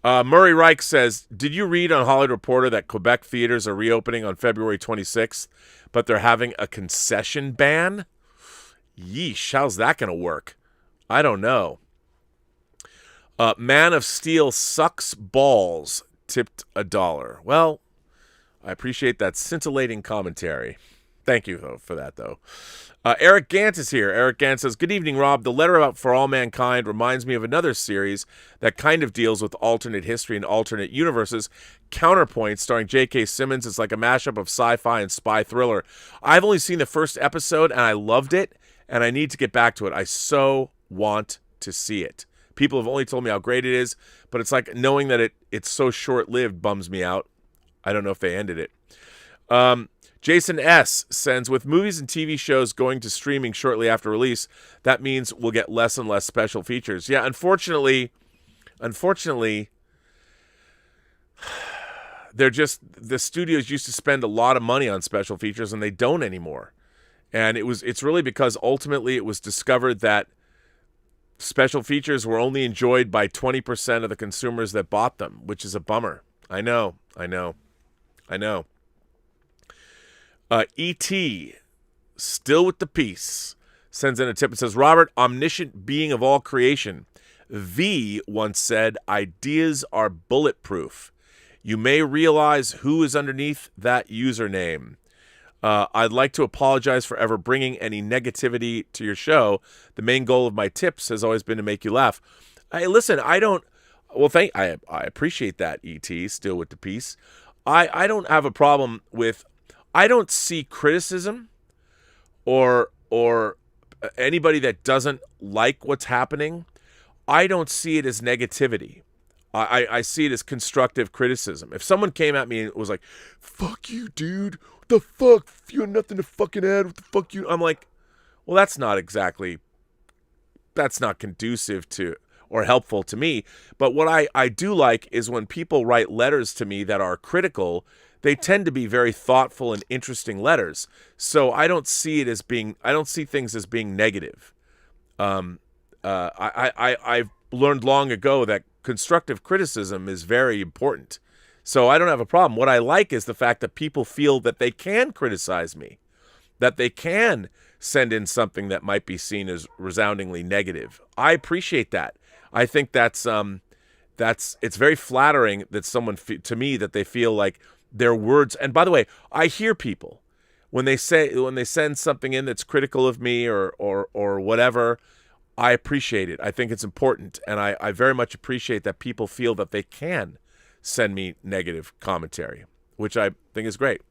Murray Reich says, did you read on Hollywood Reporter that Quebec theaters are reopening on February 26th, but they're having a concession ban? Yeesh, how's that going to work? I don't know. Man of Steel sucks balls, tipped $1. Well, I appreciate that scintillating commentary. Thank you for that, though. Eric Gant is here. Eric Gant says, good evening, Rob. The letter about For All Mankind reminds me of another series that kind of deals with alternate history and alternate universes. Counterpoint, starring J.K. Simmons. It's like a mashup of sci-fi and spy thriller. I've only seen the first episode, and I loved it, and I need to get back to it. I so want to see it. People have only told me how great it is, but it's like knowing that it's so short-lived bums me out. I don't know if they ended it. Jason S. sends, with movies and TV shows going to streaming shortly after release, that means we'll get less and less special features. Yeah, unfortunately, the studios used to spend a lot of money on special features, and they don't anymore. And it's really because ultimately it was discovered that special features were only enjoyed by 20% of the consumers that bought them, which is a bummer. I know. E.T., still with the peace, sends in a tip and says, Robert, omniscient being of all creation, V once said, ideas are bulletproof. You may realize who is underneath that username. I'd like to apologize for ever bringing any negativity to your show. The main goal of my tips has always been to make you laugh. Hey, listen, I appreciate that, E.T., still with the peace. I don't have a problem with, I don't see criticism or anybody that doesn't like what's happening. I don't see it as negativity. I see it as constructive criticism. If someone came at me and was like, fuck you, dude. What the fuck? You have nothing to fucking add. What the fuck you? I'm like, well, that's not conducive to or helpful to me. But what I do like is when people write letters to me that are critical, they tend to be very thoughtful and interesting letters. So I don't see things as being negative. I've learned long ago that constructive criticism is very important. So I don't have a problem. What I like is the fact that people feel that they can criticize me, that they can send in something that might be seen as resoundingly negative. I appreciate that. I think it's very flattering that someone to me that they feel like their words. And by the way, I hear people when they send something in that's critical of me or whatever. I appreciate it. I think it's important, and I very much appreciate that people feel that they can send me negative commentary, which I think is great.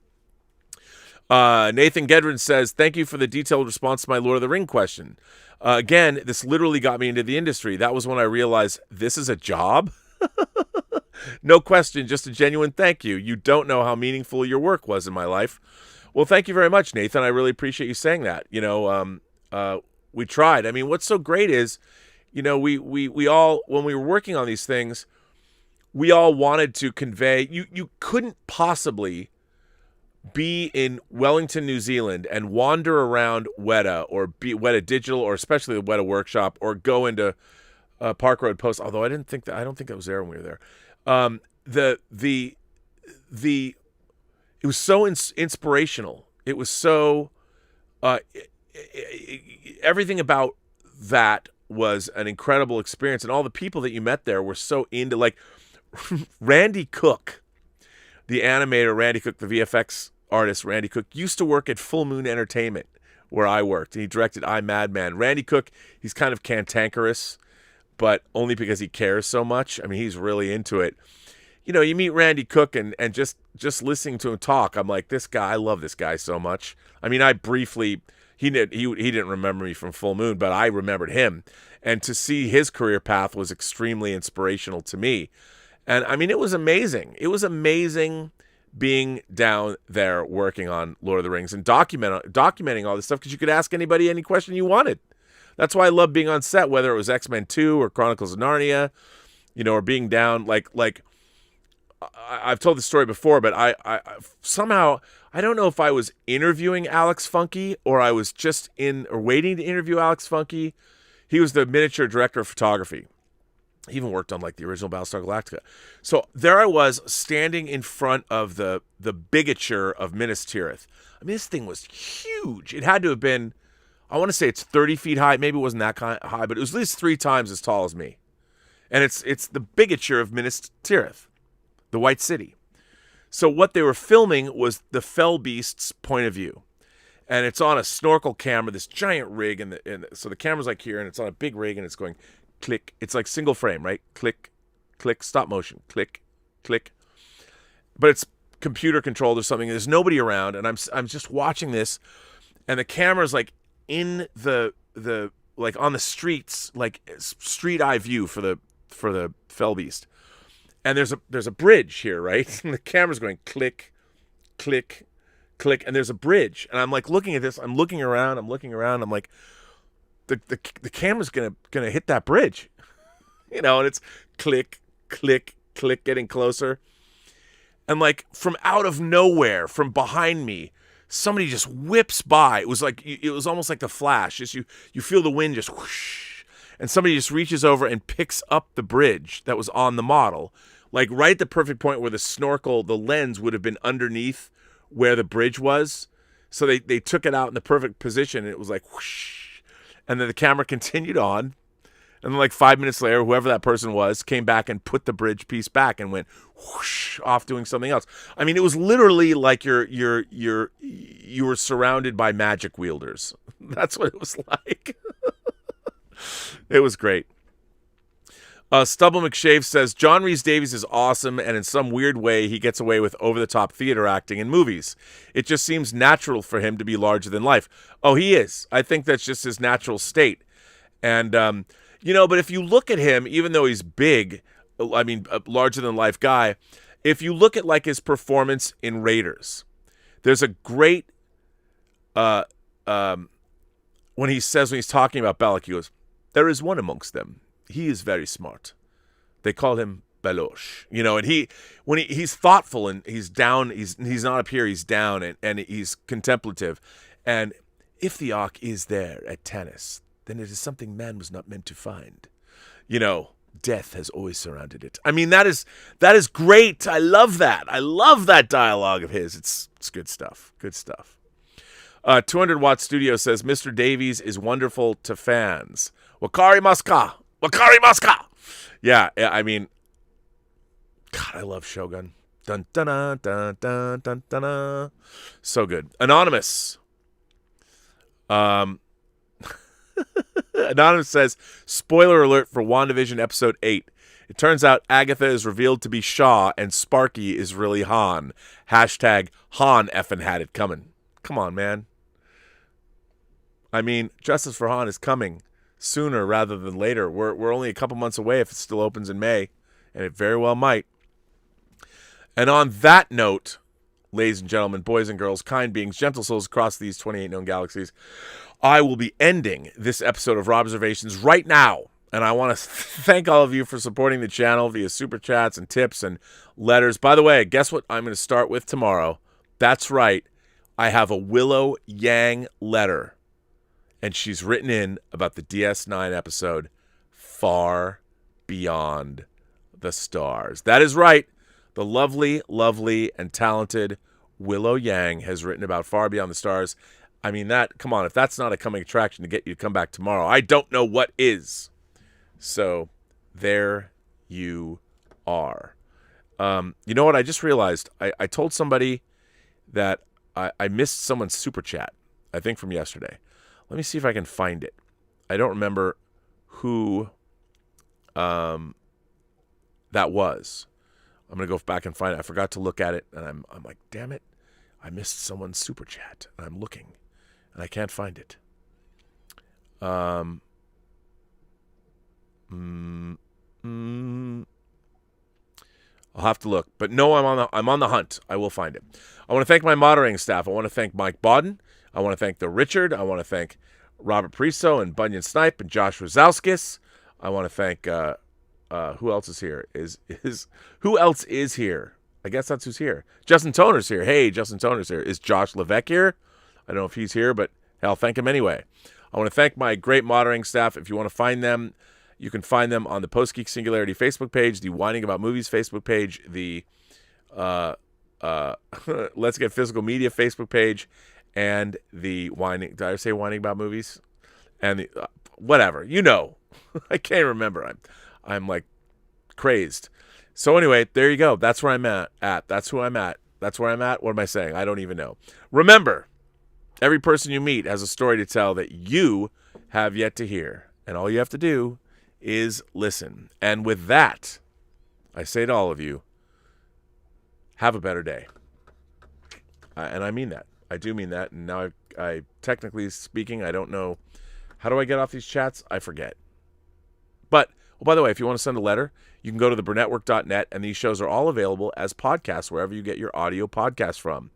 Nathan Gedrin says, thank you for the detailed response to my Lord of the Ring question. Again, this literally got me into the industry. That was when I realized this is a job. No question, just a genuine thank you. You don't know how meaningful your work was in my life. Well, thank you very much, Nathan. I really appreciate you saying that. We tried. I mean, what's so great is, we all, when we were working on these things, we all wanted to convey, you couldn't possibly be in Wellington, New Zealand and wander around Weta or be Weta Digital or especially the Weta Workshop or go into Park Road Post, although I don't think that was there when we were there. It was so inspirational. It was so, everything about that was an incredible experience, and all the people that you met there were so into, like, Randy Cook, the animator Randy Cook, the VFX artist Randy Cook, used to work at Full Moon Entertainment where I worked, and he directed I, Madman. Randy Cook, he's kind of cantankerous, but only because he cares so much. I mean, he's really into it. You meet Randy Cook and just listening to him talk, I'm like, this guy, I love this guy so much. I mean, I briefly, he didn't remember me from Full Moon, but I remembered him. And to see his career path was extremely inspirational to me. And I mean, it was amazing. It was amazing being down there working on Lord of the Rings and documenting all this stuff, because you could ask anybody any question you wanted. That's why I love being on set, whether it was X-Men 2 or Chronicles of Narnia, or being down like I've told this story before, but I somehow, I don't know if I was interviewing Alex Funke or I was just waiting to interview Alex Funke. He was the miniature director of photography. He even worked on like the original Battlestar Galactica. So there I was standing in front of the bigature of Minas Tirith. I mean, this thing was huge. It had to have been, I want to say it's 30 feet high. Maybe it wasn't that high, but it was at least 3 times as tall as me. And it's the bigature of Minas Tirith, the White City. So what they were filming was the Fell Beast's point of view. And it's on a snorkel camera, this giant rig. And so the camera's like here, and it's on a big rig, and it's going click. It's like single frame, right? Click, click, stop motion, click, click. But it's computer controlled or something. There's nobody around, and I'm just watching this, and the camera's like in the like on the streets, like street eye view for the Fellbeast. And there's a bridge here, right? And the camera's going click, click, click, and there's a bridge. And I'm like looking at this, I'm looking around, I'm like, the camera's gonna hit that bridge. And it's click, click, click, getting closer. And like from out of nowhere, from behind me, somebody just whips by. It was almost like the Flash. Just you feel the wind just whoosh, and somebody just reaches over and picks up the bridge that was on the model, like right at the perfect point where the lens would have been underneath where the bridge was. So they took it out in the perfect position, and it was like whoosh, and then the camera continued on. And then like 5 minutes later, whoever that person was came back and put the bridge piece back and went whoosh off doing something else. I mean, it was literally like you were surrounded by magic wielders. That's what it was like. It was great. Stubble McShave says, John Rhys-Davies is awesome, and in some weird way, he gets away with over-the-top theater acting in movies. It just seems natural for him to be larger than life. Oh, he is. I think that's just his natural state. And, but if you look at him, even though he's big, I mean, a larger-than-life guy, if you look at, like, his performance in Raiders, there's a great, when he's talking about Belloc, he goes, there is one amongst them. He is very smart. They call him Beloche. And he's thoughtful and he's down, he's not up here, he's down and he's contemplative. And if the Ark is there at Tanis, then it is something man was not meant to find. Death has always surrounded it. I mean, that is great. I love that. I love that dialogue of his. It's good stuff. Good stuff. 200 Watt Studio says, Mr. Davies is wonderful to fans. Wakari Maska. Wakari Maska. Yeah, I mean, God, I love Shogun. Dun dun dun dun dun dun dun dun. So good. Anonymous. Anonymous says, spoiler alert for WandaVision episode 8. It turns out Agatha is revealed to be Shaw and Sparky is really Han. Hashtag Han effing had it coming. Come on, man. I mean, Justice for Han is coming sooner rather than later. We're only a couple months away if it still opens in May, and it very well might. And on that note, ladies and gentlemen, boys and girls, kind beings, gentle souls across these 28 known galaxies, I will be ending this episode of Robservations right now. And I want to thank all of you for supporting the channel via super chats and tips and letters. By the way, guess what I'm going to start with tomorrow? That's right. I have a Willow Yang letter. And she's written in about the DS9 episode, Far Beyond the Stars. That is right. The lovely, lovely, and talented Willow Yang has written about Far Beyond the Stars. I mean, come on, if that's not a coming attraction to get you to come back tomorrow, I don't know what is. So, there you are. You know what? I just realized I told somebody that I missed someone's super chat, I think from yesterday. Let me see if I can find it. I don't remember who that was. I'm going to go back and find it. I forgot to look at it, and I'm like, damn it. I missed someone's super chat, and I'm looking, and I can't find it. I'll have to look. But no, I'm on the hunt. I will find it. I want to thank my moderating staff. I want to thank Mike Bodden. I want to thank the Richard. I want to thank Robert Priso and Bunyan Snipe and Josh Rosowskis. I want to thank who else is here? Who else is here? I guess that's who's here. Justin Toner's here. Hey, Justin Toner's here. Is Josh Levesque here? I don't know if he's here, but hell, thank him anyway. I want to thank my great moderating staff. If you want to find them, you can find them on the Post-Geek Singularity Facebook page, the Whining About Movies Facebook page, the Let's Get Physical Media Facebook page, and the Whining... Did I say Whining About Movies? And the... whatever. You know. I can't remember. I'm like crazed. So anyway, there you go. That's where I'm at. That's who I'm at. That's where I'm at. What am I saying? I don't even know. Remember, every person you meet has a story to tell that you have yet to hear. And all you have to do is listen. And with that, I say to all of you, have a better day. And I mean that. I do mean that. And now I technically speaking, I don't know How do I get off these chats? I forget. But, oh, by the way, if you want to send a letter, you can go to the Burnettwork.net, and these shows are all available as podcasts wherever you get your audio podcasts from.